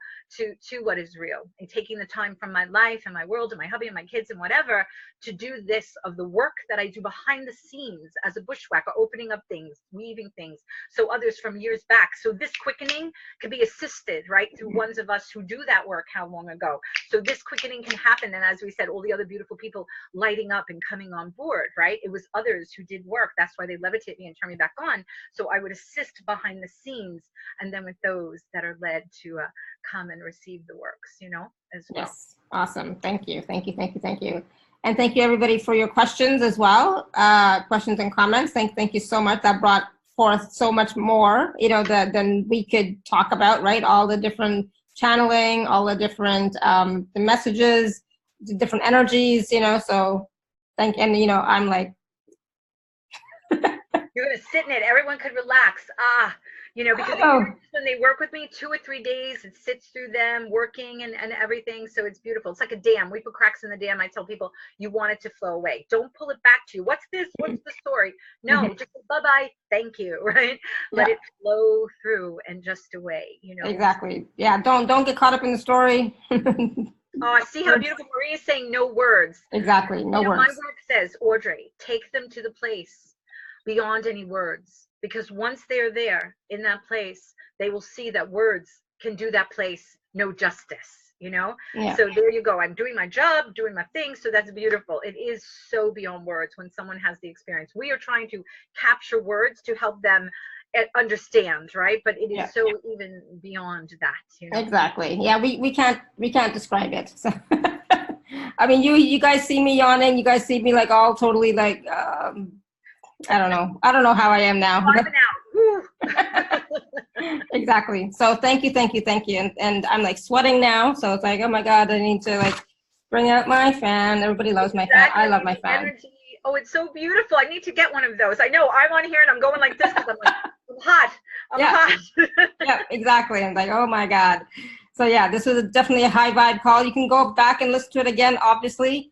what is real, and taking the time from my life and my world and my hubby and my kids and whatever to do this of the work that I do behind the scenes as a bushwhacker, opening up things, weaving things, so others from years back. So this quickening can be assisted, right, through ones of us who do that work how long ago. So this quickening can happen, and as we said, all the other beautiful people lighting up and coming on board, right? It was others who did work. That's why they levitate me and turn me back on. So I would assist behind the scenes, and then with those that are led to come and receive the works, as well. Yes, awesome. Thank you. Thank you. Thank you. Thank you. And thank you everybody for your questions as well. Questions and comments. Thank you so much. That brought forth so much more, than we could talk about, right? All the different channeling, all the different the messages, the different energies, you know. So and you know, I'm like, you're gonna sit in it. Everyone could relax. You know, because when they work with me 2 or 3 days, it sits through them working and everything. So it's beautiful. It's like a dam. We put cracks in the dam. I tell people, you want it to flow away. Don't pull it back to you. What's this? What's the story? No, just bye-bye. Thank you. Right? Let it flow through and just away, you know. Exactly. Yeah. Don't get caught up in the story. Oh, I see how beautiful Marie is saying no words. Exactly. No words. My work says, Audrey, take them to the place beyond any words. Because once they're there in that place, they will see that words can do that place no justice, you know? Yeah. So there you go. I'm doing my job, doing my thing. So that's beautiful. It is so beyond words when someone has the experience. We are trying to capture words to help them understand, right? But it is so even beyond that, you know? Exactly. Yeah, we can't describe it. So I mean, you guys see me yawning. You guys see me like all totally like I don't know how I am now. Exactly. So thank you. And I'm like sweating now. So it's like, oh my God, I need to like bring out my fan. Everybody loves my fan. I love my fan. Energy. Oh, it's so beautiful. I need to get one of those. I know I'm on here and I'm going like this because I'm like, I'm hot. I'm hot. Yeah, exactly. I'm like, oh my God. So yeah, this was definitely a high vibe call. You can go back and listen to it again, obviously.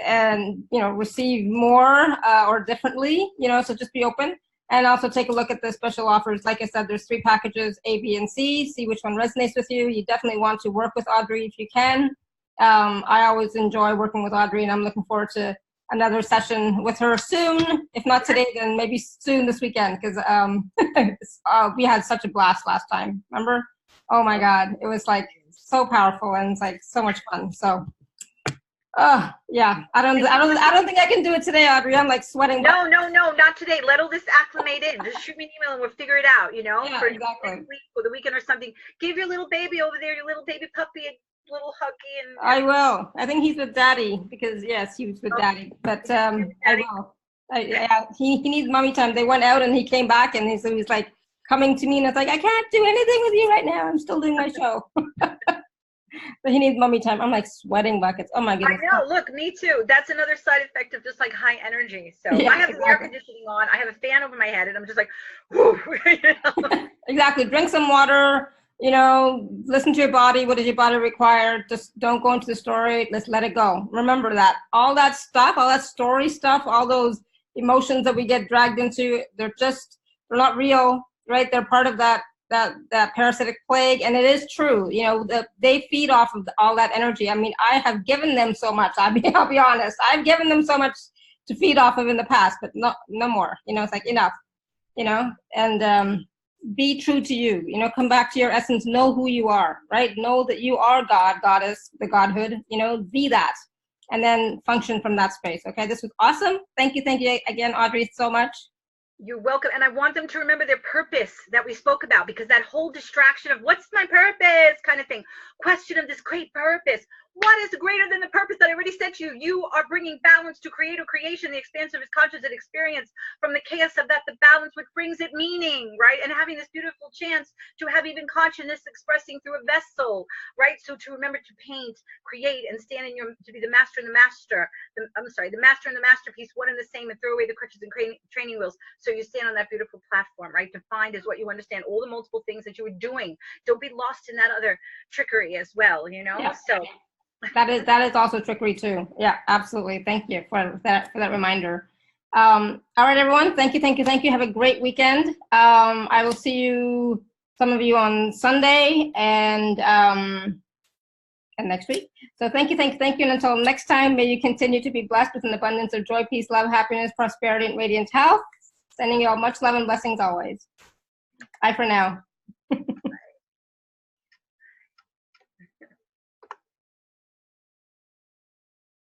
And you know, receive more or differently, you know, so just be open and also take a look at the special offers. Like I said, there's 3 packages, A, B, and C. See which one resonates with you. You definitely want to work with Audrey if you can. I always enjoy working with Audrey, and I'm looking forward to another session with her soon. If not today, then maybe soon this weekend, because we had such a blast last time. Remember? Oh my God, it was like so powerful and it's like so much fun. So. Yeah. I don't think I can do it today, Audrey. I'm like sweating. No, not today. Let all this acclimate in. Just shoot me an email and we'll figure it out, you know? Yeah, for exactly. next week or the weekend or something. Give your little baby over there, your little baby puppy, a little huggy. And I will. I think he's with Daddy because yes, he was with Daddy. But I will. Yeah, he needs mommy time. They went out and he came back and he's like coming to me and it's like, I can't do anything with you right now. I'm still doing my show. But he needs mommy time. I'm like sweating buckets. Oh my goodness. I know. Look, me too. That's another side effect of just like high energy. So yeah, I have the air conditioning on. I have a fan over my head, and I'm just like, whoo. You know? Exactly. Drink some water. You know, listen to your body. What does your body require? Just don't go into the story. Let's let it go. Remember that all that stuff, all that story stuff, all those emotions that we get dragged into, they're not real, right? They're part of that parasitic plague, and it is true, you know, that they feed off of all that energy. I mean, I have given them so much. I'll be honest. I've given them so much to feed off of in the past, but no more. You know, it's like enough. You know, and be true to you. You know, come back to your essence. Know who you are. Right? Know that you are God, Goddess, the Godhood. You know, be that, and then function from that space. Okay, this was awesome. Thank you again, Audrey, so much. You're welcome. And I want them to remember their purpose that we spoke about, because that whole distraction of what's my purpose kind of thing, question of this great purpose. What is greater than the purpose that I already said to you? You are bringing balance to creative creation, the expansive conscious experience from the chaos of that, the balance which brings it meaning, right? And having this beautiful chance to have even consciousness expressing through a vessel, right? So to remember to paint, create, and stand in to be the master and the master. The master and the masterpiece, one and the same, and throw away the crutches and training wheels. So you stand on that beautiful platform, right? Defined as what you understand, all the multiple things that you were doing. Don't be lost in that other trickery as well, you know? Yeah. So that is also trickery too. Yeah, absolutely. Thank you for that reminder. All right, everyone. Thank you. Have a great weekend. I will see you, some of you, on Sunday and next week. So thank you. And until next time, may you continue to be blessed with an abundance of joy, peace, love, happiness, prosperity, and radiant health. Sending you all much love and blessings always. Bye for now.